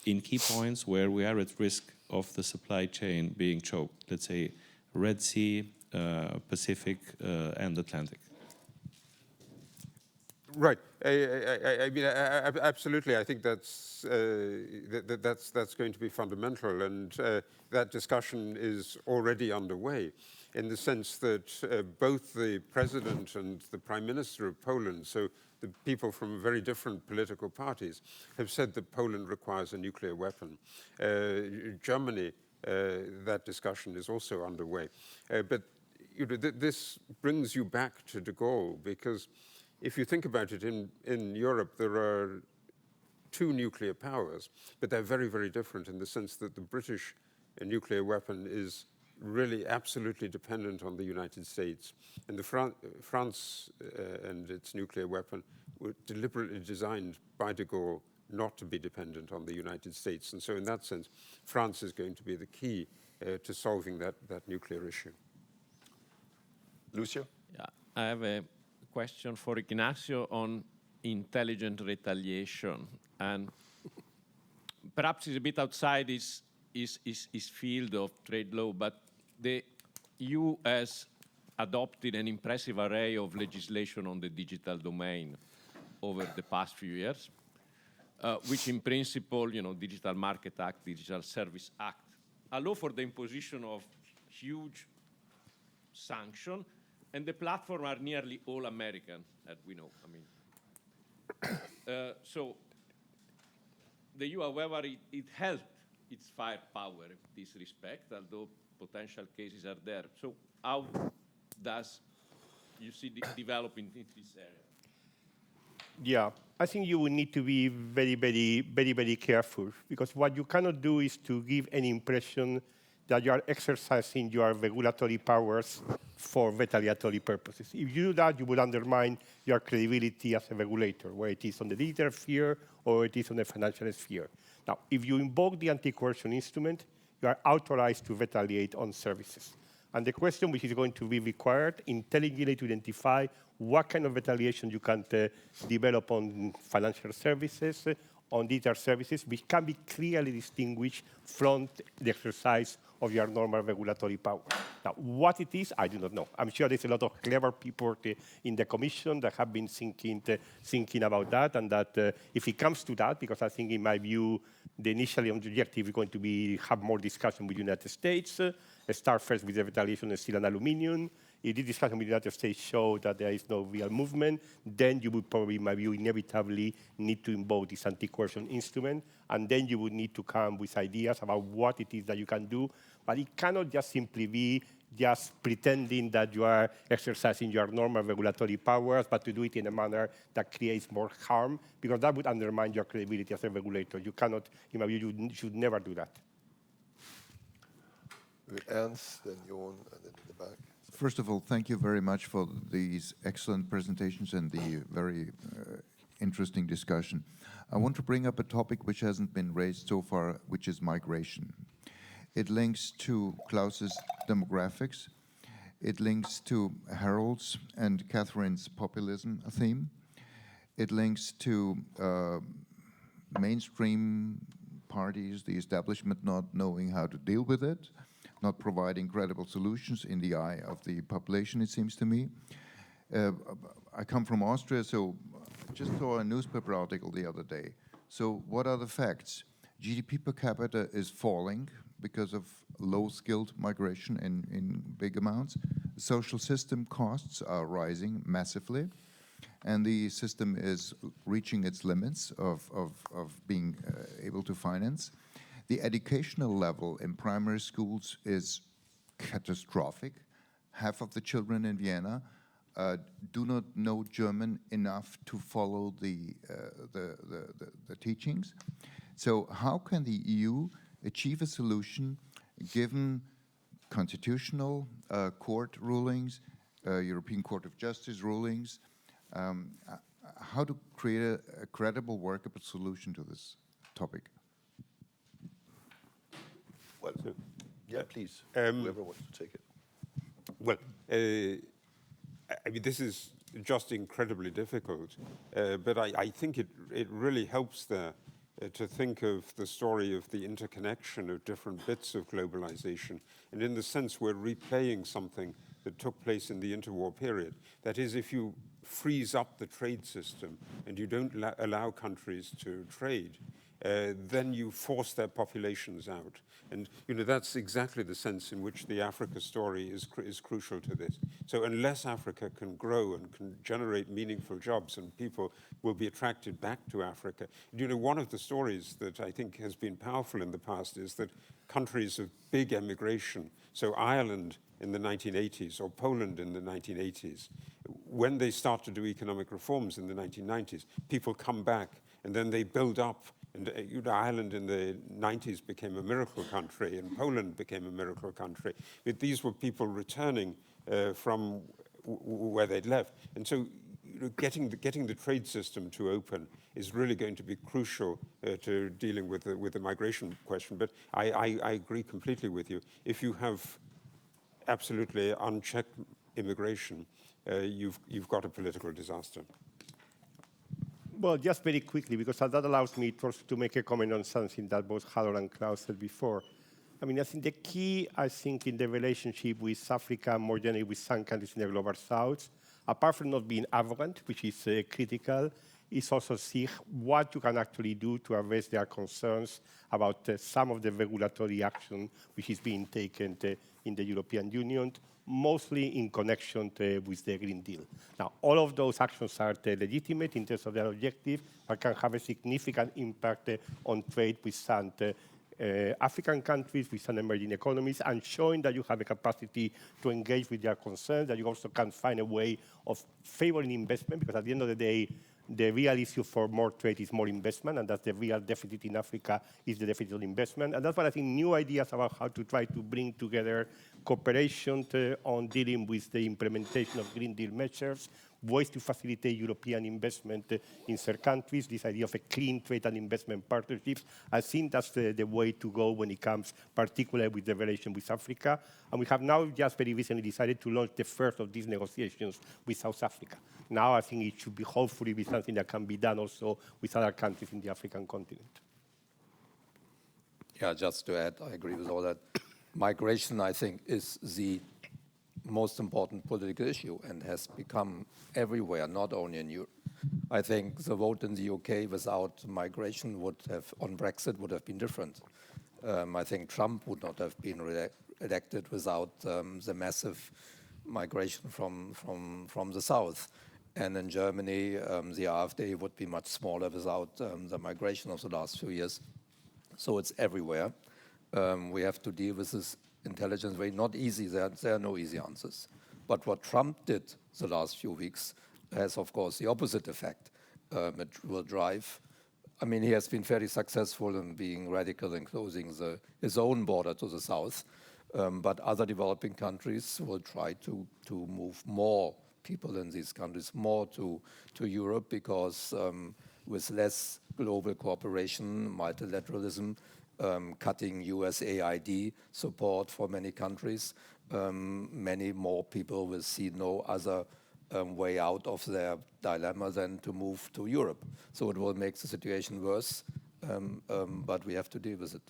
in key points where we are at risk of the supply chain being choked, let's say Red Sea, Pacific, and Atlantic. Right. I mean, absolutely. I think that's that's going to be fundamental, and that discussion is already underway, in the sense that both the president and the prime minister of Poland, so the people from very different political parties, have said that Poland requires a nuclear weapon. Germany, that discussion is also underway, but you know, this brings you back to de Gaulle, because if you think about it, in Europe, there are two nuclear powers, but they're very, very different in the sense that the British nuclear weapon is really absolutely dependent on the United States. And France and its nuclear weapon were deliberately designed by de Gaulle not to be dependent on the United States. And so in that sense, France is going to be the key to solving that nuclear issue. Lucio? Yeah, I have a question for Ignacio on intelligent retaliation, and perhaps it's a bit outside his field of trade law, but the EU has adopted an impressive array of legislation on the digital domain over the past few years, which in principle, you know, Digital Market Act, Digital Service Act, allow for the imposition of huge sanction, and the platform are nearly all American, as we know. I mean, so the EU, however, it helped its firepower in this respect, although potential cases are there. So how does you see developing in this area? Yeah, I think you will need to be very, very, very, very careful, because what you cannot do is to give any impression that you are exercising your regulatory powers for retaliatory purposes. If you do that, you will undermine your credibility as a regulator, whether it is on the digital sphere or it is on the financial sphere. Now, if you invoke the anti-coercion instrument, you are authorized to retaliate on services. And the question which is going to be required, intelligently to identify what kind of retaliation you can develop on financial services, on digital services, which can be clearly distinguished from the exercise of your normal regulatory power. Now, what it is, I do not know. I'm sure there's a lot of clever people in the Commission that have been thinking about that, and that if it comes to that, because I think in my view, the initial objective is going to be have more discussion with the United States, start first with the retaliation of steel and aluminum. If this discussion with the United States show that there is no real movement, then you would probably, in my view, inevitably need to invoke this anti-coercion instrument, and then you would need to come with ideas about what it is that you can do. But it cannot just simply be just pretending that you are exercising your normal regulatory powers, but to do it in a manner that creates more harm, because that would undermine your credibility as a regulator. You cannot, in my view, you should never do that. Ernst, then Jon, and then in the back. First of all, thank you very much for these excellent presentations and the very interesting discussion. I want to bring up a topic which hasn't been raised so far, which is migration. It links to Klaus's demographics. It links to Harold's and Catherine's populism theme. It links to mainstream parties, the establishment not knowing how to deal with it, not providing credible solutions in the eye of the population, it seems to me. I come from Austria, so I just saw a newspaper article the other day. So what are the facts? GDP per capita is falling because of low-skilled migration in big amounts. Social system costs are rising massively, and the system is reaching its limits of being able to finance. The educational level in primary schools is catastrophic. Half of the children in Vienna do not know German enough to follow the teachings. So how can the EU achieve a solution given constitutional court rulings, European Court of Justice rulings, how to create a credible, workable solution to this topic? Well, yeah, please, whoever wants to take it. Well, I mean, this is just incredibly difficult, but I think it really helps there to think of the story of the interconnection of different bits of globalization. And in the sense, we're replaying something that took place in the interwar period. That is, if you freeze up the trade system and you don't allow countries to trade, then you force their populations out. And that's exactly the sense in which the Africa story is crucial to this. So unless Africa can grow and can generate meaningful jobs and people will be attracted back to Africa. One of the stories that I think has been powerful in the past is that countries of big emigration, so Ireland in the 1980s or Poland in the 1980s, when they start to do economic reforms in the 1990s, people come back and then they build up. And Ireland in the 90s became a miracle country, and Poland became a miracle country. But these were people returning from where they'd left. And so getting the trade system to open is really going to be crucial to dealing with the migration question. But I agree completely with you. If you have absolutely unchecked immigration, you've got a political disaster. Well, just very quickly, because that allows me to make a comment on something that both Harold and Klaus said before. I mean, I think the key, in the relationship with Africa, more generally with some countries in the Global South, apart from not being arrogant, which is critical, is also see what you can actually do to address their concerns about some of the regulatory action which is being taken in the European Union, mostly in connection with the Green Deal. Now, all of those actions are legitimate in terms of their objective, but can have a significant impact on trade with some African countries, with some emerging economies, and showing that you have a capacity to engage with their concerns, that you also can find a way of favoring investment, because at the end of the day, the real issue for more trade is more investment, and that's the real deficit in Africa, is the deficit of investment. And that's why I think new ideas about how to try to bring together cooperation on dealing with the implementation of Green Deal measures, ways to facilitate European investment in certain countries, this idea of a clean trade and investment partnerships. I think that's the way to go when it comes particularly with the relation with Africa. And we have now just very recently decided to launch the first of these negotiations with South Africa. Now I think it should be hopefully be something that can be done also with other countries in the African continent. Yeah, just to add, I agree with all that. Migration, I think, is the most important political issue and has become everywhere, not only in Europe. I think the vote in the UK without migration on Brexit would have been different. I think Trump would not have been elected without the massive migration from the south. And in Germany, the AfD would be much smaller without the migration of the last few years. So it's everywhere. We have to deal with this intelligence way. Not easy, there are no easy answers. But what Trump did the last few weeks has, of course, the opposite effect. It will drive, I mean, he has been very successful in being radical in closing his own border to the south. But other developing countries will try to move more people in these countries, more to Europe, because with less global cooperation, multilateralism, cutting USAID support for many countries, many more people will see no other way out of their dilemma than to move to Europe. So it will make the situation worse, but we have to deal with it.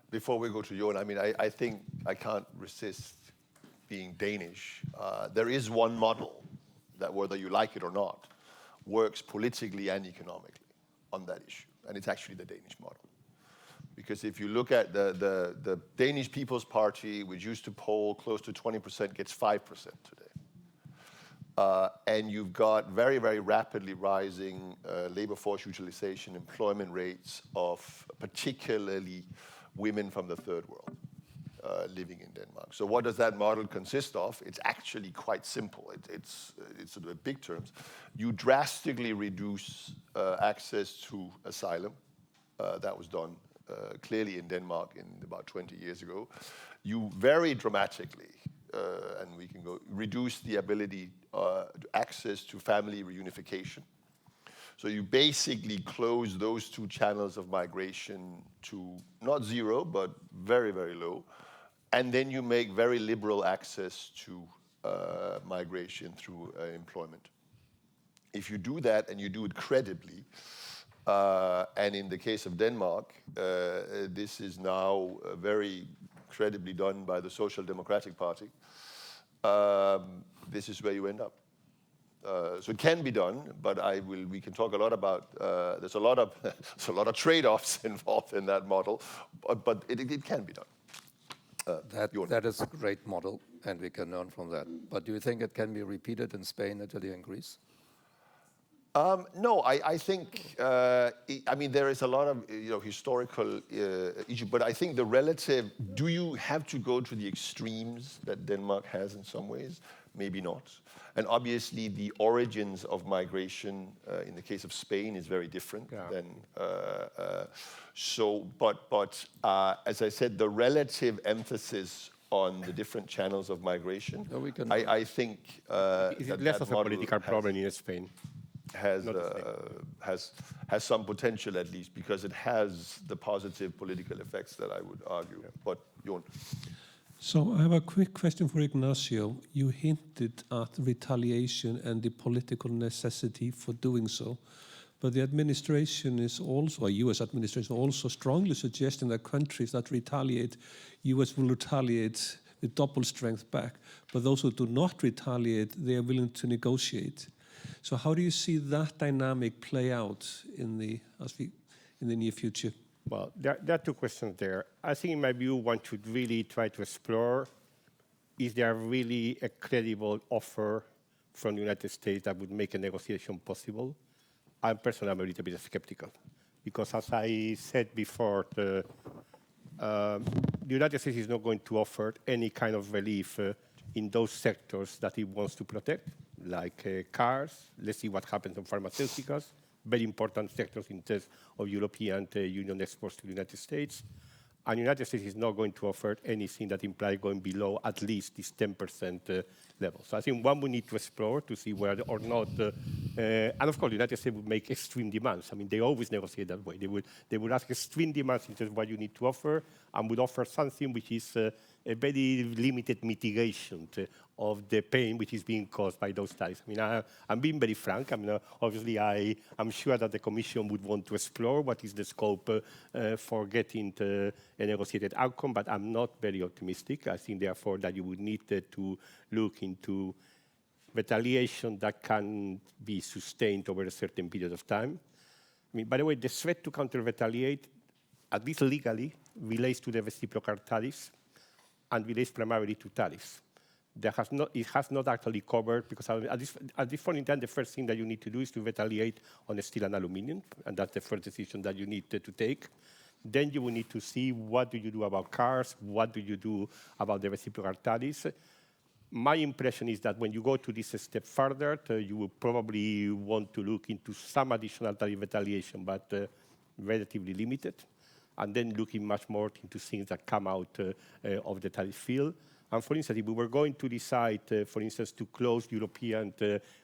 Before we go to Jon, I mean, I think I can't resist being Danish. There is one model that, whether you like it or not, works politically and economically on that issue, and it's actually the Danish model. Because if you look at the Danish People's Party, which used to poll close to 20%, gets 5% today. And you've got very, very rapidly rising labor force utilization, employment rates of particularly women from the third world living in Denmark. So what does that model consist of? It's actually quite simple. It's sort of big terms. You drastically reduce access to asylum. That was done clearly in Denmark about 20 years ago. You very dramatically, and we can go, reduce the ability access to family reunification. So you basically close those two channels of migration to not zero, but very, very low. And then you make very liberal access to migration through employment. If you do that and you do it credibly, and in the case of Denmark, this is now very credibly done by the Social Democratic Party, this is where you end up. So it can be done, but we can talk a lot about, there's a lot of, there's a lot of trade-offs involved in that model, but it can be done. That is a great model, and we can learn from that. But do you think it can be repeated in Spain, Italy, and Greece? No, I think, I mean, there is a lot of historical issue, but I think the relative, do you have to go to the extremes that Denmark has in some ways? Maybe not. And obviously the origins of migration in the case of Spain is very different than, but as I said, the relative emphasis on the different channels of migration, I think is it less of a political problem in Spain? Has some potential at least, because it has the positive political effects that I would argue. But Jon. So I have a quick question for Ignacio. You hinted at retaliation and the political necessity for doing so, but the administration is also, a U.S. administration, also strongly suggesting that countries that retaliate, U.S. will retaliate with double strength back. But those who do not retaliate, they are willing to negotiate. So how do you see that dynamic play out in the near future? Well, there are two questions there. I think in my view, one should really try to explore, is there really a credible offer from the United States that would make a negotiation possible? I'm personally a little bit skeptical, because as I said before, the United States is not going to offer any kind of relief in those sectors that it wants to protect, like cars. Let's see what happens on pharmaceuticals. Very important sectors in terms of European Union exports to the United States. And the United States is not going to offer anything that implies going below at least this 10% level. So I think one we need to explore to see whether or not, and of course the United States would make extreme demands. I mean, they always negotiate that way. They would ask extreme demands in terms of what you need to offer, and would offer something which is a very limited mitigation of the pain which is being caused by those tariffs. I mean, I'm being very frank. I mean, obviously, I'm sure that the Commission would want to explore what is the scope for getting to a negotiated outcome, but I'm not very optimistic. I think, therefore, that you would need to look into retaliation that can be sustained over a certain period of time. I mean, by the way, the threat to counter-retaliate, at least legally, relates to the reciprocal tariffs and relates primarily to tariffs. It has not actually covered, because at this point in time, the first thing that you need to do is to retaliate on steel and aluminum, and that's the first decision that you need to take. Then you will need to see what do you do about cars, what do you do about the reciprocal tariffs. My impression is that when you go to this step further, you will probably want to look into some additional tariff retaliation, but relatively limited, and then looking much more into things that come out of the tariff field. And for instance, if we were going to decide, for instance, to close European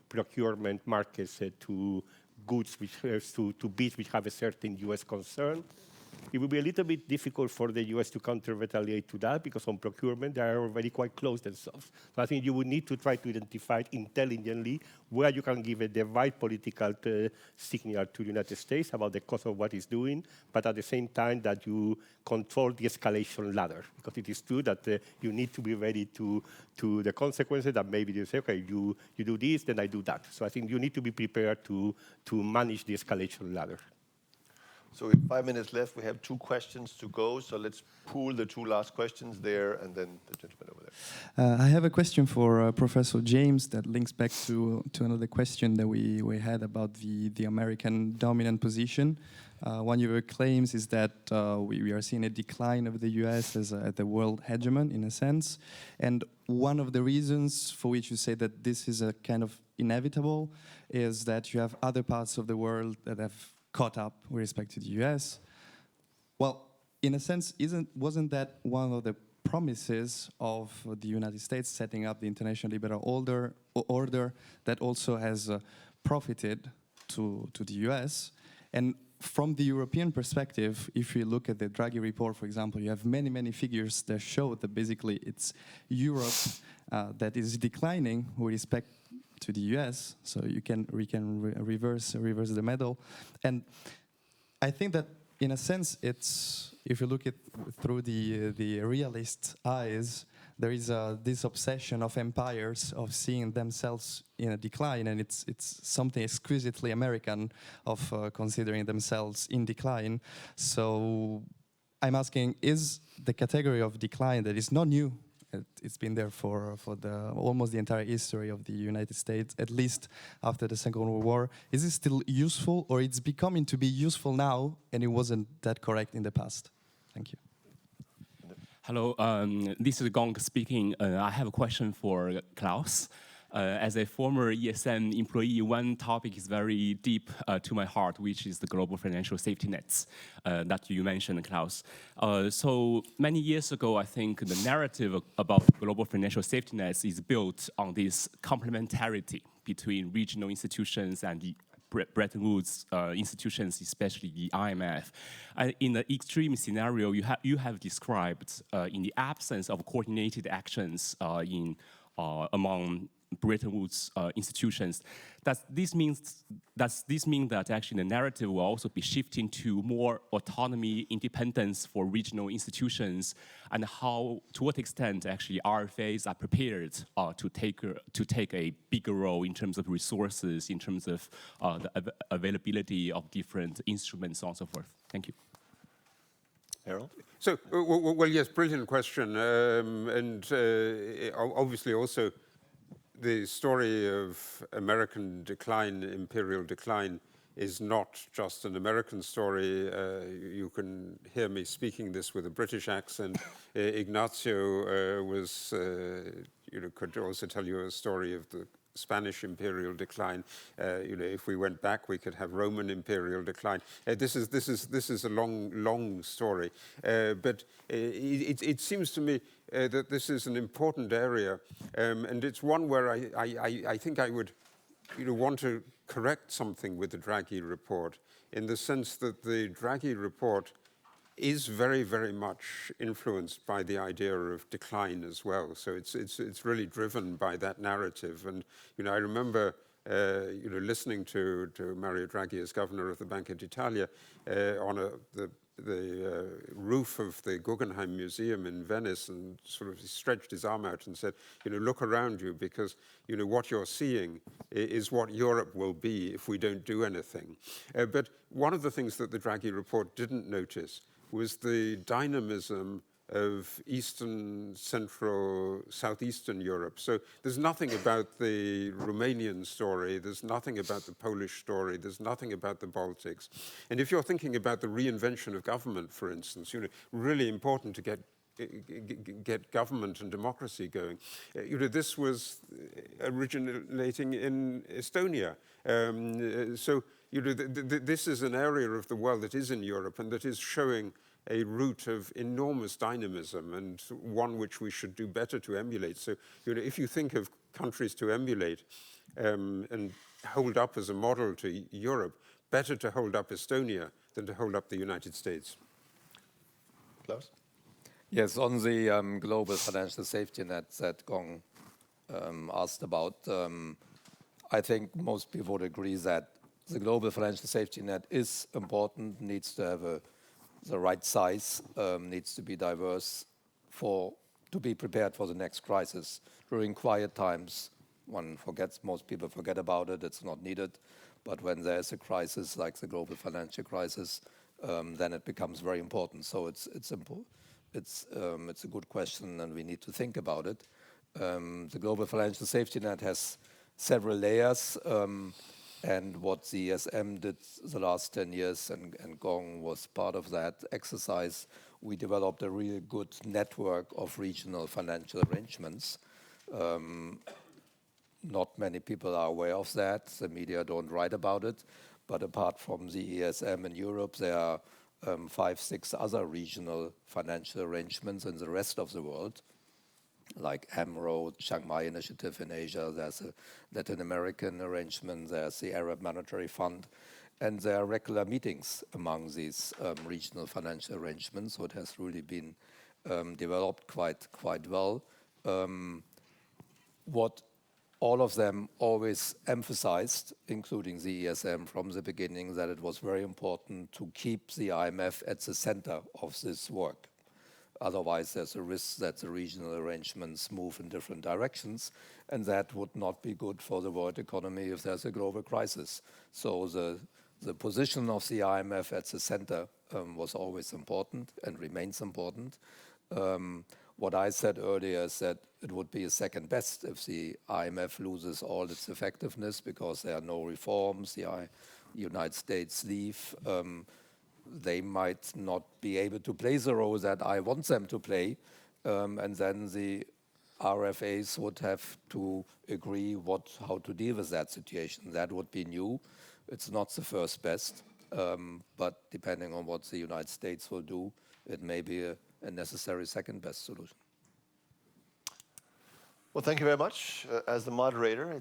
procurement markets to goods, to goods which have a certain US concern, it would be a little bit difficult for the US to counter-retaliate to that, because on procurement, they are already quite close themselves. So I think you would need to try to identify intelligently where you can give the right political signal to the United States about the cost of what it's doing, but at the same time that you control the escalation ladder. Because it is true that you need to be ready to the consequences that maybe you say, okay, you do this, then I do that. So I think you need to be prepared to manage the escalation ladder. So in 5 minutes left, we have 2 questions to go. So let's pool the 2 last questions there, and then the gentleman over there. I have a question for Professor James that links back to another question that we had about the American dominant position. One of your claims is that we are seeing a decline of the US as the world hegemon, in a sense. And one of the reasons for which you say that this is a kind of inevitable is that you have other parts of the world that have caught up with respect to the US. Well, in a sense, wasn't that one of the promises of the United States setting up the international liberal order that also has profited to the US? And from the European perspective, if you look at the Draghi report, for example, you have many, many figures that show that basically it's Europe that is declining with respect to the US, so we can reverse the medal. And I think that in a sense it's, if you look at through the realist eyes, there is this obsession of empires of seeing themselves in a decline, and it's something exquisitely American of considering themselves in decline. So I'm asking, is the category of decline that is not new, it's been there for almost the entire history of the United States, at least after the Second World War, is it still useful, or it's becoming to be useful now and it wasn't that correct in the past? Thank you. Hello, this is Gong speaking. I have a question for Klaus. As a former ESM employee, one topic is very deep to my heart, which is the global financial safety nets that you mentioned, Klaus. So many years ago, I think the narrative about global financial safety nets is built on this complementarity between regional institutions and the Bretton Woods institutions, especially the IMF. In the extreme scenario you have described, in the absence of coordinated actions among Bretton Woods institutions, does this mean that actually the narrative will also be shifting to more autonomy, independence for regional institutions, and to what extent actually RFAs are prepared to take a bigger role in terms of resources, in terms of the availability of different instruments, and so forth? Thank you. Harold? So, well, yes, brilliant question, and obviously also the story of American decline, imperial decline, is not just an American story. You can hear me speaking this with a British accent. Ignacio could also tell you a story of the Spanish imperial decline. If we went back, we could have Roman imperial decline. This is a long story, but it seems to me that this is an important area, and it's one where I think I would want to correct something with the Draghi report, in the sense that the Draghi report is very, very much influenced by the idea of decline as well. So it's really driven by that narrative. And I remember listening to Mario Draghi as governor of the Banca d'Italia on the roof of the Guggenheim Museum in Venice, and sort of stretched his arm out and said, look around you, because what you're seeing is what Europe will be if we don't do anything. But one of the things that the Draghi report didn't notice was the dynamism of Eastern, Central, Southeastern Europe. So there's nothing about the Romanian story, there's nothing about the Polish story, there's nothing about the Baltics. And if you're thinking about the reinvention of government, for instance, really important to get government and democracy going. This was originating in Estonia. This is an area of the world that is in Europe and that is showing a root of enormous dynamism, and one which we should do better to emulate. So, if you think of countries to emulate and hold up as a model to Europe, better to hold up Estonia than to hold up the United States. Klaus? Yes, on the global financial safety net that Gong asked about, I think most people would agree that the global financial safety net is important, needs to have the right size, needs to be diverse to be prepared for the next crisis. During quiet times, most people forget about it, it's not needed. But when there's a crisis like the global financial crisis, then it becomes very important. So it's a good question, and we need to think about it. The global financial safety net has several layers, and what the ESM did the last 10 years, and Gong was part of that exercise, we developed a really good network of regional financial arrangements. Not many people are aware of that. The media don't write about it. But apart from the ESM in Europe, there are 5-6 other regional financial arrangements in the rest of the world, like AMRO, Shanghai Initiative in Asia, there's a Latin American arrangement, there's the Arab Monetary Fund, and there are regular meetings among these regional financial arrangements, so it has really been developed quite well. What all of them always emphasized, including the ESM from the beginning, that it was very important to keep the IMF at the center of this work. Otherwise, there's a risk that the regional arrangements move in different directions, and that would not be good for the world economy if there's a global crisis. So the position of the IMF at the center was always important and remains important. What I said earlier is that it would be a second best if the IMF loses all its effectiveness because there are no reforms, the United States leave. They might not be able to play the role that I want them to play, and then the RFAs would have to agree how to deal with that situation. That would be new. It's not the first best, but depending on what the United States will do, it may be a necessary second best solution. Well, thank you very much. As the moderator,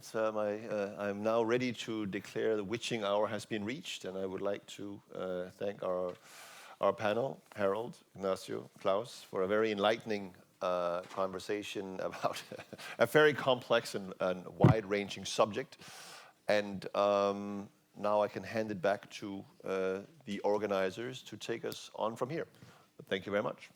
I'm now ready to declare the witching hour has been reached, and I would like to thank our panel, Harold, Ignacio, Klaus, for a very enlightening conversation about a very complex and wide-ranging subject. And now I can hand it back to the organizers to take us on from here. Thank you very much.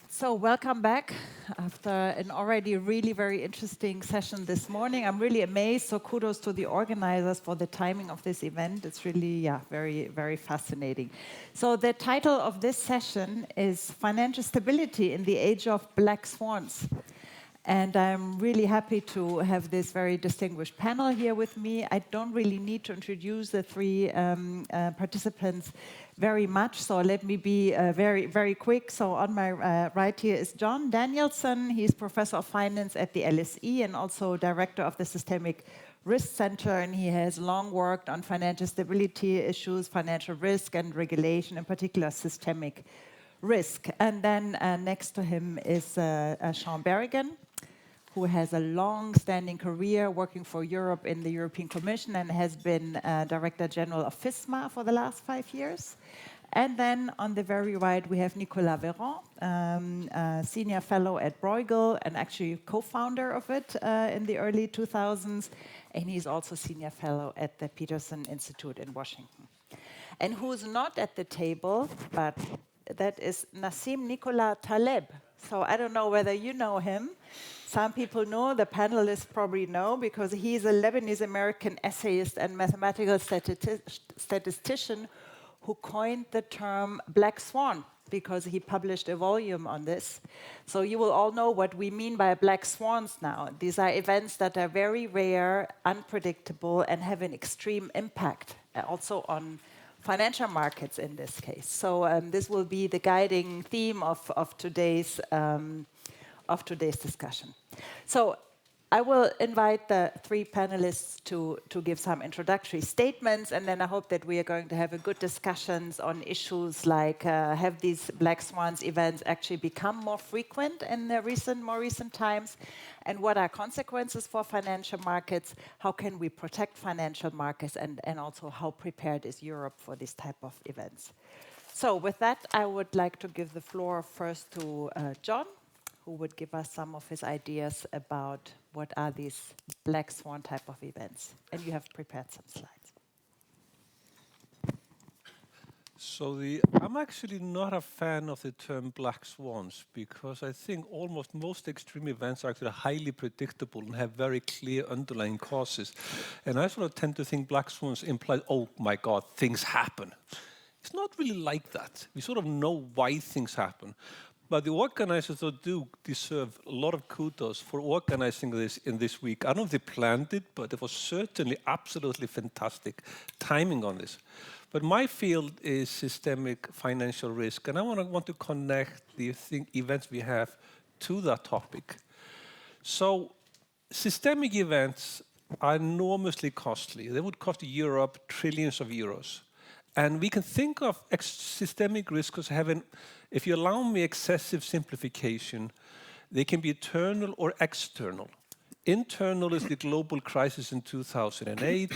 So welcome back after an already really very interesting session this morning. I'm really amazed, so kudos to the organizers for the timing of this event. It's really, very, very fascinating. So the title of this session is Financial Stability in the Age of Black Swans. And I'm really happy to have this very distinguished panel here with me. I don't really need to introduce the three participants very much, so let me be very, very quick. So on my right here is John Danielson. He's Professor of Finance at the LSE and also Director of the Systemic Risk Center, and he has long worked on financial stability issues, financial risk and regulation, in particular systemic risk. And then next to him is Sean Berrigan, who has a long-standing career working for Europe in the European Commission and has been Director General of FISMA for the last 5 years. And then on the very right, we have Nicolas Véran, Senior Fellow at Bruegel and actually co-founder of it in the early 2000s. And he's also Senior Fellow at the Peterson Institute in Washington. And who's not at the table, but that is Nassim Nicolas Taleb. So I don't know whether you know him. Some people know, the panelists probably know, because he's a Lebanese-American essayist and mathematical statistician who coined the term Black Swan, because he published a volume on this. So you will all know what we mean by black swans now. These are events that are very rare, unpredictable, and have an extreme impact, also on financial markets in this case. So this will be the guiding theme of today's discussion. So I will invite the three panelists to give some introductory statements, and then I hope that we are going to have a good discussions on issues like have these black swans events actually become more frequent in the more recent times, and what are consequences for financial markets, how can we protect financial markets, and also how prepared is Europe for this type of events. So with that, I would like to give the floor first to John, who would give us some of his ideas about what are these black swan type of events. And you have prepared some slides. So I'm actually not a fan of the term black swans, because I think almost most extreme events are actually highly predictable and have very clear underlying causes. And I sort of tend to think black swans imply, oh my God, things happen. It's not really like that. We sort of know why things happen. But the organizers do deserve a lot of kudos for organizing this in this week. I don't know if they planned it, but it was certainly absolutely fantastic timing on this. But my field is systemic financial risk, and I want to connect the events we have to that topic. So systemic events are enormously costly. They would cost Europe trillions of euros. And we can think of systemic risk as having, if you allow me excessive simplification, they can be internal or external. Internal is the global crisis in 2008.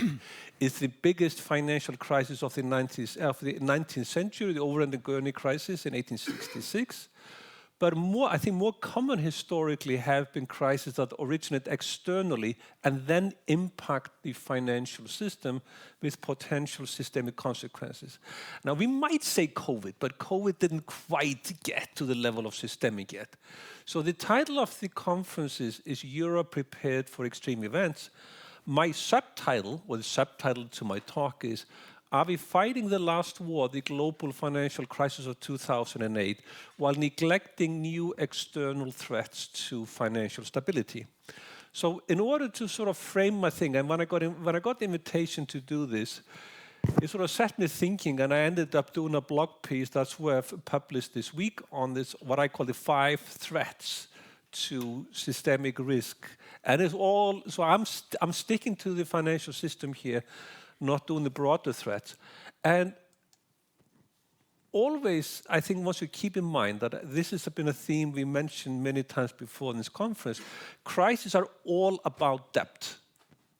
It's the biggest financial crisis of the 19th century, the Over and the Gurney crisis in 1866. But I think more common historically have been crises that originate externally and then impact the financial system with potential systemic consequences. Now, we might say COVID, but COVID didn't quite get to the level of systemic yet. So the title of the conference is Europe Prepared for Extreme Events. My subtitle, or the subtitle to my talk is, are we fighting the last war, the global financial crisis of 2008, while neglecting new external threats to financial stability? So in order to sort of frame my thing, and when I got the invitation to do this, it sort of set me thinking, and I ended up doing a blog piece that's where I've published this week on this, what I call the 5 threats to systemic risk. And it's all, so I'm sticking to the financial system here, not doing the broader threats. And always, I think once you keep in mind that this has been a theme we mentioned many times before in this conference, crises are all about debt.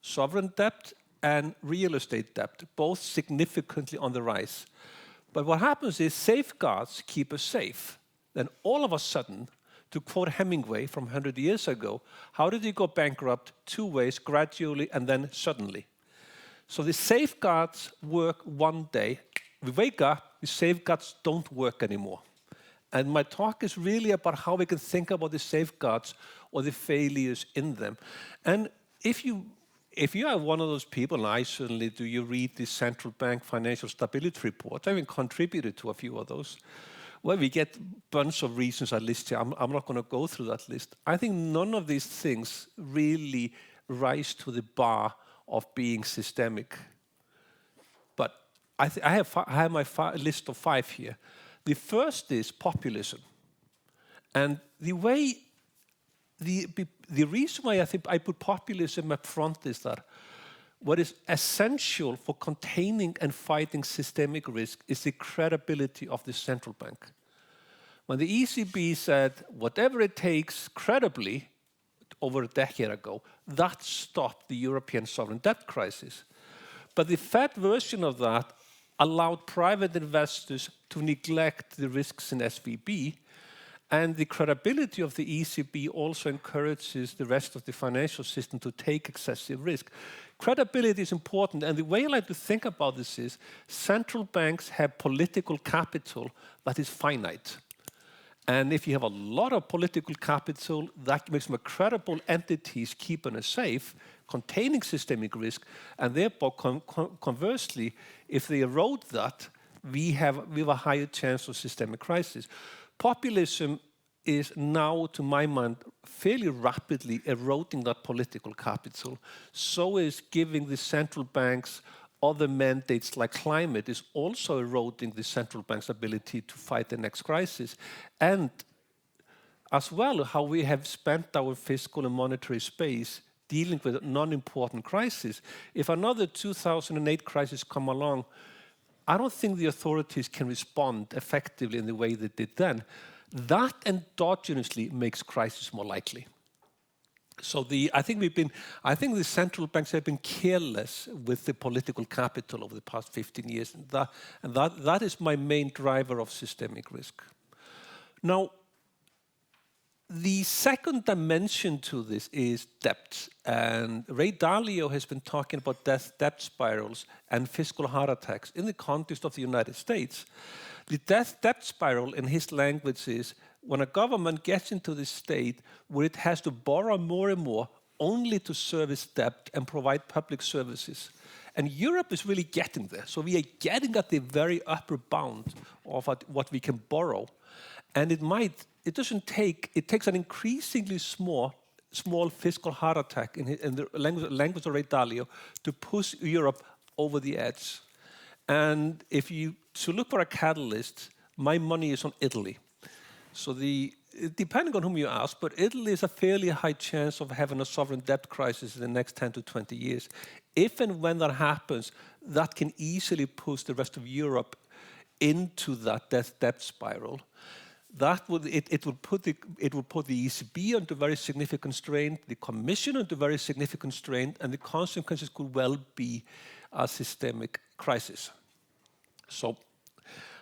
Sovereign debt and real estate debt, both significantly on the rise. But what happens is safeguards keep us safe. Then all of a sudden, to quote Hemingway from 100 years ago, how did he go bankrupt? 2 ways, gradually and then suddenly. So the safeguards work one day. We wake up, the safeguards don't work anymore. And my talk is really about how we can think about the safeguards or the failures in them. And if you are one of those people, and I certainly do, you read the central bank financial stability report. I even contributed to a few of those. Well, we get a bunch of reasons I list here. I'm not going to go through that list. I think none of these things really rise to the bar of being systemic. But I have my list of 5 here. The first is populism. And the reason why I think I put populism up front is that what is essential for containing and fighting systemic risk is the credibility of the central bank. When the ECB said, whatever it takes credibly, over a decade ago, that stopped the European sovereign debt crisis. But the Fed version of that allowed private investors to neglect the risks in SVB, and the credibility of the ECB also encourages the rest of the financial system to take excessive risk. Credibility is important, and the way I like to think about this is central banks have political capital that is finite. And if you have a lot of political capital, that makes them credible entities keeping us safe, containing systemic risk, and therefore, conversely, if they erode that, we have a higher chance of systemic crisis. Populism is now, to my mind, fairly rapidly eroding that political capital. So is giving the central banks other mandates like climate is also eroding the central bank's ability to fight the next crisis. And as well, how we have spent our fiscal and monetary space dealing with non-important crises. If another 2008 crisis come along, I don't think the authorities can respond effectively in the way they did then. That endogenously makes crisis more likely. So I think the central banks have been careless with the political capital over the past 15 years, and that is my main driver of systemic risk. Now, the second dimension to this is debt, and Ray Dalio has been talking about debt spirals and fiscal heart attacks in the context of the United States. The debt spiral in his language is when a government gets into this state where it has to borrow more and more only to service debt and provide public services. And Europe is really getting there. So we are getting at the very upper bound of what we can borrow. And it takes an increasingly small fiscal heart attack in the language of Ray Dalio to push Europe over the edge. And to look for a catalyst, my money is on Italy. So depending on whom you ask, but Italy is a fairly high chance of having a sovereign debt crisis in the next 10 to 20 years. If and when that happens, that can easily push the rest of Europe into that debt spiral. It will put the ECB under very significant strain, the Commission under very significant strain, and the consequences could well be a systemic crisis. So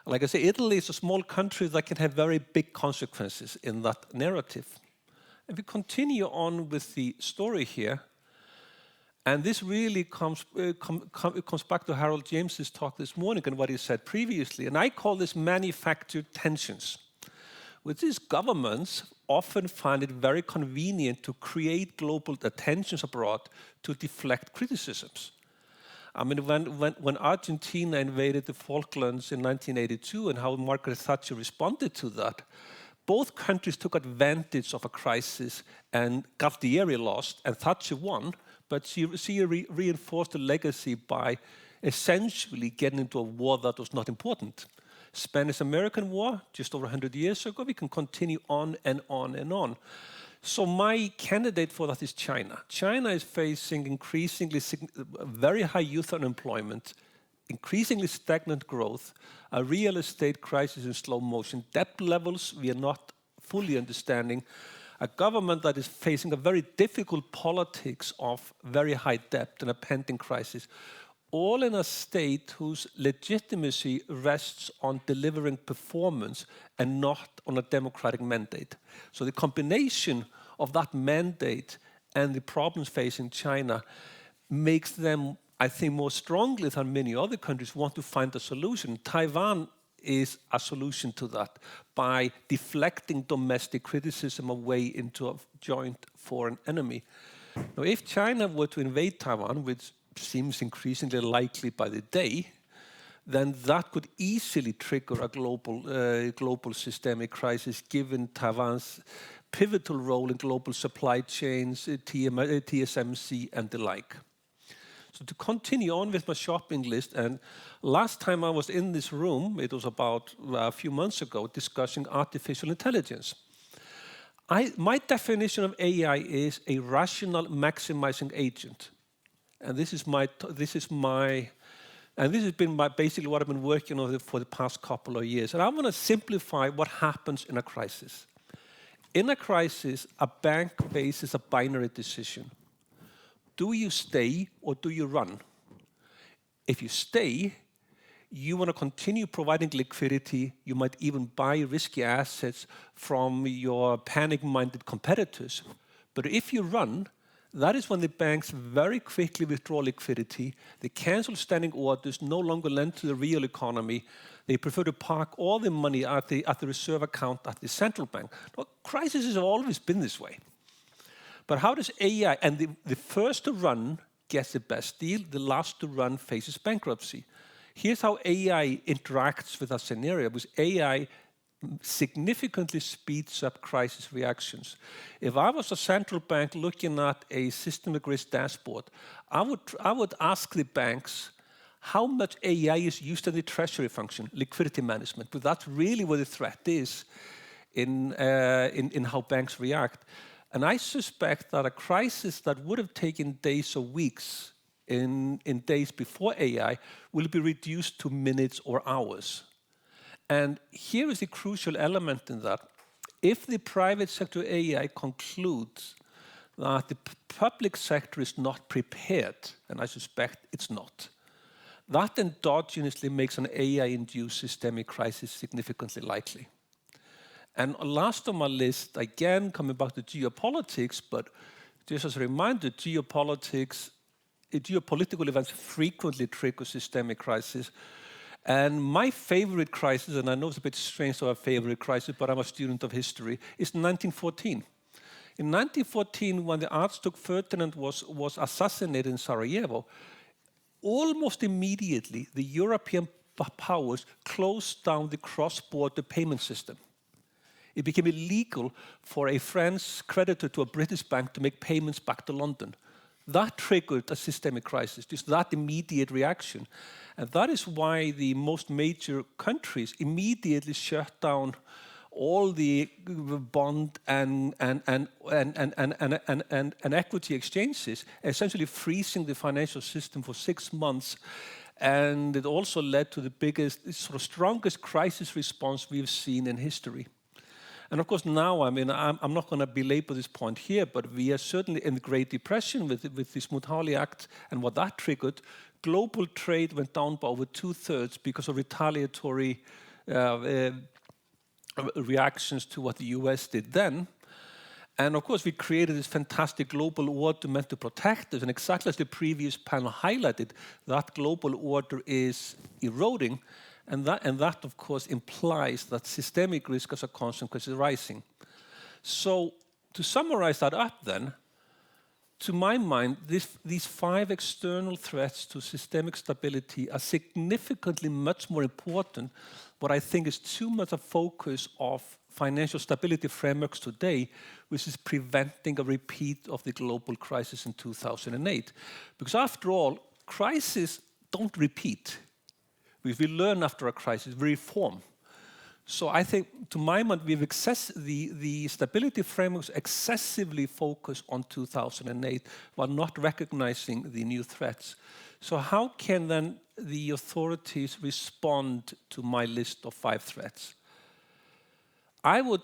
Like I say, Italy is a small country that can have very big consequences in that narrative. If we continue on with the story here, and this really comes back to Harold James's talk this morning and what he said previously, and I call this manufactured tensions, which is governments often find it very convenient to create global tensions abroad to deflect criticisms. I mean, when Argentina invaded the Falklands in 1982 and how Margaret Thatcher responded to that, both countries took advantage of a crisis and got the area lost, and Thatcher won, but she reinforced the legacy by essentially getting into a war that was not important. Spanish-American War, just over 100 years ago, we can continue on and on and on. So my candidate for that is China. China is facing increasingly very high youth unemployment, increasingly stagnant growth, a real estate crisis in slow motion, debt levels we are not fully understanding, a government that is facing a very difficult politics of very high debt and a pending crisis, all in a state whose legitimacy rests on delivering performance and not on a democratic mandate. So the combination of that mandate and the problems facing China makes them, I think, more strongly than many other countries want to find a solution. Taiwan is a solution to that by deflecting domestic criticism away into a joint foreign enemy. Now, if China were to invade Taiwan, which seems increasingly likely by the day, then that could easily trigger a global systemic crisis given Taiwan's pivotal role in global supply chains, TSMC and the like. So to continue on with my shopping list, and last time I was in this room, it was about a few months ago, discussing artificial intelligence. My definition of AI is a rational maximizing agent. And this has been basically what I've been working on for the past couple of years. And I want to simplify what happens in a crisis. In a crisis, a bank faces a binary decision. Do you stay or do you run? If you stay, you want to continue providing liquidity. You might even buy risky assets from your panic-minded competitors. But if you run, that is when the banks very quickly withdraw liquidity. They cancel standing orders, no longer lend to the real economy. They prefer to park all the money at the reserve account at the central bank. Well, crises have always been this way. But how does AI, and the first to run gets the best deal, the last to run faces bankruptcy. Here's how AI interacts with that scenario, because AI significantly speeds up crisis reactions. If I was a central bank looking at a systemic risk dashboard, I would ask the banks how much AI is used in the treasury function, liquidity management, because that's really where the threat is in how banks react. And I suspect that a crisis that would have taken days or weeks in days before AI will be reduced to minutes or hours. And here is the crucial element in that. If the private sector AI concludes that the public sector is not prepared, and I suspect it's not, that endogenously makes an AI-induced systemic crisis significantly likely. And last on my list, again, coming back to geopolitics, but just as a reminder, geopolitical events frequently trigger systemic crisis. And my favorite crisis, and I know it's a bit strange to have a favorite crisis, but I'm a student of history, is 1914. In 1914, when the Archduke Ferdinand was assassinated in Sarajevo, almost immediately the European powers closed down the cross-border payment system. It became illegal for a French creditor to a British bank to make payments back to London. That triggered a systemic crisis, just that immediate reaction. And that is why the most major countries immediately shut down all the bond and equity exchanges, essentially freezing the financial system for 6 months. And it also led to the biggest, sort of strongest crisis response we've seen in history. And of course now, I mean, I'm not going to belabor this point here, but we are certainly in the Great Depression with the Smoot-Hawley Act and what that triggered. Global trade went down by over 2/3 because of retaliatory reactions to what the US did then. And of course, we created this fantastic global order meant to protect us. And exactly as the previous panel highlighted, that global order is eroding. And that of course, implies that systemic risk as a consequence is rising. So to summarize that up then, to my mind, these 5 external threats to systemic stability are significantly much more important. What I think is too much a focus of financial stability frameworks today, which is preventing a repeat of the global crisis in 2008. Because after all, crises don't repeat. If we learn after a crisis, we reform. So I think, to my mind, the stability frameworks excessively focus on 2008 while not recognizing the new threats. So how can then the authorities respond to my list of 5 threats? I would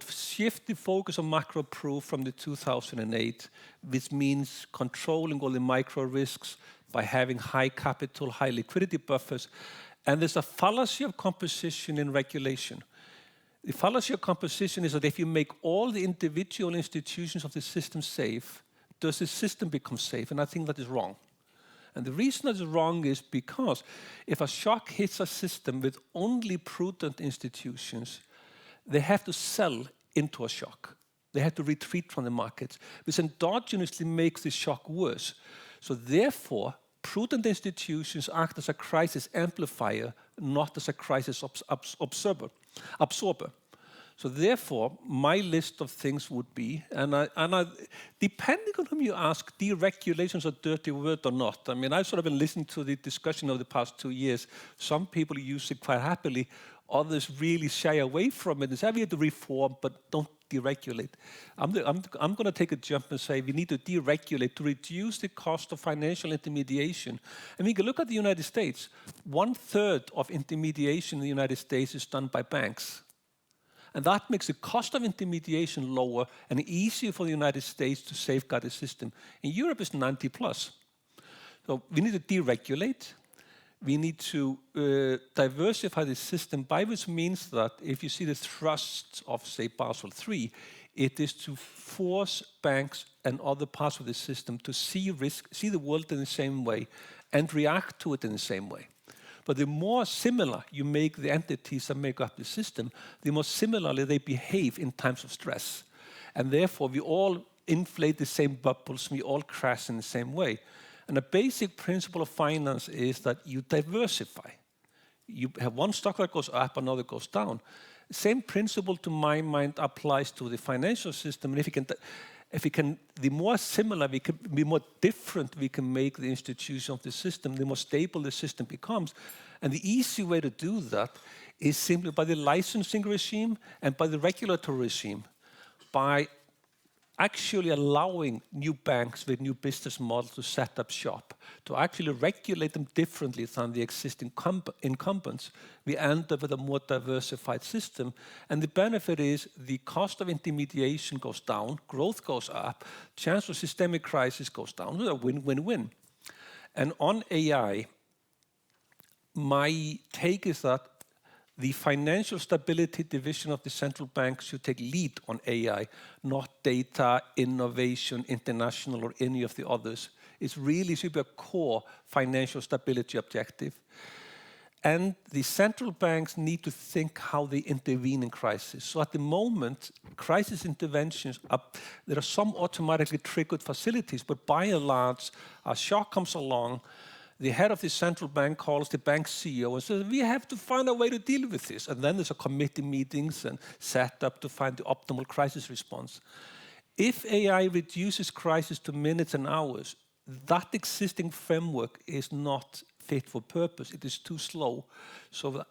shift the focus on macro proof from the 2008, which means controlling all the micro risks by having high capital, high liquidity buffers. And there's a fallacy of composition in regulation. The fallacy of composition is that if you make all the individual institutions of the system safe, does the system become safe? And I think that is wrong. And the reason that is wrong is because if a shock hits a system with only prudent institutions, they have to sell into a shock. They have to retreat from the markets, which endogenously makes the shock worse. So therefore, prudent institutions act as a crisis amplifier, not as a crisis absorber. So therefore, my list of things would be, depending on whom you ask, deregulation is a dirty word or not. I mean, I've sort of been listening to the discussion over the past 2 years. Some people use it quite happily. Others really shy away from it. They say, we have to reform, but don't deregulate. I'm going to take a jump and say we need to deregulate to reduce the cost of financial intermediation. And we can look at the United States. 1/3 of intermediation in the United States is done by banks. And that makes the cost of intermediation lower and easier for the United States to safeguard the system. In Europe, it's 90+. So we need to deregulate. We need to diversify the system, by which means that if you see the thrust of, say, Basel III, it is to force banks and other parts of the system to see risk, see the world in the same way, and react to it in the same way. But the more similar you make the entities that make up the system, the more similarly they behave in times of stress. And therefore, we all inflate the same bubbles, we all crash in the same way. And a basic principle of finance is that you diversify. You have one stock that goes up, another goes down. Same principle, to my mind, applies to the financial system. And the more similar we can, the more different we can make the institution of the system, the more stable the system becomes. And the easy way to do that is simply by the licensing regime and by the regulatory regime, by actually allowing new banks with new business models to set up shop, to actually regulate them differently than the existing incumbents. We end up with a more diversified system. And the benefit is the cost of intermediation goes down, growth goes up, chance of systemic crisis goes down. A win-win-win. And on AI, my take is that the financial stability division of the central bank should take lead on AI, not data, innovation, international, or any of the others. It really should be a core financial stability objective. And the central banks need to think how they intervene in crisis. So at the moment, crisis interventions, there are some automatically triggered facilities, but by and large, a shock comes along, the head of the central bank calls the bank CEO and says, we have to find a way to deal with this. And then there's a committee meetings and set up to find the optimal crisis response. If AI reduces crisis to minutes and hours, that existing framework is not fit for purpose. It is too slow. So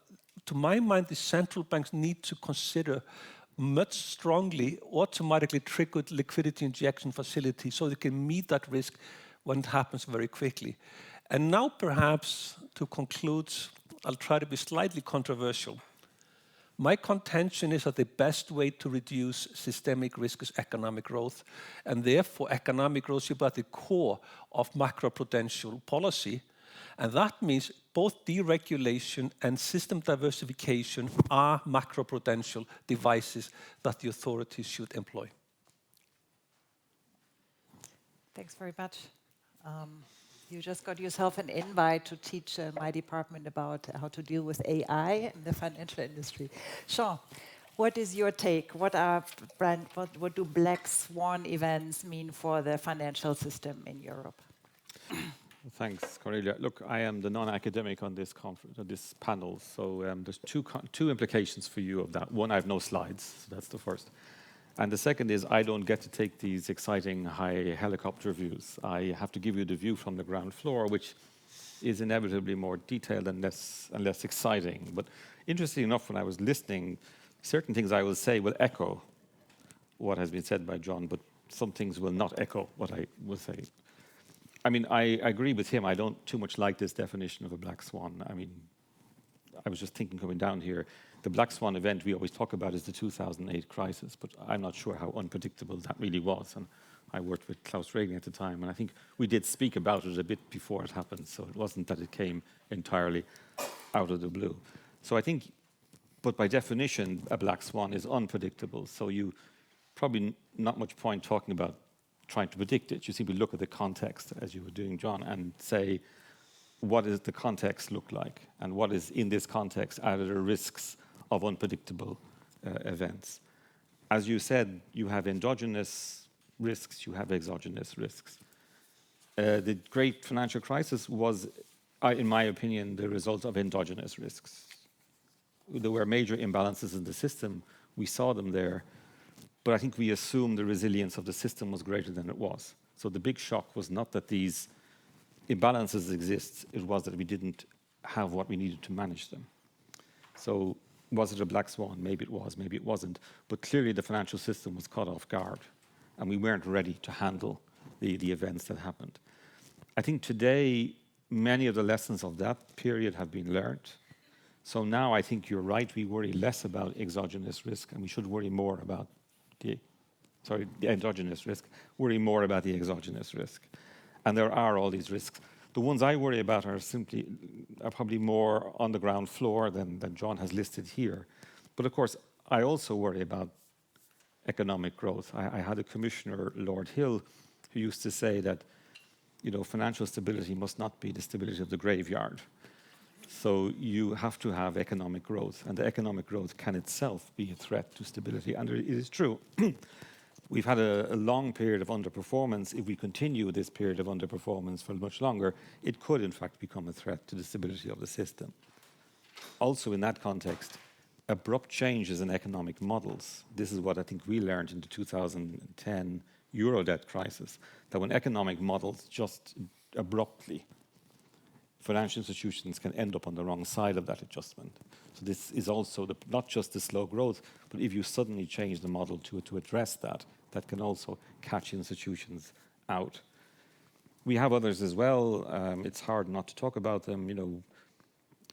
to my mind, the central banks need to consider much strongly automatically triggered liquidity injection facilities so they can meet that risk when it happens very quickly. And now perhaps to conclude, I'll try to be slightly controversial. My contention is that the best way to reduce systemic risk is economic growth, and therefore economic growth should be at the core of macroprudential policy. And that means both deregulation and system diversification are macroprudential devices that the authorities should employ. Thanks very much. You just got yourself an invite to teach my department about how to deal with AI in the financial industry. Sean, what is your take? What do black swan events mean for the financial system in Europe? Thanks, Cornelia. Look, I am the non-academic on this conference, on this panel, so there's two implications for you of that. One, I have no slides, so that's the first. And the second is I don't get to take these exciting high helicopter views. I have to give you the view from the ground floor, which is inevitably more detailed and less exciting. But interestingly enough, when I was listening, certain things I will say will echo what has been said by John, but some things will not echo what I will say. I mean, I agree with him. I don't too much like this definition of a black swan. I mean, I was just thinking coming down here, the black swan event we always talk about is the 2008 crisis, but I'm not sure how unpredictable that really was. And I worked with Klaus Regling at the time, and I think we did speak about it a bit before it happened, so it wasn't that it came entirely out of the blue. So I think, but by definition, a black swan is unpredictable, so you probably not much point talking about trying to predict it. You simply look at the context, as you were doing, John, and say, what does the context look like? And what is in this context are the risks of unpredictable events? As you said, you have endogenous risks, you have exogenous risks. The great financial crisis was, in my opinion, the result of endogenous risks. There were major imbalances in the system. We saw them there. But I think we assumed the resilience of the system was greater than it was. So the big shock was not that these imbalances exist, it was that we didn't have what we needed to manage them. So was it a black swan? Maybe it was, maybe it wasn't. But clearly the financial system was caught off guard, and we weren't ready to handle the events that happened. I think today, many of the lessons of that period have been learned. So now I think you're right, we worry less about exogenous risk, and we should worry more about the endogenous risk, worry more about the exogenous risk. And there are all these risks. The ones I worry about are probably more on the ground floor than John has listed here. But of course, I also worry about economic growth. I had a commissioner, Lord Hill, who used to say that, you know, financial stability must not be the stability of the graveyard. So you have to have economic growth, and the economic growth can itself be a threat to stability. And it is true. We've had a long period of underperformance. If we continue this period of underperformance for much longer, it could in fact become a threat to the stability of the system. Also in that context, abrupt changes in economic models. This is what I think we learned in the 2010 Euro debt crisis, that when economic models just abruptly, financial institutions can end up on the wrong side of that adjustment. So this is also not just the slow growth, but if you suddenly change the model to address that, that can also catch institutions out. We have others as well. It's hard not to talk about them. You know,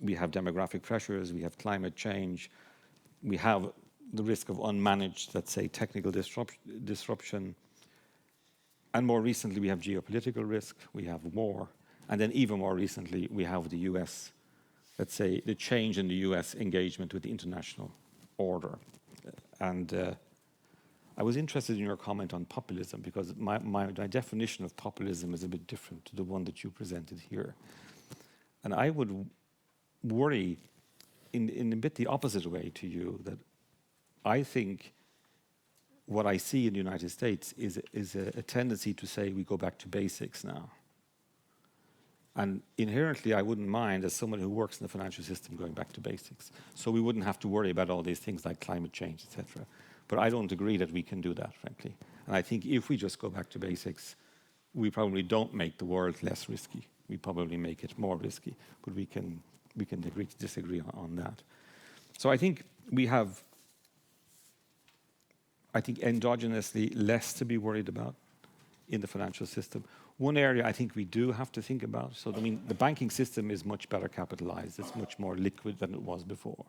we have demographic pressures, we have climate change, we have the risk of unmanaged, let's say, technical disruption. And more recently, we have geopolitical risk, we have war. And then even more recently, we have the US, let's say, the change in the US engagement with the international order. And I was interested in your comment on populism, because my definition of populism is a bit different to the one that you presented here. And I would worry in a bit the opposite way to you, that I think what I see in the United States is a tendency to say we go back to basics now. And inherently, I wouldn't mind, as someone who works in the financial system, going back to basics. So we wouldn't have to worry about all these things like climate change, etc. But I don't agree that we can do that, frankly. And I think if we just go back to basics, we probably don't make the world less risky. We probably make it more risky. But we can agree to disagree on that. So I think we have, endogenously less to be worried about in the financial system. One area I think we do have to think about, so I mean, the banking system is much better capitalized. It's much more liquid than it was before.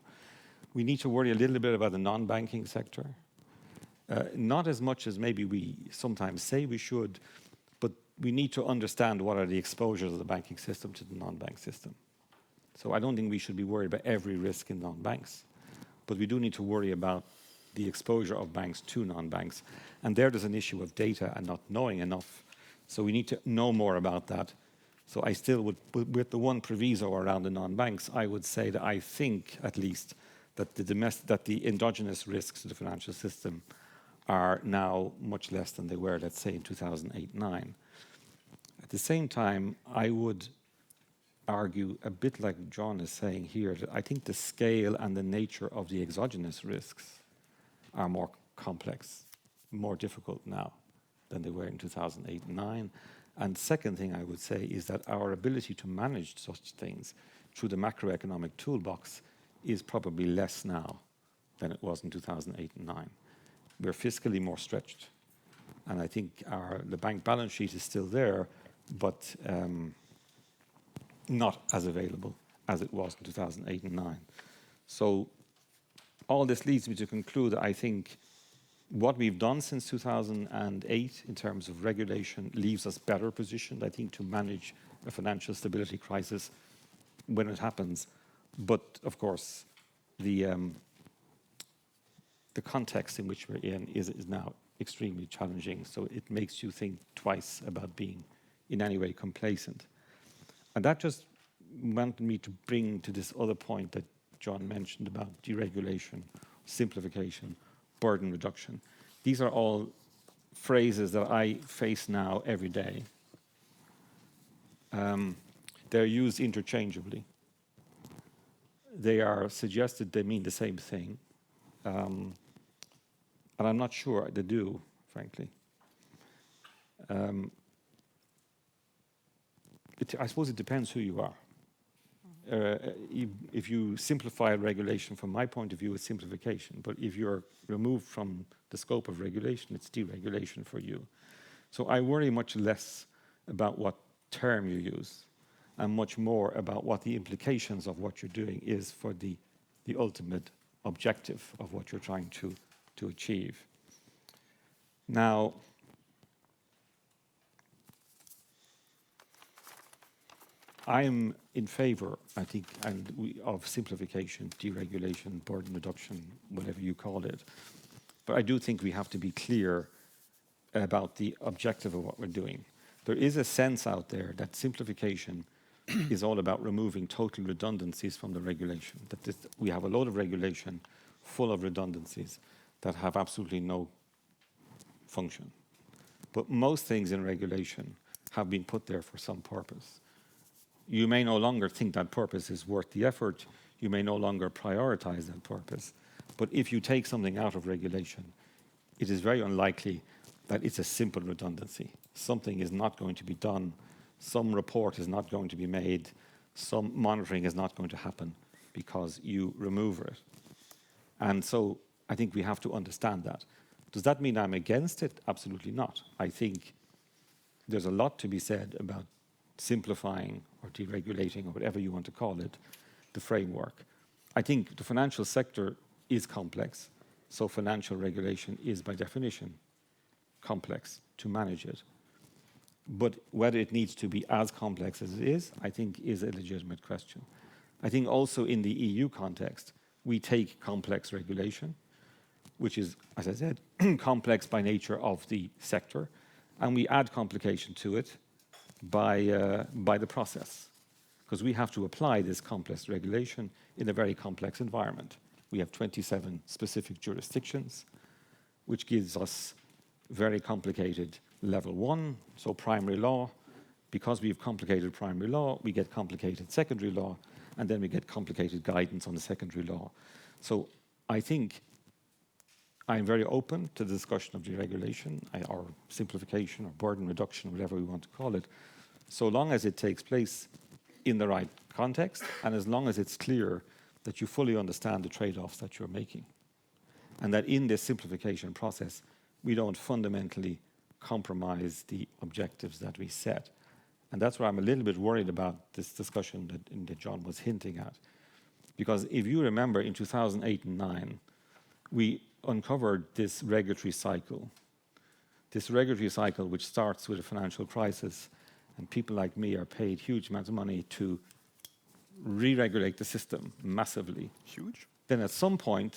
We need to worry a little bit about the non-banking sector. Not as much as maybe we sometimes say we should, but we need to understand what are the exposures of the banking system to the non-bank system. So I don't think we should be worried about every risk in non-banks, but we do need to worry about the exposure of banks to non-banks. And there's an issue of data and not knowing enough. So we need to know more about that. So I still would, with the one proviso around the non-banks, I would say that I think, at least, that the endogenous risks to the financial system are now much less than they were, let's say, in 2008-9. At the same time, I would argue, a bit like John is saying here, that I think the scale and the nature of the exogenous risks are more complex, more difficult now than they were in 2008-9. And second thing I would say is that our ability to manage such things through the macroeconomic toolbox is probably less now than it was in 2008 and 9. We're fiscally more stretched. And I think the bank balance sheet is still there, but not as available as it was in 2008 and 9. So all this leads me to conclude that I think what we've done since 2008 in terms of regulation leaves us better positioned, I think, to manage a financial stability crisis when it happens. But of course, the context in which we're in is now extremely challenging. So it makes you think twice about being in any way complacent. And that just wanted me to bring to this other point that John mentioned about deregulation, simplification, burden reduction. These are all phrases that I face now every day. They're used interchangeably. They are suggested they mean the same thing. And I'm not sure they do, frankly. I suppose it depends who you are. If you simplify regulation, from my point of view, it's simplification. But if you're removed from the scope of regulation, it's deregulation for you. So I worry much less about what term you use and much more about what the implications of what you're doing is for the ultimate objective of what you're trying to achieve. Now, I'm in favor, I think, of simplification, deregulation, burden reduction, whatever you call it. But I do think we have to be clear about the objective of what we're doing. There is a sense out there that simplification is all about removing total redundancies from the regulation, that we have a load of regulation full of redundancies that have absolutely no function. But most things in regulation have been put there for some purpose. You may no longer think that purpose is worth the effort. You may no longer prioritize that purpose. But if you take something out of regulation, it is very unlikely that it's a simple redundancy. Something is not going to be done. Some report is not going to be made. Some monitoring is not going to happen because you remove it. And so I think we have to understand that. Does that mean I'm against it? Absolutely not. I think there's a lot to be said about simplifying or deregulating, or whatever you want to call it, the framework. I think the financial sector is complex, so financial regulation is by definition complex to manage it. But whether it needs to be as complex as it is, I think is a legitimate question. I think also in the EU context, we take complex regulation, which is, as I said, complex by nature of the sector, and we add complication to it by the process, because we have to apply this complex regulation in a very complex environment. We have 27 specific jurisdictions, which gives us very complicated level 1, so primary law. Because we have complicated primary law, we get complicated secondary law, and then we get complicated guidance on the secondary law. So I think I'm very open to the discussion of deregulation or simplification or burden reduction, whatever we want to call it, so long as it takes place in the right context and as long as it's clear that you fully understand the trade-offs that you're making. And that in this simplification process, we don't fundamentally compromise the objectives that we set. And that's where I'm a little bit worried about this discussion that John was hinting at. Because if you remember, in 2008 and 2009, we uncovered this regulatory cycle this regulatory cycle, which starts with a financial crisis, and people like me are paid huge amounts of money to re-regulate the system massively. Huge? Then at some point,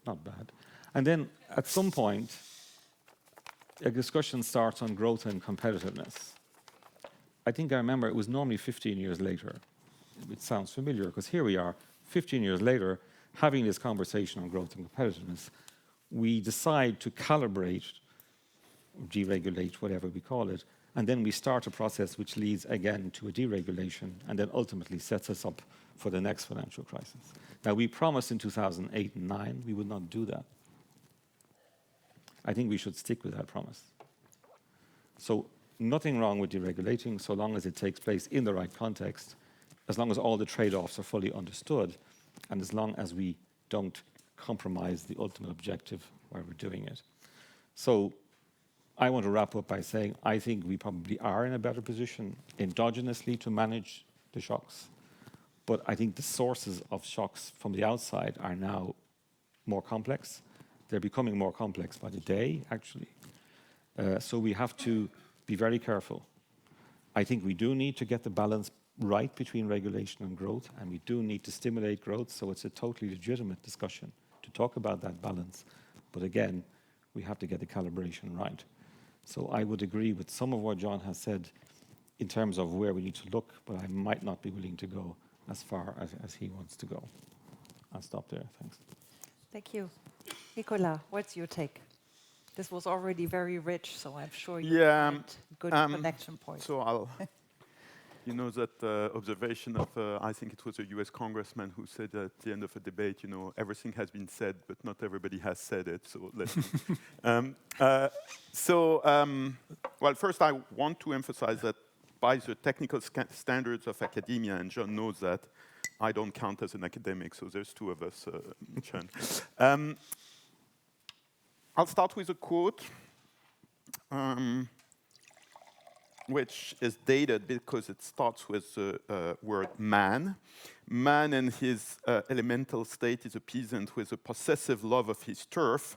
not bad, and then at some point, a discussion starts on growth and competitiveness. I think I remember it was normally 15 years later. It sounds familiar, because here we are, 15 years later, having this conversation on growth and competitiveness. We decide to calibrate, deregulate, whatever we call it, and then we start a process which leads again to a deregulation and then ultimately sets us up for the next financial crisis. Now, we promised in 2008 and 2009 we would not do that. I think we should stick with that promise. So nothing wrong with deregulating so long as it takes place in the right context, as long as all the trade-offs are fully understood, and as long as we don't compromise the ultimate objective while we're doing it. So I want to wrap up by saying I think we probably are in a better position endogenously to manage the shocks. But I think the sources of shocks from the outside are now more complex. They're becoming more complex by the day, actually. So we have to be very careful. I think we do need to get the balance right between regulation and growth, and we do need to stimulate growth, so it's a totally legitimate discussion to talk about that balance. But again, we have to get the calibration right. So I would agree with some of what John has said in terms of where we need to look, but I might not be willing to go as far as he wants to go. I'll stop there, thanks. Thank you. Nicolas, what's your take? This was already very rich, so I'm sure you had good connection points. So I'll, you know that observation of, I think it was a US congressman who said at the end of a debate, you know, everything has been said, but not everybody has said it, so let's well, first I want to emphasize that by the technical standards of academia, and John knows that, I don't count as an academic, so there's two of us, John. I'll start with a quote, which is dated because it starts with the word man. Man in his elemental state is a peasant with a possessive love of his turf,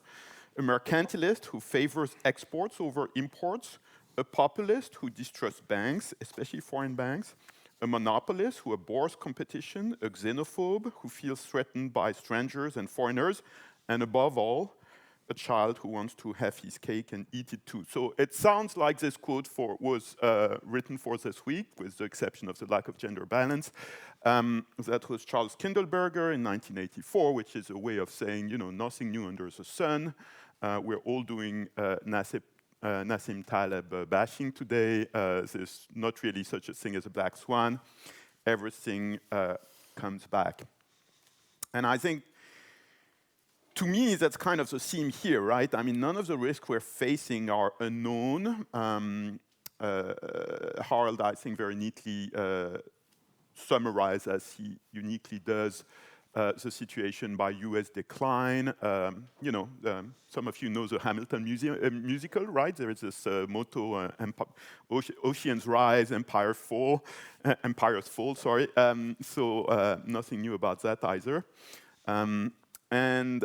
a mercantilist who favors exports over imports, a populist who distrusts banks, especially foreign banks, a monopolist who abhors competition, a xenophobe who feels threatened by strangers and foreigners, and above all, a child who wants to have his cake and eat it too. So it sounds like this quote was written for this week, with the exception of the lack of gender balance. That was Charles Kindleberger in 1984, which is a way of saying, you know, nothing new under the sun. We're all doing Nassim Taleb bashing today. There's not really such a thing as a black swan. Everything comes back. And I think, to me, that's kind of the theme here, right? I mean, none of the risks we're facing are unknown. Harold, I think, very neatly summarized, as he uniquely does, the situation by US decline. You know, some of you know the Hamilton musical, right? There is this motto, oceans rise, empires fall, sorry. So nothing new about that either. And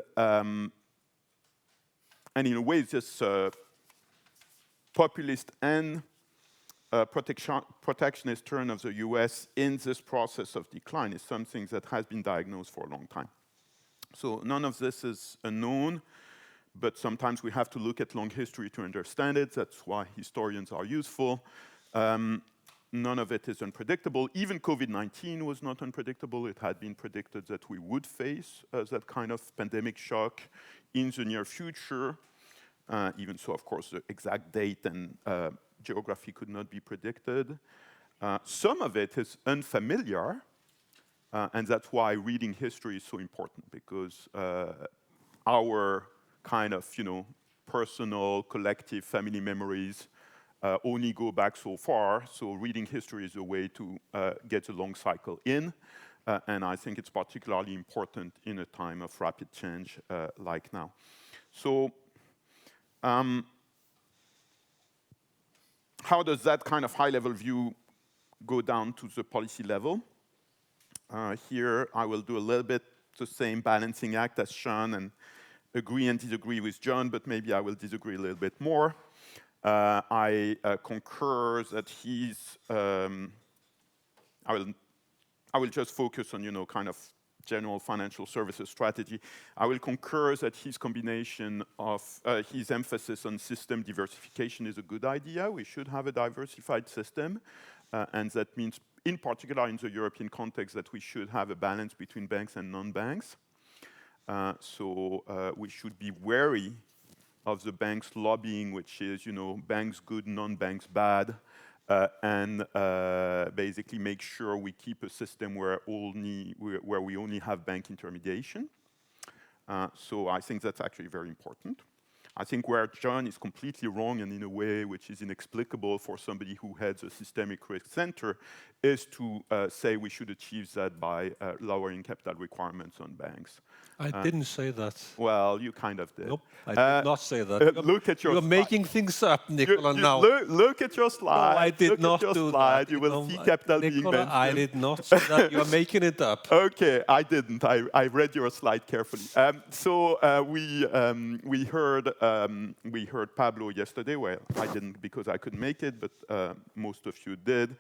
in a way, this populist and protectionist turn of the US in this process of decline is something that has been diagnosed for a long time. So none of this is unknown, but sometimes we have to look at long history to understand it. That's why historians are useful. None of it is unpredictable. Even COVID-19 was not unpredictable. It had been predicted that we would face that kind of pandemic shock in the near future. Even so, of course, the exact date and geography could not be predicted. Some of it is unfamiliar, and that's why reading history is so important, because our kind of, you know, personal, collective family memories only go back so far, so reading history is a way to get a long cycle in, and I think it's particularly important in a time of rapid change like now. So, how does that kind of high-level view go down to the policy level? Here, I will do a little bit the same balancing act as Sean agree and disagree with John, but maybe I will disagree a little bit more. I concur that he's, I will just focus on, kind of general financial services strategy. I will concur that his combination of, his emphasis on system diversification is a good idea. We should have a diversified system, and that means, in particular in the European context, that we should have a balance between banks and non-banks. So we should be wary of the banks lobbying, which is, banks good, non-banks bad, and basically make sure we keep a system where we only have bank intermediation. So I think that's actually very important. I think where John is completely wrong, and in a way which is inexplicable for somebody who heads a systemic risk center, is to say we should achieve that by lowering capital requirements on banks. I didn't say that. Well, you kind of did. Nope, I did not say that. Look at your You're making things up, Nicola, now. Look at your slide. No, I did not do that. You will see capital being mentioned. I did not say that. You're making it up. Okay, I didn't. I read your slide carefully. So we heard Pablo yesterday. Well, I didn't because I couldn't make it, but most of you did.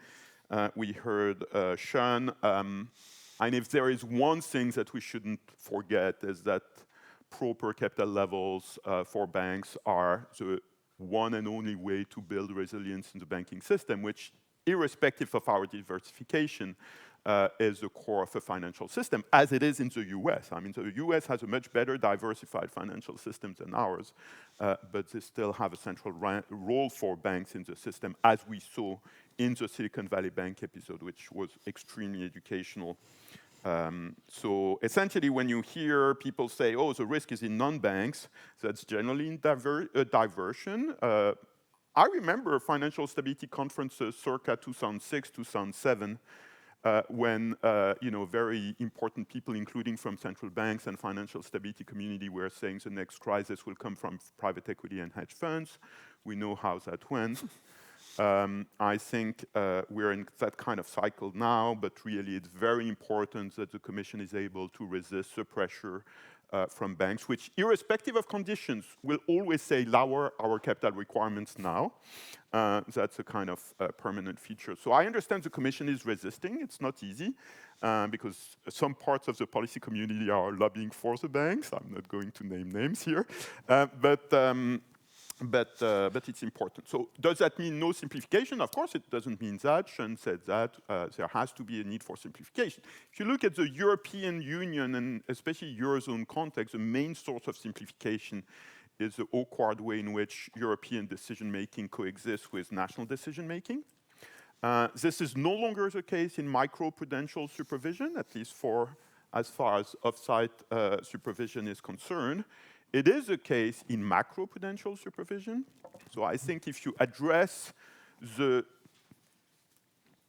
We heard Sean. And if there is one thing that we shouldn't forget is that proper capital levels for banks are the one and only way to build resilience in the banking system, which, irrespective of our diversification, is the core of a financial system, as it is in the US. I mean, the US has a much better diversified financial system than ours, but they still have a central role for banks in the system, as we saw in the Silicon Valley Bank episode, which was extremely educational. So essentially, when you hear people say, oh, the risk is in non-banks, that's generally in diversion. I remember financial stability conferences circa 2006, 2007, when very important people, including from central banks and financial stability community, were saying the next crisis will come from private equity and hedge funds. We know how that went. I think we're in that kind of cycle now, but really it's very important that the Commission is able to resist the pressure from banks, which, irrespective of conditions, will always say lower our capital requirements now. That's a kind of permanent feature. So I understand the Commission is resisting. It's not easy because some parts of the policy community are lobbying for the banks. I'm not going to name names here, but it's important. So does that mean no simplification? Of course it doesn't mean that. Sean said that. There has to be a need for simplification. If you look at the European Union, and especially Eurozone context, the main source of simplification is the awkward way in which European decision-making coexists with national decision-making. This is no longer the case in micro-prudential supervision, at least for as far as off-site supervision is concerned. It is the case in macro-prudential supervision. So I think if you address the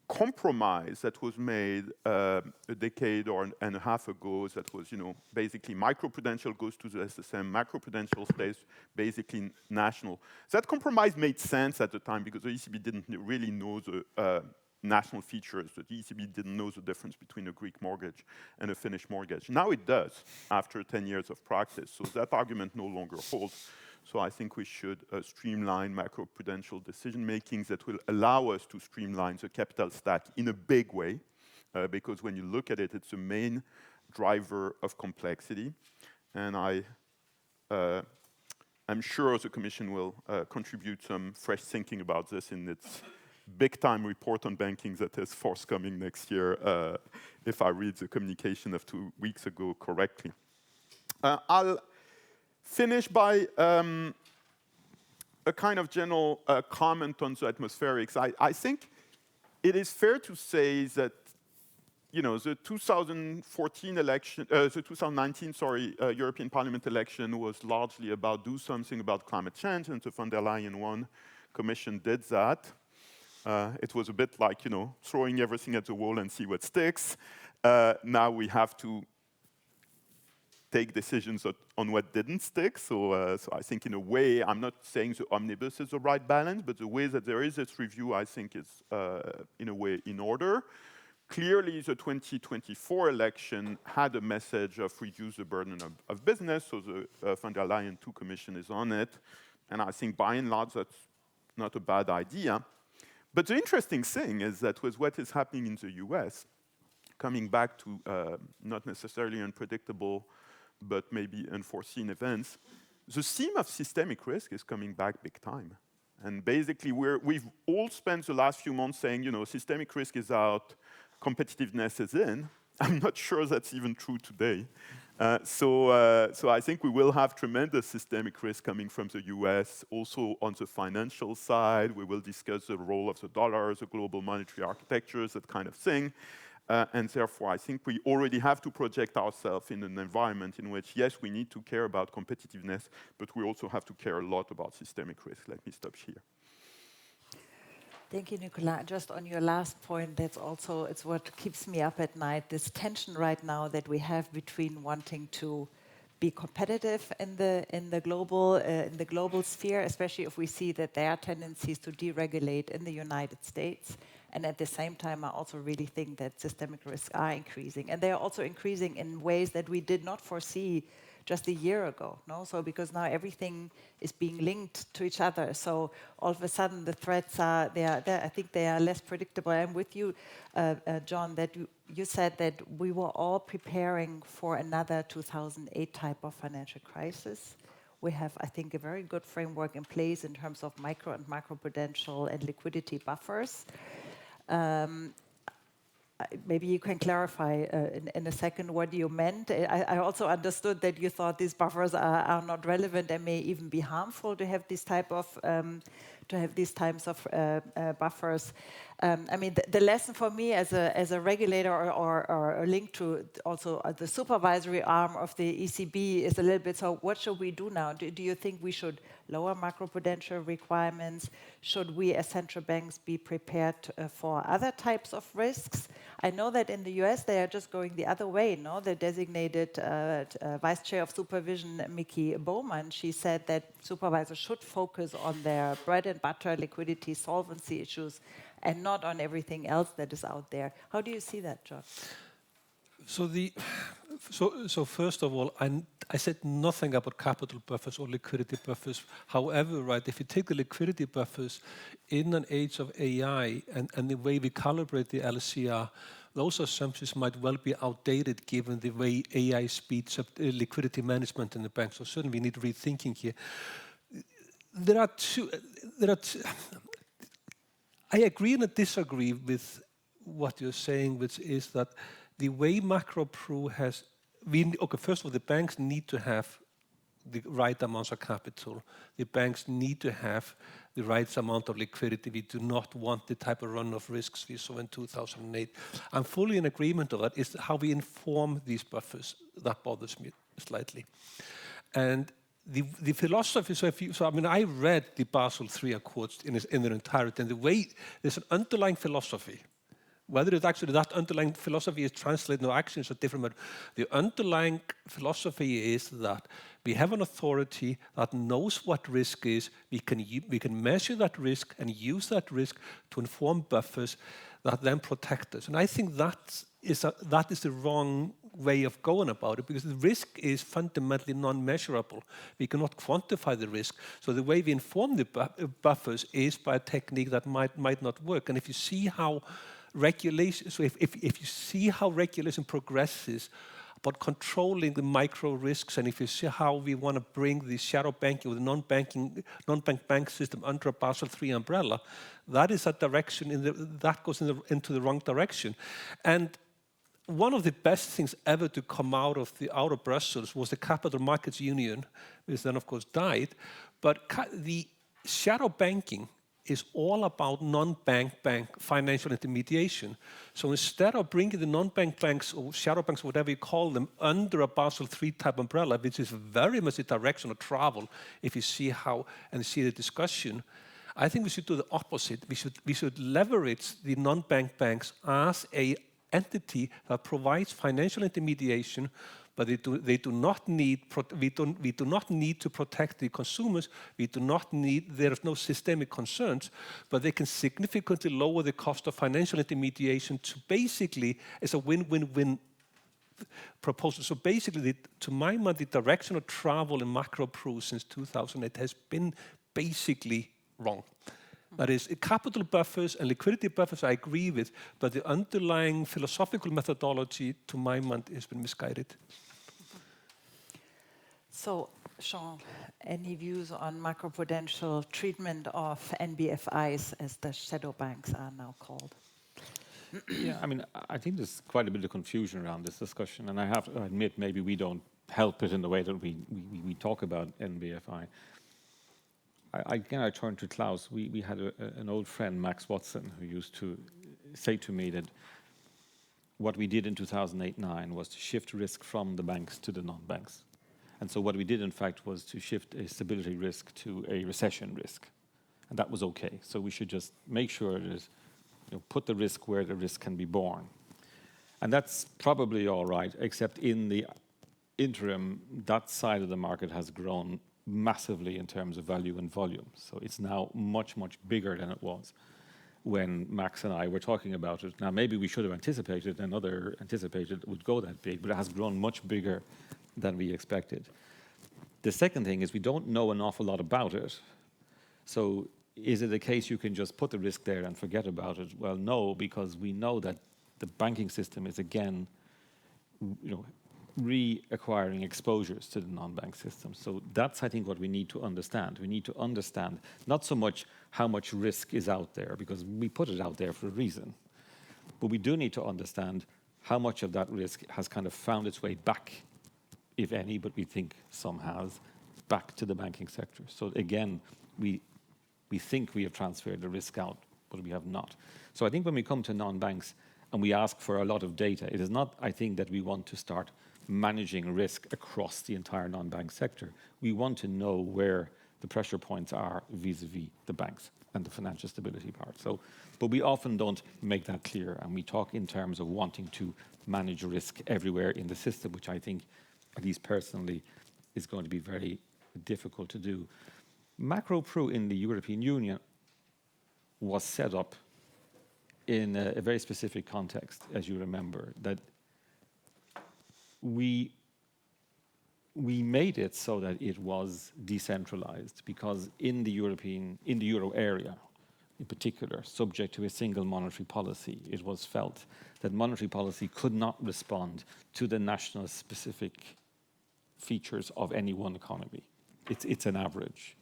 compromise that was made a decade and a half ago, that was, basically micro-prudential goes to the SSM, macro-prudential stays basically national. That compromise made sense at the time because the ECB didn't really know the national features. The ECB didn't know the difference between a Greek mortgage and a Finnish mortgage. Now it does, after 10 years of practice. So that argument no longer holds. So I think we should streamline macroprudential decision-making that will allow us to streamline the capital stack in a big way, because when you look at it, it's the main driver of complexity. And I'm sure the Commission will contribute some fresh thinking about this in its big-time report on banking that is forthcoming next year, if I read the communication of 2 weeks ago correctly. I'll finish by a kind of general comment on the atmospherics. I think it is fair to say that the 2014 election, the 2019, European Parliament election was largely about do something about climate change, and the von der Leyen Commission did that. It was a bit like, throwing everything at the wall and see what sticks. Now we have to take decisions on what didn't stick. So I think in a way, I'm not saying the omnibus is the right balance, but the way that there is this review, I think is in a way in order. Clearly, the 2024 election had a message of reduce the burden of business, so the von der Leyen II Commission is on it. And I think by and large, that's not a bad idea. But the interesting thing is that with what is happening in the US, coming back to not necessarily unpredictable, but maybe unforeseen events, the theme of systemic risk is coming back big time. And basically, we've all spent the last few months saying, you know, systemic risk is out, competitiveness is in. I'm not sure that's even true today. So I think we will have tremendous systemic risk coming from the US. Also on the financial side, we will discuss the role of the dollar, the global monetary architectures, that kind of thing. And therefore, I think we already have to project ourselves in an environment in which, yes, we need to care about competitiveness, but we also have to care a lot about systemic risk. Let me stop here. Thank you, Nicolas. Just on your last point, that's also, it's what keeps me up at night, this tension right now that we have between wanting to be competitive in the global sphere, especially if we see that there are tendencies to deregulate in the United States. And at the same time, I also really think that systemic risks are increasing. And they are also increasing in ways that we did not foresee just a year ago, no? So because now everything is being linked to each other. So all of a sudden the threats are, I think they are less predictable. I'm with you, John, that you said that we were all preparing for another 2008 type of financial crisis. We have, I think, a very good framework in place in terms of micro and macroprudential and liquidity buffers. Maybe you can clarify in a second what you meant. I also understood that you thought these buffers are not relevant and may even be harmful to have these type of buffers. I mean, the lesson for me as a regulator or linked to also the supervisory arm of the ECB is a little bit, so what should we do now? Do you think we should lower macroprudential requirements? Should we as central banks be prepared for other types of risks? I know that in the US they are just going the other way, no? The designated Vice Chair of Supervision, Mickey Bowman, she said that supervisors should focus on their bread and butter liquidity solvency issues and not on everything else that is out there. How do you see that, John? So first of all, I said nothing about capital buffers or liquidity buffers. However, right, if you take the liquidity buffers in an age of AI and the way we calibrate the LCR, those assumptions might well be outdated given the way AI speeds up liquidity management in the bank. So certainly we need rethinking here. There are two. I agree and disagree with what you're saying, which is that the way macro-pro has, okay, first of all, the banks need to have the right amounts of capital. The banks need to have the right amount of liquidity. We do not want the type of run-off risks we saw in 2008. I'm fully in agreement of that. It's how we inform these buffers that bothers me slightly. And the philosophy, I mean, I read the Basel III Accords in their entirety, and the way there's an underlying philosophy. Whether it's actually that underlying philosophy is translated into action is a different matter. The underlying philosophy is that we have an authority that knows what risk is. We can measure that risk and use that risk to inform buffers that then protect us. And I think that is the wrong way of going about it, because the risk is fundamentally non-measurable. We cannot quantify the risk. So the way we inform the buffers is by a technique that might not work. And if you see how regulation, so if you see how regulation progresses about controlling the micro risks, and if you see how we want to bring the shadow banking or the non-bank bank system under a Basel III umbrella, that is a direction that goes into the wrong direction. And one of the best things ever to come out of Brussels was the Capital Markets Union, which then of course died. But the shadow banking is all about non-bank financial intermediation. So instead of bringing the non-bank banks or shadow banks, whatever you call them, under a Basel III type umbrella, which is very much the direction of travel, if you see how and see the discussion, I think we should do the opposite. We should leverage the non-bank banks as a entity that provides financial intermediation, but we do not need to protect the consumers. There's no systemic concerns, but they can significantly lower the cost of financial intermediation to basically, it's a win-win-win proposal. So basically, to my mind, the direction of travel in macro-pru since 2008 has been basically wrong. That is, capital buffers and liquidity buffers I agree with, but the underlying philosophical methodology, to my mind, has been misguided. So, Jean, any views on macroprudential treatment of NBFIs, as the shadow banks are now called? Yeah, I mean, I think there's quite a bit of confusion around this discussion, and I have to admit, maybe we don't help it in the way that we talk about NBFI. Again, I turn to Klaus. We had an old friend, Max Watson, who used to say to me that what we did in 2008-9 was to shift risk from the banks to the non-banks. And so what we did, in fact, was to shift a stability risk to a recession risk. And that was okay. So we should just make sure that, put the risk where the risk can be borne. And that's probably all right, except in the interim, that side of the market has grown massively in terms of value and volume. So it's now much, much bigger than it was when Max and I were talking about it. Now, maybe we should have anticipated, and other anticipated it would go that big, but it has grown much bigger than we expected. The second thing is we don't know an awful lot about it. So is it a case you can just put the risk there and forget about it? Well, no, because we know that the banking system is again, reacquiring exposures to the non-bank system. So that's, I think, what we need to understand. We need to understand not so much how much risk is out there, because we put it out there for a reason, but we do need to understand how much of that risk has kind of found its way back, if any, but we think some has, back to the banking sector. So again, we think we have transferred the risk out, but we have not. So I think when we come to non-banks and we ask for a lot of data, it is not, I think, that we want to start managing risk across the entire non-bank sector. We want to know where the pressure points are vis-a-vis the banks and the financial stability part. So, but we often don't make that clear, and we talk in terms of wanting to manage risk everywhere in the system, which I think, at least personally, is going to be very difficult to do. Macro-pru in the European Union was set up in a very specific context, as you remember, that we made it so that it was decentralized, because in the euro area, in particular, subject to a single monetary policy, it was felt that monetary policy could not respond to the national specific features of any one economy. It's an average.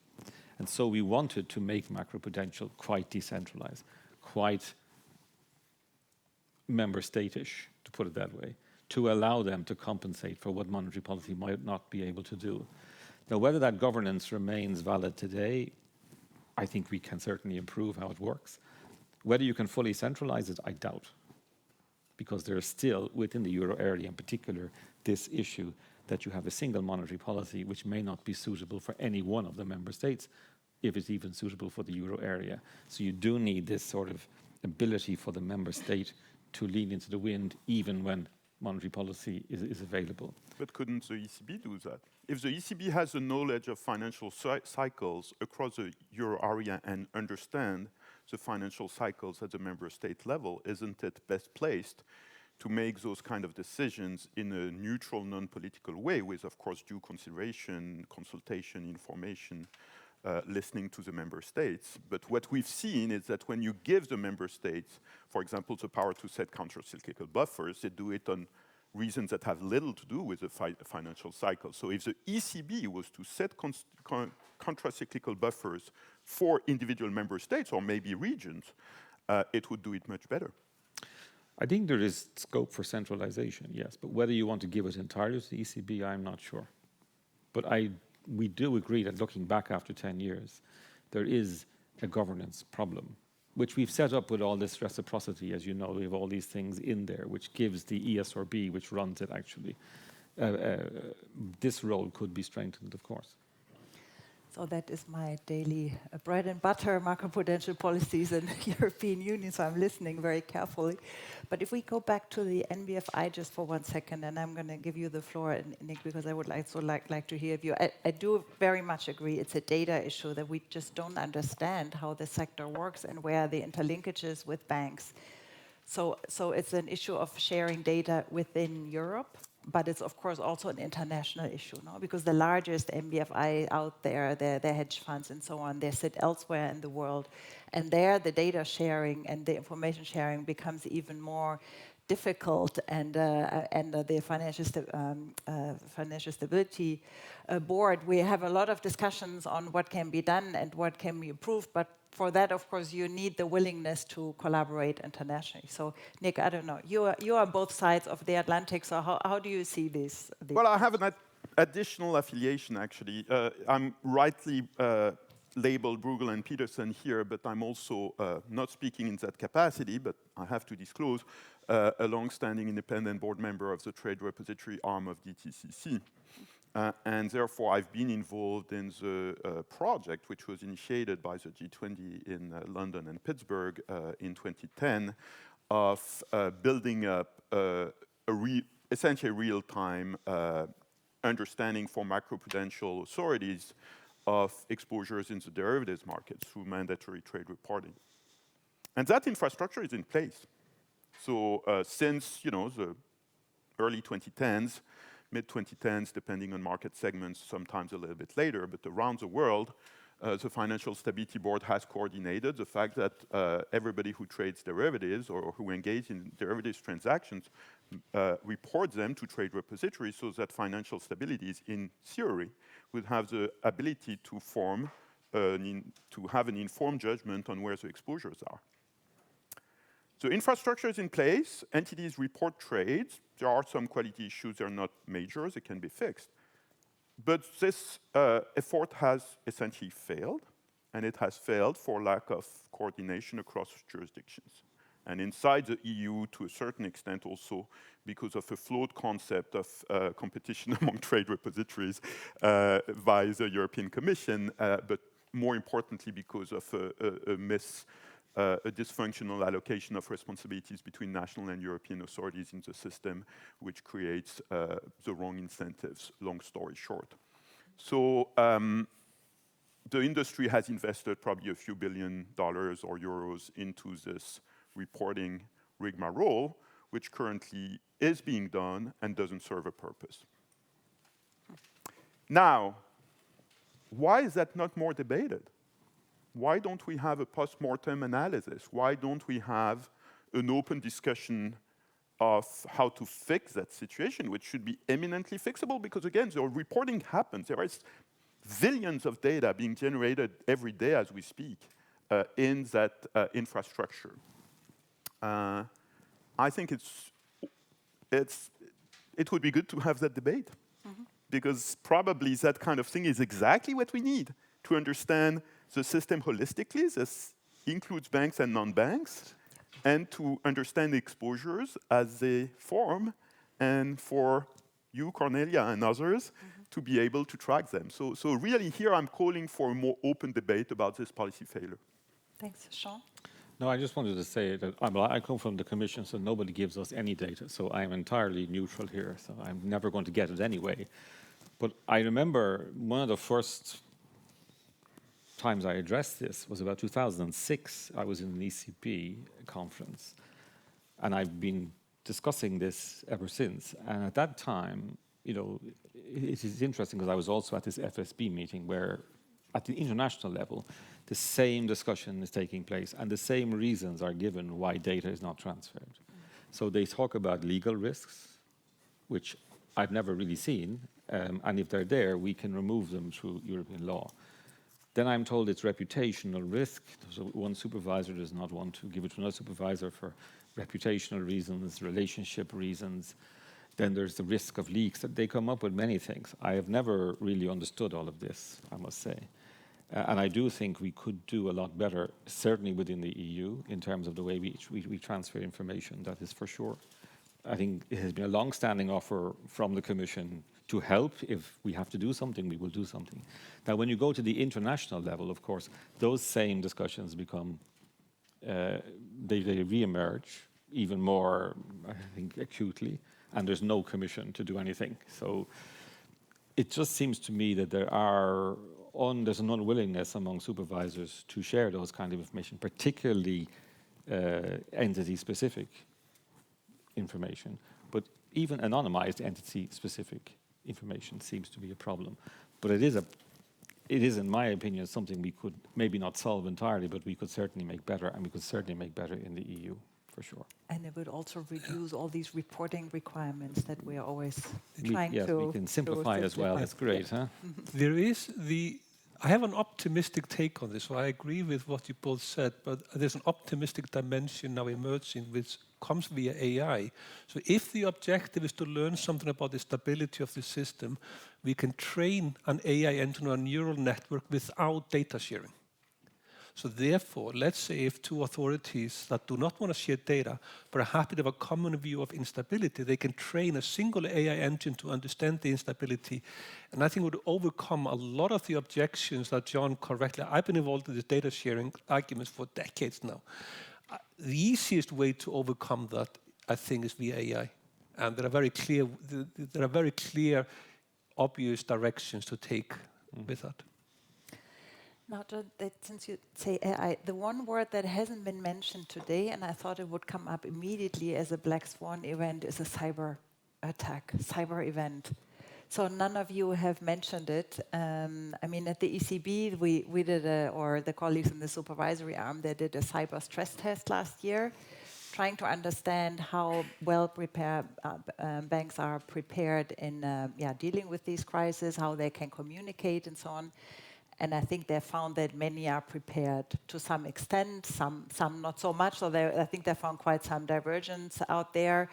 And so we wanted to make macroprudential quite decentralized, quite member state-ish, to put it that way, to allow them to compensate for what monetary policy might not be able to do. Now, whether that governance remains valid today, I think we can certainly improve how it works. Whether you can fully centralize it, I doubt, because there is still, within the euro area in particular, this issue that you have a single monetary policy which may not be suitable for any one of the member states, if it's even suitable for the euro area. So you do need this sort of ability for the member state to lean into the wind, even when monetary policy is available. But couldn't the ECB do that? If the ECB has a knowledge of financial cycles across the euro area and understand the financial cycles at the member state level, isn't it best placed to make those kind of decisions in a neutral, non-political way with, of course, due consideration, consultation, information, listening to the member states? But what we've seen is that when you give the member states, for example, the power to set counter-cyclical buffers, they do it on reasons that have little to do with the financial cycle. So if the ECB was to set counter-cyclical buffers for individual member states or maybe regions, it would do it much better. I think there is scope for centralization, yes, but whether you want to give it entirely to the ECB, I'm not sure. But we do agree that looking back after 10 years, there is a governance problem, which we've set up with all this reciprocity. As you know, we have all these things in there, which gives the ESRB, which runs it actually. This role could be strengthened, of course. So that is my daily bread and butter, macroprudential policies in the European Union, so I'm listening very carefully. But if we go back to the NBFI just for 1 second, and I'm going to give you the floor, Nick, because I would like to hear you. I do very much agree it's a data issue that we just don't understand how the sector works and where are the interlinkages with banks. So it's an issue of sharing data within Europe, but it's of course also an international issue, no? Because the largest MBFI out there, they're hedge funds and so on, they sit elsewhere in the world. And there the data sharing and the information sharing becomes even more difficult, and the Financial Stability Board, we have a lot of discussions on what can be done and what can be improved, but for that, of course, you need the willingness to collaborate internationally. So, Nick, I don't know, you are on both sides of the Atlantic, so how do you see this? Well, I have an additional affiliation, actually. I'm rightly labeled Bruegel and Peterson here, but I'm also not speaking in that capacity, but I have to disclose, a long-standing independent board member of the trade repository arm of DTCC. And therefore, I've been involved in the project, which was initiated by the G20 in London and Pittsburgh in 2010, of building up essentially real-time understanding for macroprudential authorities of exposures in the derivatives markets through mandatory trade reporting. And that infrastructure is in place. So since the early 2010s, mid-2010s, depending on market segments, sometimes a little bit later, but around the world, the Financial Stability Board has coordinated the fact that everybody who trades derivatives or who engage in derivatives transactions reports them to trade repositories, so that financial stabilities, in theory, would have the ability to have an informed judgment on where the exposures are. So infrastructure is in place, entities report trades. There are some quality issues, they're not major, they can be fixed. But this effort has essentially failed, and it has failed for lack of coordination across jurisdictions. And inside the EU, to a certain extent also, because of a flawed concept of competition among trade repositories by the European Commission, but more importantly because of a dysfunctional allocation of responsibilities between national and European authorities in the system, which creates the wrong incentives, long story short. So the industry has invested probably a few $1 billion or euros into this reporting rigmarole, which currently is being done and doesn't serve a purpose. Now, why is that not more debated? Why don't we have a post-mortem analysis? Why don't we have an open discussion of how to fix that situation, which should be eminently fixable? Because again, the reporting happens. There is zillions of data being generated every day as we speak in that infrastructure. I think it would be good to have that debate, because probably that kind of thing is exactly what we need to understand the system holistically. This includes banks and non-banks, and to understand the exposures as they form, and for you, Cornelia, and others, to be able to track them. So really here I'm calling for a more open debate about this policy failure. Thanks. Sean? No, I just wanted to say that I come from the Commission, so nobody gives us any data, so I'm entirely neutral here, so I'm never going to get it anyway. But I remember one of the first times I addressed this was about 2006. I was in an ECB conference, and I've been discussing this ever since. And at that time, it is interesting because I was also at this FSB meeting where, at the international level, the same discussion is taking place and the same reasons are given why data is not transferred. So they talk about legal risks, which I've never really seen, and if they're there, we can remove them through European law. Then I'm told it's reputational risk. So one supervisor does not want to give it to another supervisor for reputational reasons, relationship reasons. Then there's the risk of leaks. They come up with many things. I have never really understood all of this, I must say. And I do think we could do a lot better, certainly within the EU, in terms of the way we transfer information, that is for sure. I think it has been a long-standing offer from the Commission to help. If we have to do something, we will do something. Now, when you go to the international level, of course, those same discussions become, they re-emerge even more, I think, acutely, and there's no commission to do anything. So it just seems to me that there's an unwillingness among supervisors to share those kind of information, particularly entity-specific information. But even anonymized entity-specific information seems to be a problem. But it is, in my opinion, something we could maybe not solve entirely, but we could certainly make better, and we could certainly make better in the EU, for sure. And it would also reduce all these reporting requirements that we are always trying to... Yes, we can simplify as well. That's great, huh? I have an optimistic take on this, so I agree with what you both said, but there's an optimistic dimension now emerging which comes via AI. So if the objective is to learn something about the stability of the system, we can train an AI engine or a neural network without data sharing. So therefore, let's say if two authorities that do not want to share data, but are happy to have a common view of instability, they can train a single AI engine to understand the instability. And I think it would overcome a lot of the objections that John correctly... I've been involved in this data sharing arguments for decades now. The easiest way to overcome that, I think, is via AI. And there are very clear, obvious directions to take with that. Now, John, since you say AI, the one word that hasn't been mentioned today, and I thought it would come up immediately as a black swan event, is a cyber attack, cyber event. So none of you have mentioned it. I mean, at the ECB, we did or the colleagues in the supervisory arm, they did a cyber stress test last year, trying to understand how well prepared banks are prepared in dealing with these crises, how they can communicate and so on. And I think they found that many are prepared to some extent, some not so much. So I think they found quite some divergence out there.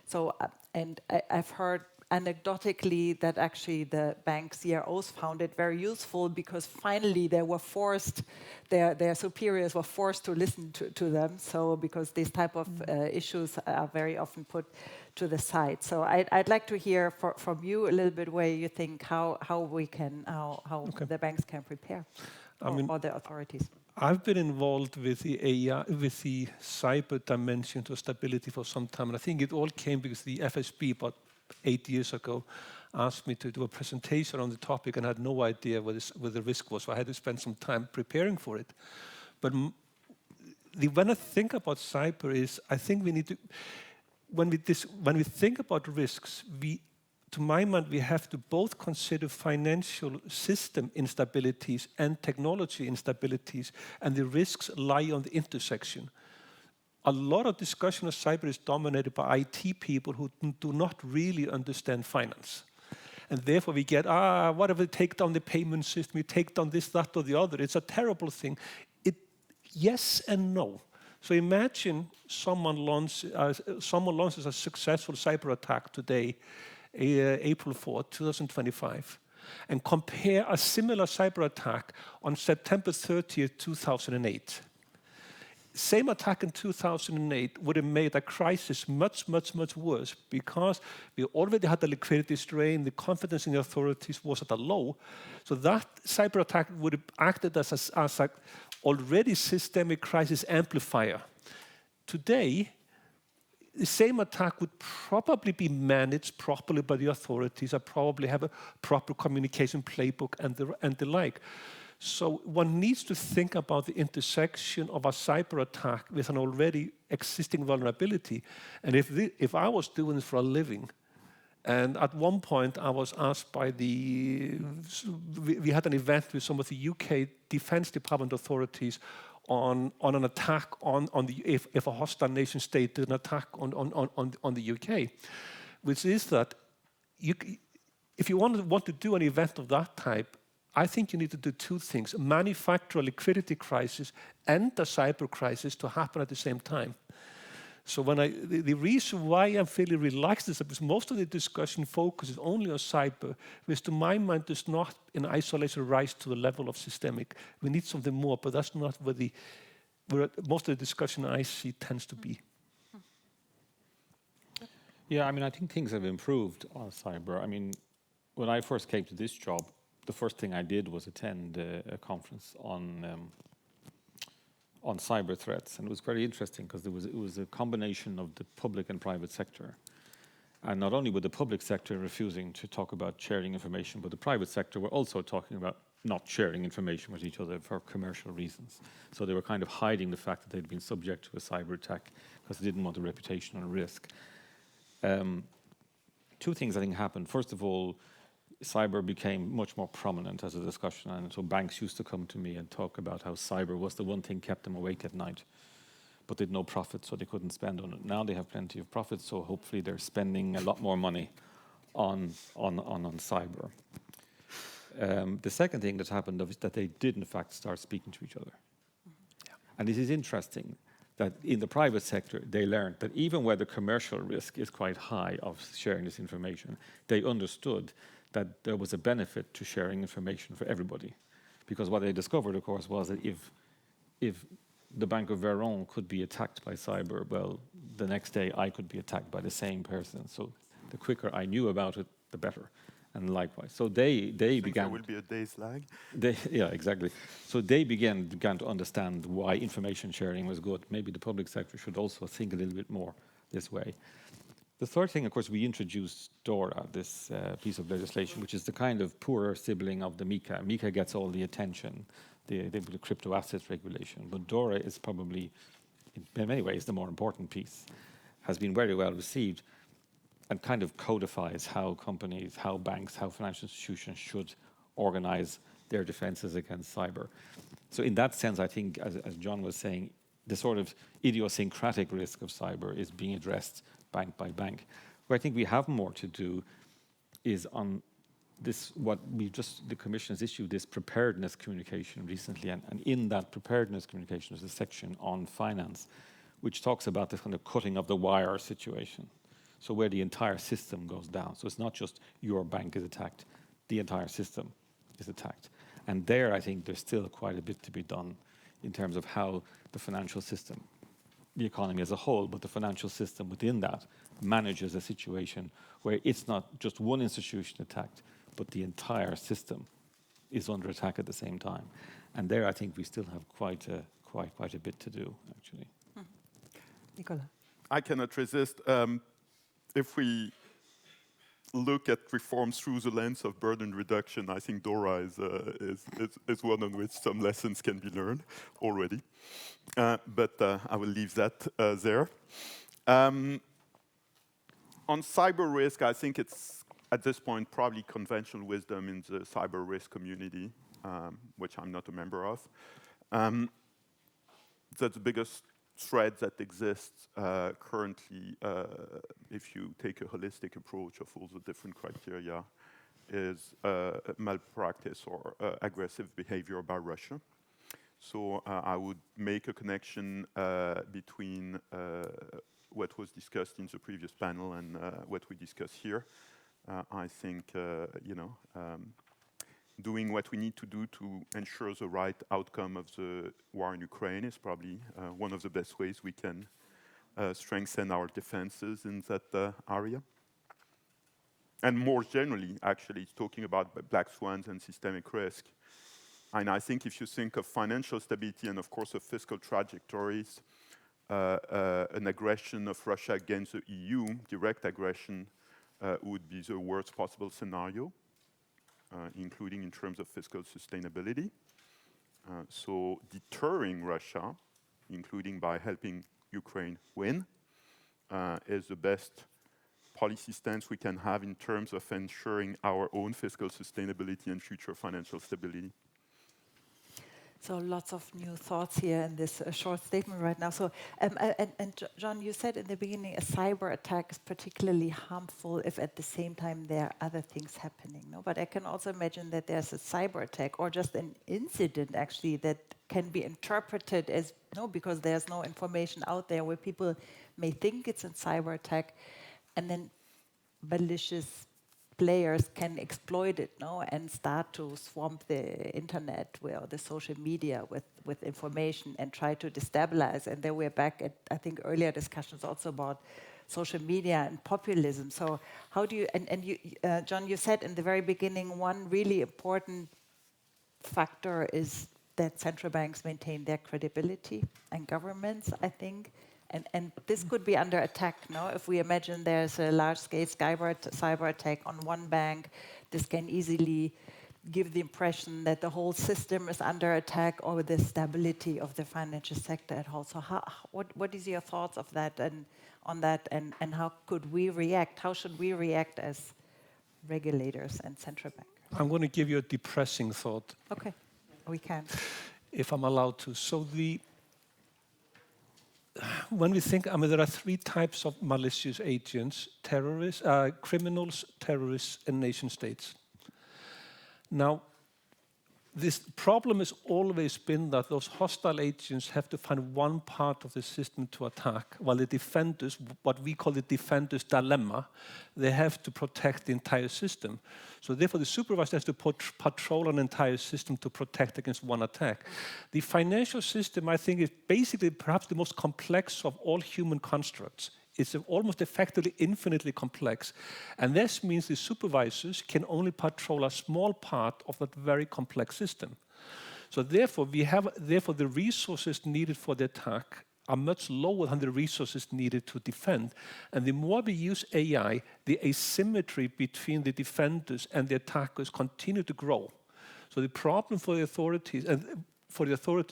So, and I've heard anecdotally that actually the bank CROs found it very useful because finally they were forced, their superiors were forced to listen to them. So because these type of issues are very often put to the side. So I'd like to hear from you a little bit where you think how the banks can prepare, or the authorities. I've been involved with the AI, with the cyber dimension to stability for some time, and I think it all came because the FSB about 8 years ago asked me to do a presentation on the topic, and I had no idea what the risk was, so I had to spend some time preparing for it. But when I think about cyber, I think we need to, when we think about risks, to my mind, we have to both consider financial system instabilities and technology instabilities, and the risks lie on the intersection. A lot of discussion of cyber is dominated by IT people who do not really understand finance. And therefore we get, what if we take down the payment system, we take down this, that, or the other. It's a terrible thing. Yes and no. So imagine someone launches a successful cyber attack today, April 4, 2025, and compare a similar cyber attack on September 30th, 2008. Same attack in 2008 would have made a crisis much, much, much worse because we already had the liquidity strain, the confidence in the authorities was at a low. So that cyber attack would have acted as an already systemic crisis amplifier. Today, the same attack would probably be managed properly by the authorities, and probably have a proper communication playbook and the like. So one needs to think about the intersection of a cyber attack with an already existing vulnerability. And if I was doing this for a living, and at one point I was asked by we had an event with some of the UK Defence Department authorities on an attack if a hostile nation state did an attack on the UK, which is that if you want to do an event of that type, I think you need to do two things: manufacture a liquidity crisis and a cyber crisis to happen at the same time. So the reason why I'm fairly relaxed is because most of the discussion focuses only on cyber, which to my mind does not in isolation rise to the level of systemic. We need something more, but that's not where most of the discussion I see tends to be. Yeah, I mean, I think things have improved on cyber. I mean, when I first came to this job, the first thing I did was attend a conference on cyber threats, and it was very interesting because it was a combination of the public and private sector. And not only were the public sector refusing to talk about sharing information, but the private sector were also talking about not sharing information with each other for commercial reasons. So they were kind of hiding the fact that they'd been subject to a cyber attack because they didn't want a reputational risk. Two things I think happened. First of all, cyber became much more prominent as a discussion, and so banks used to come to me and talk about how cyber was the one thing kept them awake at night, but they'd no profit, so they couldn't spend on it. Now they have plenty of profit, so hopefully they're spending a lot more money on cyber. The second thing that happened is that they did, in fact, start speaking to each other. And it is interesting that in the private sector, they learned that even where the commercial risk is quite high of sharing this information, they understood that there was a benefit to sharing information for everybody. Because what they discovered, of course, was that if the Bank of Veron could be attacked by cyber, well, the next day I could be attacked by the same person. So the quicker I knew about it, the better. And likewise. So they began... There will be a day's lag? Yeah, exactly. So they began to understand why information sharing was good. Maybe the public sector should also think a little bit more this way. The third thing, of course, we introduced DORA, this piece of legislation, which is the kind of poorer sibling of the MiCA. MiCA gets all the attention, the crypto assets regulation. But DORA is probably, in many ways, the more important piece. Has been very well received and kind of codifies how companies, how banks, how financial institutions should organize their defenses against cyber. So in that sense, I think, as John was saying, the sort of idiosyncratic risk of cyber is being addressed bank by bank. Where I think we have more to do is on this, the Commission has issued this preparedness communication recently, and in that preparedness communication there's a section on finance, which talks about this kind of cutting of the wire situation. So where the entire system goes down. So it's not just your bank is attacked, the entire system is attacked. And there, I think there's still quite a bit to be done in terms of how the financial system, the economy as a whole, but the financial system within that manages a situation where it's not just one institution attacked, but the entire system is under attack at the same time. And there, I think we still have quite a bit to do, actually. Nicola. I cannot resist. If we look at reforms through the lens of burden reduction, I think DORA is one on which some lessons can be learned already. But I will leave that there. On cyber risk, I think it's, at this point, probably conventional wisdom in the cyber risk community, which I'm not a member of, that the biggest threat that exists currently, if you take a holistic approach of all the different criteria, is malpractice or aggressive behavior by Russia. So I would make a connection between what was discussed in the previous panel and what we discuss here. I think, doing what we need to do to ensure the right outcome of the war in Ukraine is probably one of the best ways we can strengthen our defenses in that area. And more generally, actually, talking about black swans and systemic risk. And I think if you think of financial stability and, of course, of fiscal trajectories, an aggression of Russia against the EU, direct aggression, would be the worst possible scenario. Including in terms of fiscal sustainability. So deterring Russia, including by helping Ukraine win, is the best policy stance we can have in terms of ensuring our own fiscal sustainability and future financial stability. So lots of new thoughts here in this short statement right now. So, and John, you said in the beginning a cyber attack is particularly harmful if at the same time there are other things happening. No, but I can also imagine that there's a cyber attack or just an incident actually that can be interpreted as because there's no information out there where people may think it's a cyber attack, and then malicious players can exploit it, and start to swamp the internet or the social media with with information and try to destabilize. And then we're back at, I think, earlier discussions also about social media and populism. So how do you, and you, John, you said in the very beginning, one really important factor is that central banks maintain their credibility and governments, I think. And this could be under attack, no? If we imagine there's a large-scale cyber attack on one bank, this can easily give the impression that the whole system is under attack, or the stability of the financial sector at whole. So what is your thoughts of that and on that, and how could we react? How should we react as regulators and central bank? I'm going to give you a depressing thought. Okay, we can. If I'm allowed to. So when we think, I mean, there are three types of malicious agents: terrorists, criminals, terrorists, and nation states. Now, this problem has always been that those hostile agents have to find one part of the system to attack, while the defenders, what we call the defenders' dilemma, they have to protect the entire system. So therefore, the supervisor has to patrol an entire system to protect against one attack. The financial system, I think, is basically perhaps the most complex of all human constructs. It's almost effectively infinitely complex. And this means the supervisors can only patrol a small part of that very complex system. So therefore, the resources needed for the attack are much lower than the resources needed to defend. And the more we use AI, the asymmetry between the defenders and the attackers continue to grow. So the problem for the authorities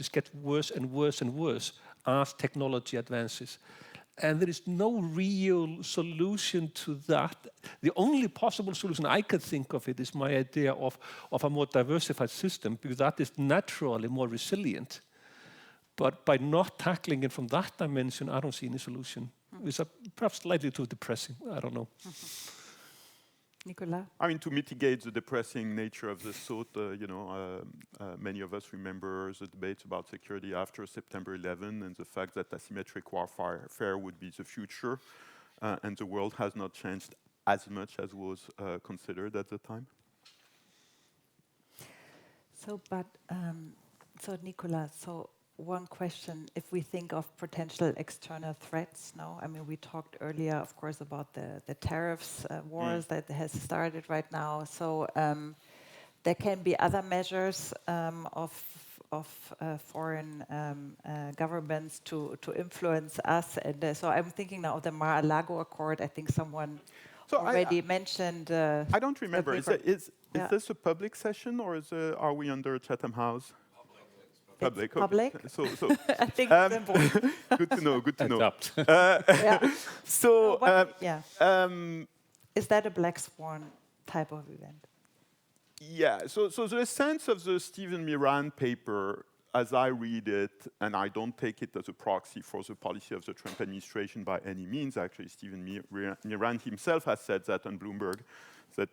gets worse and worse and worse as technology advances. And there is no real solution to that. The only possible solution I could think of is my idea of a more diversified system, because that is naturally more resilient. But by not tackling it from that dimension, I don't see any solution. It's perhaps slightly too depressing. I don't know. Nicolas? I mean, to mitigate the depressing nature of this thought, many of us remember the debates about security after September 11 and the fact that asymmetric warfare would be the future, and the world has not changed as much as was considered at the time. So, Nicolas, one question, if we think of potential external threats, no? I mean, we talked earlier, of course, about the tariffs wars that has started right now. So there can be other measures of foreign governments to influence us. And so I'm thinking now of the Mar-a-Lago Accord. I think someone already mentioned. I don't remember. Is this a public session, or are we under Chatham House? Public. Public. So I think it's important. Good to know. Good to know. Is that a black swan type of event? Yeah. So the essence of the Stephen Miran paper, as I read it, and I don't take it as a proxy for the policy of the Trump administration by any means. Actually, Stephen Miran himself has said that on Bloomberg, that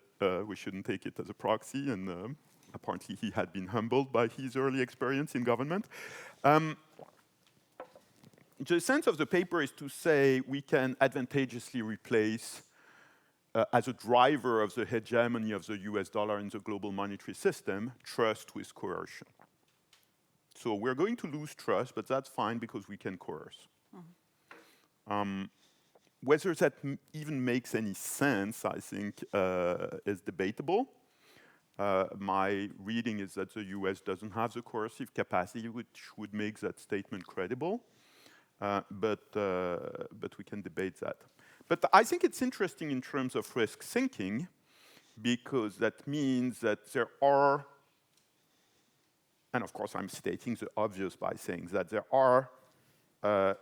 we shouldn't take it as a proxy, and apparently he had been humbled by his early experience in government. The sense of the paper is to say we can advantageously replace, as a driver of the hegemony of the US dollar in the global monetary system, trust with coercion. So we're going to lose trust, but that's fine because we can coerce. Whether that even makes any sense, I think, is debatable. My reading is that the US doesn't have the coercive capacity which would make that statement credible, but we can debate that. But I think it's interesting in terms of risk thinking, because that means that there are, and of course I'm stating the obvious by saying that there are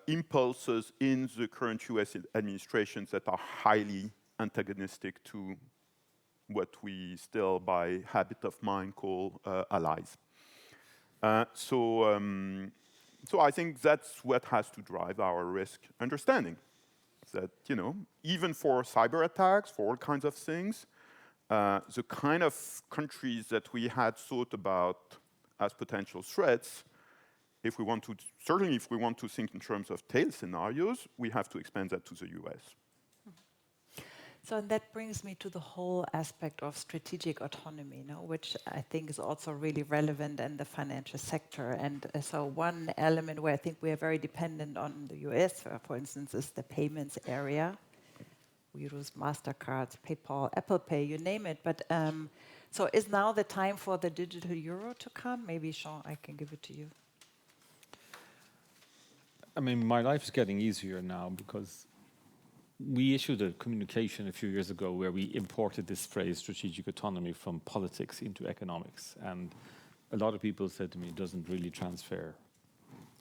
impulses in the current US administration that are highly antagonistic to what we still, by habit of mind, call allies. So I think that's what has to drive our risk understanding. That, even for cyber attacks, for all kinds of things, the kind of countries that we had thought about as potential threats, certainly if we want to think in terms of tail scenarios, we have to expand that to the US. So and that brings me to the whole aspect of strategic autonomy, which I think is also really relevant in the financial sector. And so one element where I think we are very dependent on the US, for instance, is the payments area. We use MasterCards, PayPal, Apple Pay, you name it. But so is now the time for the digital euro to come? Maybe, Sean, I can give it to you. I mean, my life is getting easier now because we issued a communication a few years ago where we imported this phrase strategic autonomy from politics into economics. And a lot of people said to me, it doesn't really transfer,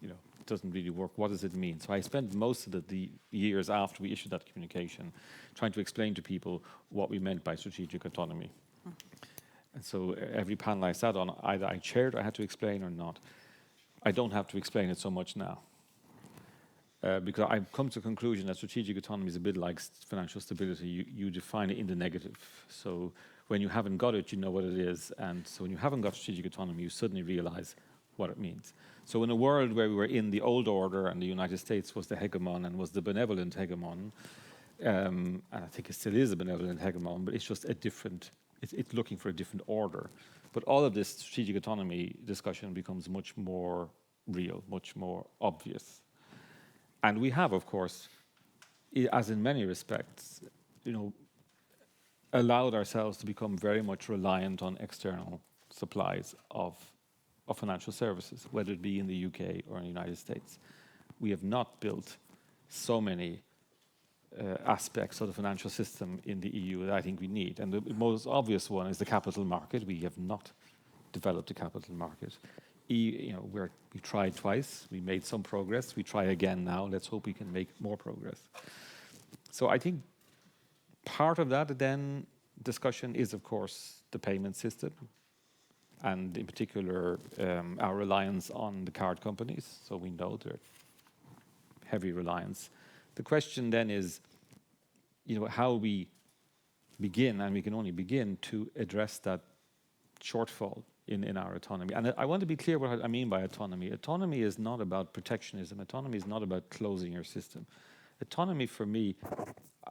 it doesn't really work. What does it mean? So I spent most of the years after we issued that communication trying to explain to people what we meant by strategic autonomy. And so every panel I sat on, either I chaired, I had to explain or not. I don't have to explain it so much now. Because I've come to the conclusion that strategic autonomy is a bit like financial stability. You define it in the negative. So when you haven't got it, you know what it is. And so when you haven't got strategic autonomy, you suddenly realize what it means. So in a world where we were in the old order and the United States was the hegemon and was the benevolent hegemon, and I think it still is a benevolent hegemon, but it's just a different, it's looking for a different order. But all of this strategic autonomy discussion becomes much more real, much more obvious. And we have, of course, as in many respects, allowed ourselves to become very much reliant on external supplies of financial services, whether it be in the UK or in the United States. We have not built so many aspects of the financial system in the EU that I think we need. And the most obvious one is the capital market. We have not developed a capital market. We tried twice, we made some progress, we try again now, let's hope we can make more progress. So I think part of that then discussion is of course the payment system and in particular our reliance on the card companies, so we know they're heavy reliance. The question then is, how we begin, and we can only begin to address that shortfall in our autonomy. And I want to be clear what I mean by autonomy. Autonomy is not about protectionism. Autonomy is not about closing your system. Autonomy for me,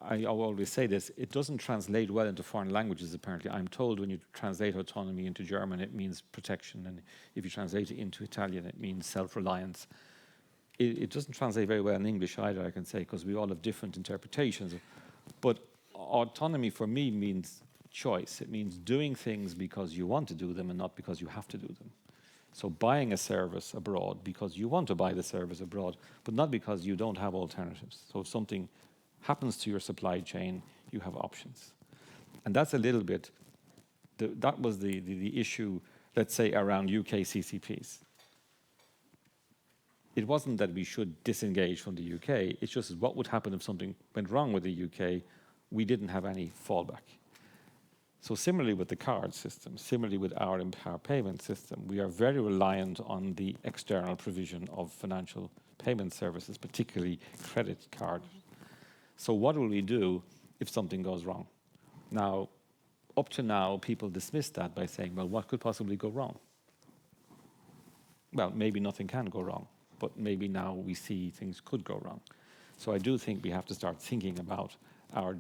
I always say this, it doesn't translate well into foreign languages apparently. I'm told when you translate autonomy into German, it means protection. And if you translate it into Italian, it means self-reliance. It doesn't translate very well in English either, I can say, because we all have different interpretations. But autonomy for me means choice. It means doing things because you want to do them and not because you have to do them. So buying a service abroad because you want to buy the service abroad, but not because you don't have alternatives. So if something happens to your supply chain, you have options. And that's a little bit, that was the issue, let's say, around UK CCPs. It wasn't that we should disengage from the UK, it's just what would happen if something went wrong with the UK, we didn't have any fallback. So similarly with the card system, similarly with our payment system, we are very reliant on the external provision of financial payment services, particularly credit card. So what will we do if something goes wrong? Now, up to now, people dismiss that by saying, well, what could possibly go wrong? Well, maybe nothing can go wrong, but maybe now we see things could go wrong. So I do think we have to start thinking about our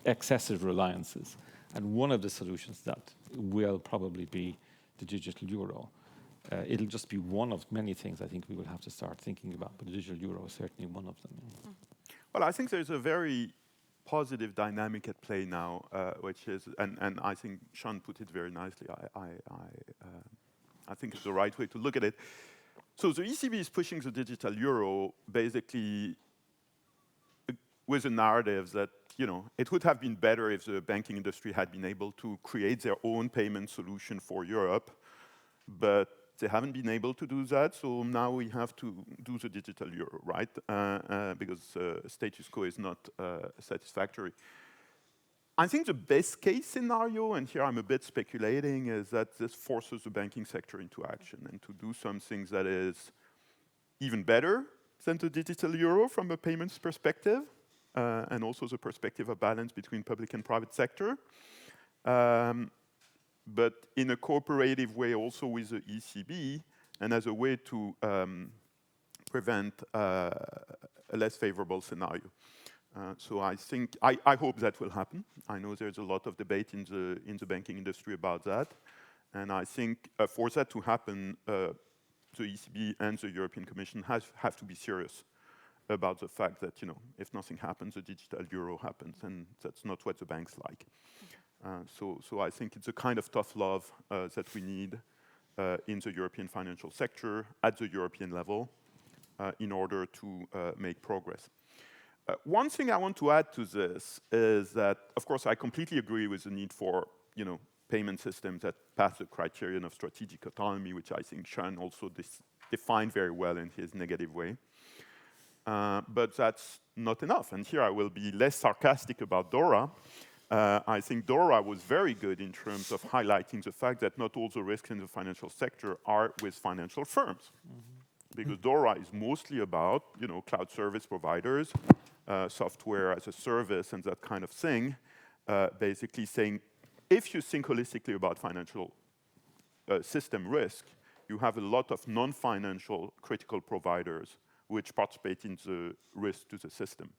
excessive reliances. And one of the solutions that will probably be the digital euro. It'll just be one of many things I think we will have to start thinking about, but the digital euro is certainly one of them. Well, I think there's a very positive dynamic at play now, which is, and I think Sean put it very nicely. I think it's the right way to look at it. So the ECB is pushing the digital euro basically with a narrative that, it would have been better if the banking industry had been able to create their own payment solution for Europe, but they haven't been able to do that, so now we have to do the digital euro, right? Because status quo is not satisfactory. I think the best case scenario, and here I'm a bit speculating, is that this forces the banking sector into action and to do something that is even better than the digital euro from a payments perspective, and also the perspective of balance between public and private sector. But in a cooperative way also with the ECB, and as a way to prevent a less favorable scenario. So I think, I hope that will happen. I know there's a lot of debate in the banking industry about that. And I think for that to happen, the ECB and the European Commission have to be serious about the fact that, you know, if nothing happens, the digital euro happens, and that's not what the banks like. So I think it's a kind of tough love that we need in the European financial sector at the European level in order to make progress. One thing I want to add to this is that, of course, I completely agree with the need for, you know, payment systems that pass the criterion of strategic autonomy, which I think Sean also defined very well in his negative way. But that's not enough. And here I will be less sarcastic about DORA. I think DORA was very good in terms of highlighting the fact that not all the risks in the financial sector are with financial firms. Because DORA is mostly about, you know, cloud service providers, software as a service and that kind of thing, basically saying, if you think holistically about financial system risk, you have a lot of non-financial critical providers which participate in the risk to the system.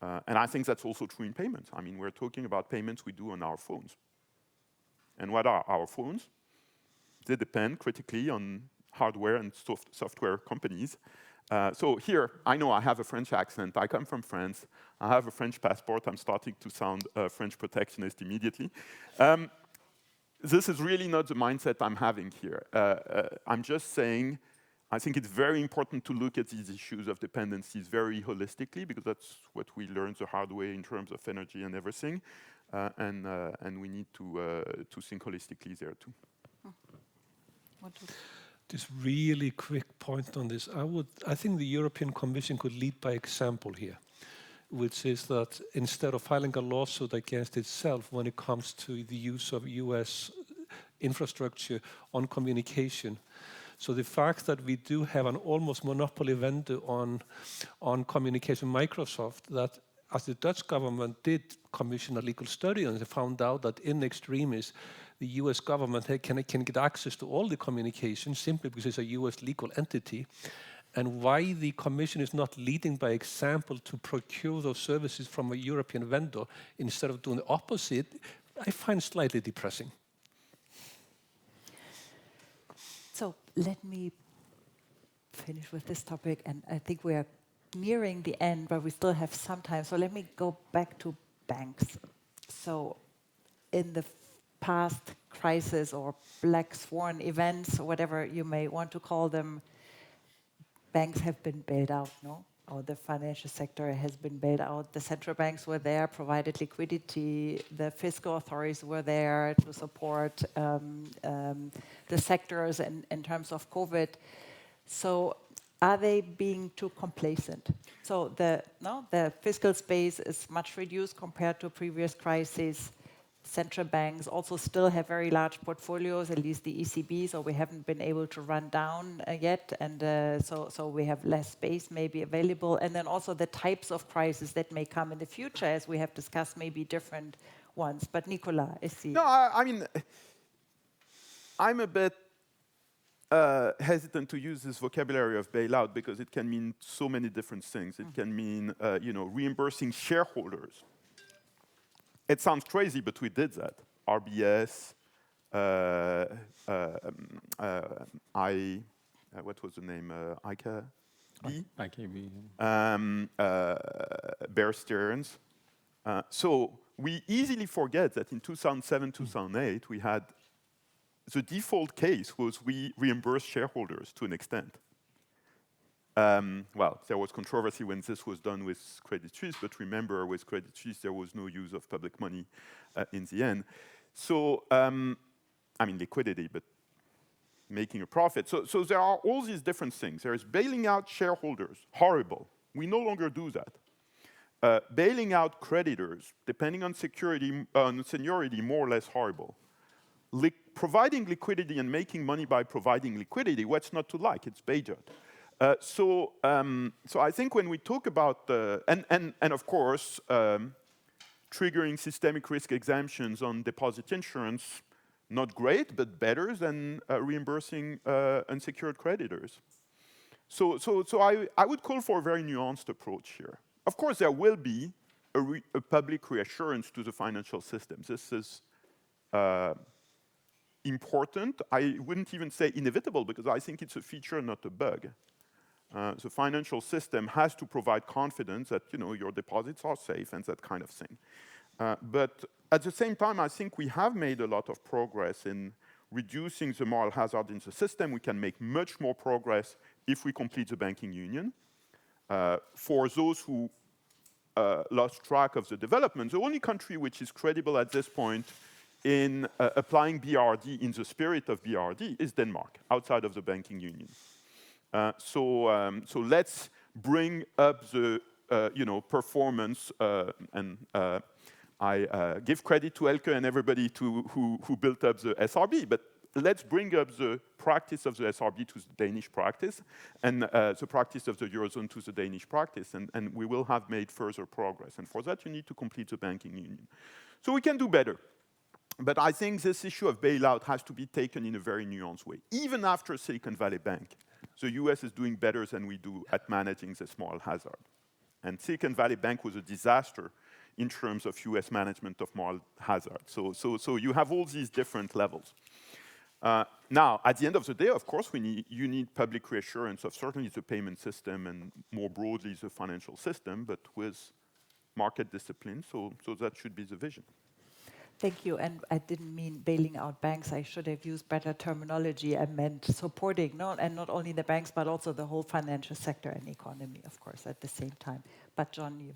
And I think that's also true in payments. I mean, we're talking about payments we do on our phones. And what are our phones? They depend critically on hardware and software companies. So here, I know I have a French accent. I come from France. I have a French passport. I'm starting to sound French protectionist immediately. This is really not the mindset I'm having here. I'm just saying, I think it's very important to look at these issues of dependencies very holistically, because that's what we learned the hard way in terms of energy and everything. And we need to think holistically there too. Just really quick point on this. I think the European Commission could lead by example here, which is that instead of filing a lawsuit against itself when it comes to the use of US infrastructure on communication. So the fact that we do have an almost monopoly vendor on communication, Microsoft, that as the Dutch government did commission a legal study and they found out that in extremis, the US government can get access to all the communications simply because it's a US legal entity. And why the Commission is not leading by example to procure those services from a European vendor instead of doing the opposite, I find slightly depressing. So let me finish with this topic, and I think we are nearing the end, but we still have some time. So let me go back to banks. So in the past crisis or black swan events, or whatever you may want to call them, banks have been bailed out, no? Or the financial sector has been bailed out. The central banks were there, provided liquidity. The fiscal authorities were there to support the sectors in terms of COVID. So are they being too complacent? So the fiscal space is much reduced compared to previous crises. Central banks also still have very large portfolios, at least the ECB, so we haven't been able to run down yet, and so we have less space maybe available. And then also the types of crises that may come in the future, as we have discussed, may be different ones. But Nicola, is the... No, I mean, I'm a bit hesitant to use this vocabulary of bailout because it can mean so many different things. It can mean, reimbursing shareholders. It sounds crazy, but we did that. RBS, what was the name? IKB? Bear Stearns. So we easily forget that in 2007, 2008, we had the default case was we reimbursed shareholders to an extent. Well, there was controversy when this was done with Credit Suisse, but remember, with Credit Suisse, there was no use of public money in the end. So, I mean, liquidity, but making a profit. So there are all these different things. There is bailing out shareholders, horrible. We no longer do that. Bailing out creditors, depending on seniority, more or less horrible. Providing liquidity and making money by providing liquidity, what's not to like? It's Bailout. So I think when we talk about and of course triggering systemic risk exemptions on deposit insurance, not great, but better than reimbursing unsecured creditors. So I would call for a very nuanced approach here. of course, there will be a public reassurance to the financial system. This is important. I wouldn't even say inevitable, because I think it's a feature, not a bug. The financial system has to provide confidence that your deposits are safe and that kind of thing. But at the same time, I think we have made a lot of progress in reducing the moral hazard in the system. We can make much more progress if we complete the banking union. For those who lost track of the development, the only country which is credible at this point in applying BRD in the spirit of BRD is Denmark, outside of the banking union. So let's bring up the performance, and I give credit to Elke and everybody who built up the SRB, but let's bring up the practice of the SRB to the Danish practice, and the practice of the Eurozone to the Danish practice, and we will have made further progress. And for that, you need to complete the banking union. So we can do better. But I think this issue of bailout has to be taken in a very nuanced way. Even after Silicon Valley Bank, the US is doing better than we do at managing this moral hazard. And Silicon Valley Bank was a disaster in terms of US management of moral hazard. So you have all these different levels. Now, at the end of the day, of course, you need public reassurance of certainly the payment system and more broadly the financial system, but with market discipline, so that should be the vision. Thank you, and I didn't mean bailing out banks. I should have used better terminology. I meant supporting, and not only the banks, but also the whole financial sector and economy, of course, at the same time. But John, you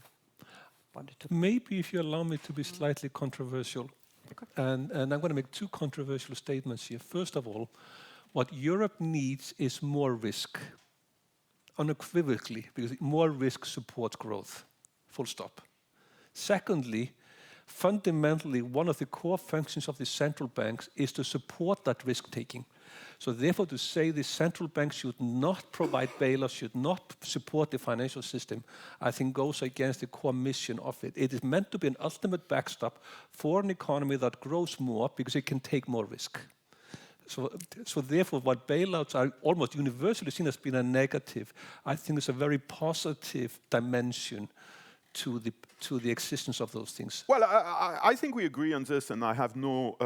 wanted to... Maybe if you allow me to be slightly controversial, and I'm going to make two controversial statements here. First of all, what Europe needs is more risk, unequivocally, because more risk supports growth, full stop. Secondly, fundamentally, one of the core functions of the central banks is to support that risk-taking. So therefore, to say the central bank should not provide bailouts, should not support the financial system, I think goes against the core mission of it. It is meant to be an ultimate backstop for an economy that grows more because it can take more risk. So therefore, what bailouts are almost universally seen as being a negative, I think is a very positive dimension to the existence of those things. Well, I think we agree on this, and I have no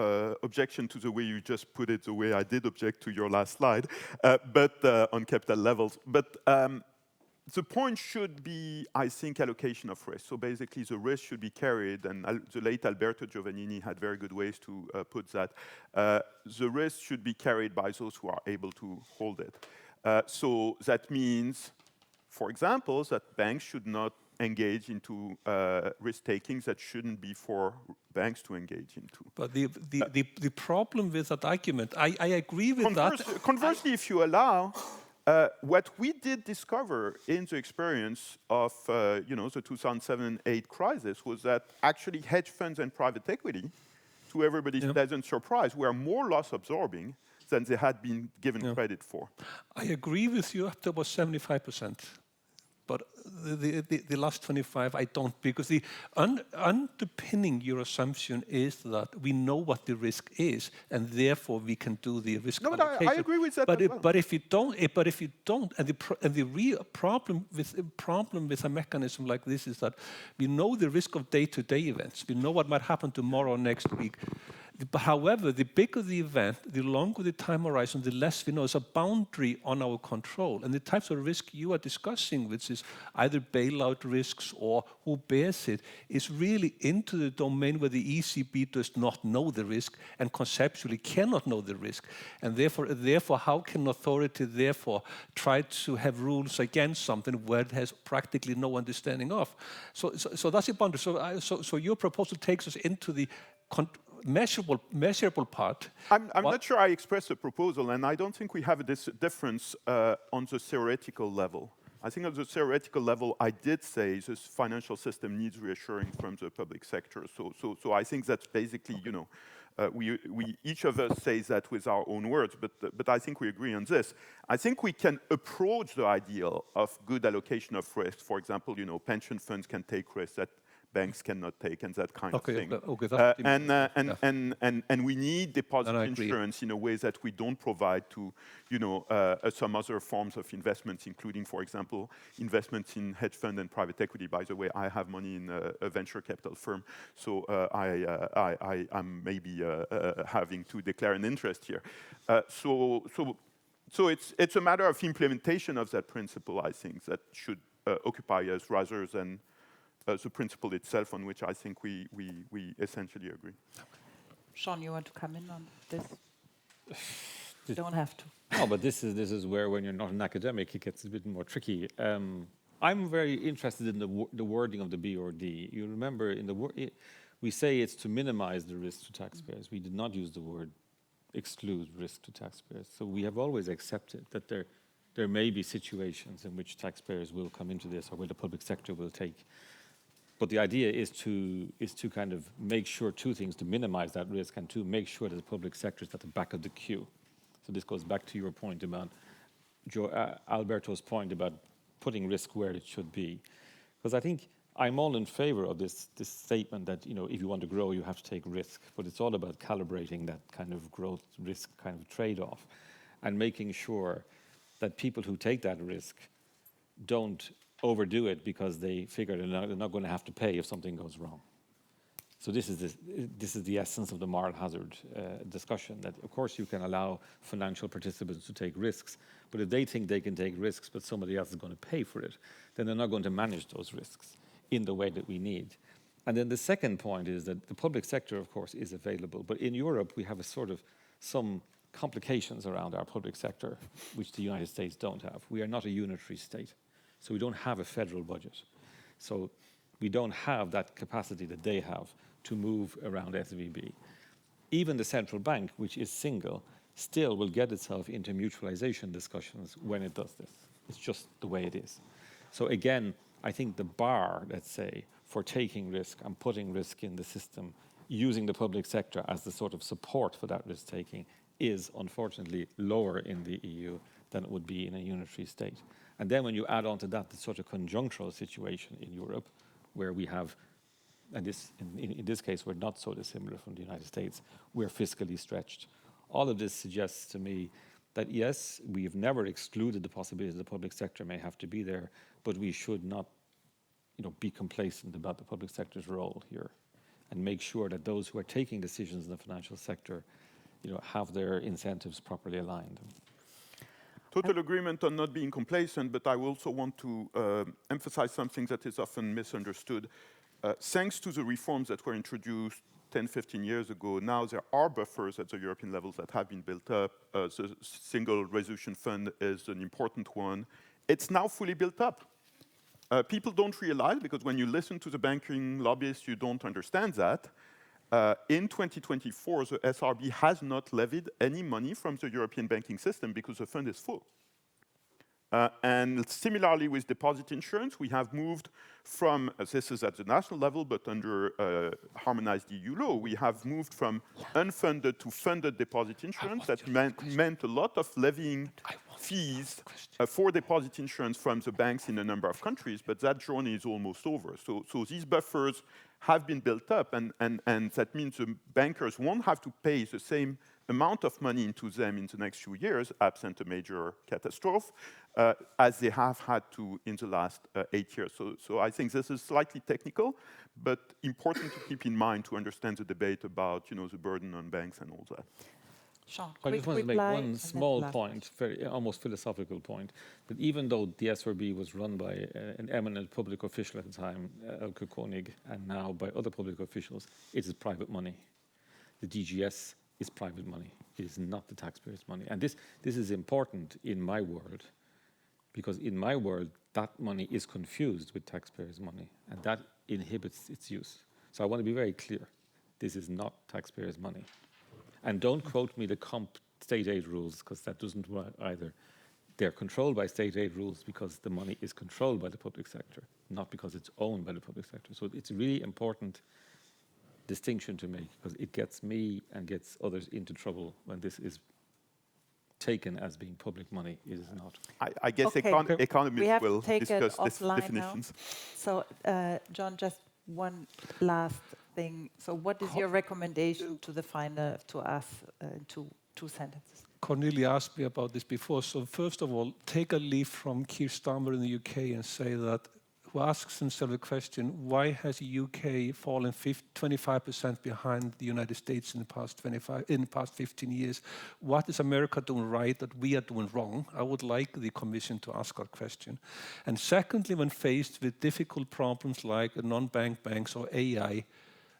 objection to the way you just put it, the way I did object to your last slide, but on capital levels. But the point should be, I think, allocation of risk. So basically, the risk should be carried, and the late Alberto Giovannini had very good ways to put that. The risk should be carried by those who are able to hold it. So that means, for example, that banks should not engage into risk-taking that shouldn't be for banks to engage into. But the problem with that argument, I agree with that. Conversely, if you allow, what we did discover in the experience of the 2007-8 crisis was that actually hedge funds and private equity, to everybody's pleasant surprise, were more loss absorbing than they had been given credit for. I agree with you up to about 75%. But the last 25, I don't, because the underpinning your assumption is that we know what the risk is, and therefore we can do the risk allocation. I agree with that. But if you don't, and the real problem with a mechanism like this is that we know the risk of day-to-day events. We know what might happen tomorrow or next week. However, the bigger the event, the longer the time horizon, the less we know. It's a boundary on our control. And the types of risk you are discussing, which is either bailout risks or who bears it, is really into the domain where the ECB does not know the risk and conceptually cannot know the risk. And therefore how can authority therefore try to have rules against something where it has practically no understanding of? So that's a boundary. So your proposal takes us into the measurable part. I'm not sure I expressed a proposal, and I don't think we have this difference on the theoretical level. I think on the theoretical level, I did say this financial system needs reassuring from the public sector. So I think that's basically, we each of us says that with our own words, but I think we agree on this. I think we can approach the ideal of good allocation of risk. For example, pension funds can take risks that banks cannot take and that kind Okay, of thing. okay, that's And we need deposit insurance in a way that we don't provide to, some other forms of investments, including, for example, investments in hedge fund and private equity. By the way, I have money in a venture capital firm, so I'm maybe having to declare an interest here. So it's a matter of implementation of that principle, I think, that should occupy us rather than the principle itself, on which I think we essentially agree. Sean, you want to come in on this? You don't have to. No, but this is where, when you're not an academic, it gets a bit more tricky. I'm very interested in the wording of the BRD. You remember, we say it's to minimize the risk to taxpayers. We did not use the word exclude risk to taxpayers. So we have always accepted that there may be situations in which taxpayers will come into this, or where the public sector will take. But the idea is to kind of make sure two things: to minimize that risk, and to make sure that the public sector is at the back of the queue. So this goes back to your point about Alberto's point about putting risk where it should be. Because I think I'm all in favor of this statement that, if you want to grow, you have to take risk. But it's all about calibrating that kind of growth risk kind of trade-off, and making sure that people who take that risk don't overdo it because they figure they're not going to have to pay if something goes wrong. So this is the essence of the moral hazard discussion, that of course you can allow financial participants to take risks, but if they think they can take risks but somebody else is going to pay for it, then they're not going to manage those risks in the way that we need. And then the second point is that the public sector, of course, is available, but in Europe we have some complications around our public sector, which the United States don't have. We are not a unitary state, so we don't have a federal budget. So we don't have that capacity that they have to move around SVB. Even the central bank, which is single, still will get itself into mutualization discussions when it does this. It's just the way it is. So again, I think the bar, let's say, for taking risk and putting risk in the system, using the public sector as the sort of support for that risk-taking, is unfortunately lower in the EU than it would be in a unitary state. And then when you add on to that the sort of conjunctural situation in Europe, where we have, and in this case we're not so dissimilar from the United States, we're fiscally stretched. All of this suggests to me that yes, we've never excluded the possibility the public sector may have to be there, but we should not be complacent about the public sector's role here, and make sure that those who are taking decisions in the financial sector have their incentives properly aligned. Total agreement on not being complacent, but I also want to emphasize something that is often misunderstood. Thanks to the reforms that were introduced 10, 15 years ago, now there are buffers at the European level that have been built up. The Single Resolution Fund is an important one. It's now fully built up. People don't realize, because when you listen to the banking lobbyists, you don't understand that. In 2024, the SRB has not levied any money from the European banking system because the fund is full. And similarly with deposit insurance, we have moved from, this is at the national level, but under harmonized EU law, we have moved from unfunded to funded deposit insurance. That meant a lot of levying fees for deposit insurance from the banks in a number of countries, but that journey is almost over. So these buffers have been built up, and that means the bankers won't have to pay the same amount of money into them in the next few years, absent a major catastrophe, as they have had to in the last 8 years. So I think this is slightly technical, but important to keep in mind to understand the debate about the burden on banks and all that. Sean, I just want to make one small point, very almost philosophical point, that even though the SRB was run by an eminent public official at the time, Elke Konig, and now by other public officials, it is private money. The DGS is private money. It is not the taxpayers' money. And this is important in my world, because in my world, that money is confused with taxpayers' money, and that inhibits its use. So I want to be very clear. This is not taxpayers' money. And don't quote me the state aid rules, because that doesn't work either. They're controlled by state aid rules because the money is controlled by the public sector, not because it's owned by the public sector. So it's a really important distinction to make, because it gets me and gets others into trouble when this is taken as being public money. It is not. I guess economists will discuss these definitions. Now. So, John, just one last thing. So what is your recommendation to the final, to us, in two sentences? Cornelia asked me about this before. So first of all, take a leaf from Keir Starmer in the UK and say that, who asks himself the question, why has the UK fallen 25% behind the United States in the past 15 years? What is America doing right that we are doing wrong? I would like the Commission to ask that question. And secondly, when faced with difficult problems like non-bank banks or AI,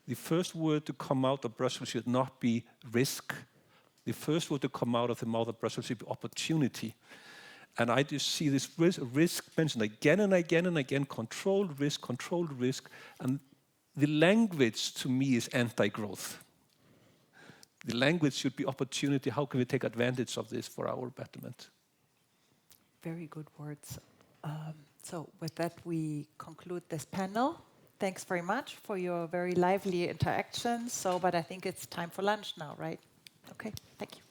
the first word to come out of Brussels should not be risk. The first word to come out of the mouth of Brussels should be opportunity. And I just see this risk mentioned again and again and again, controlled risk, and the language to me is anti-growth. The language should be opportunity. How can we take advantage of this for our betterment? Very good words. So with that, we conclude this panel. Thanks very much for your very lively interactions. But I think it's time for lunch now, right? Okay, thank you.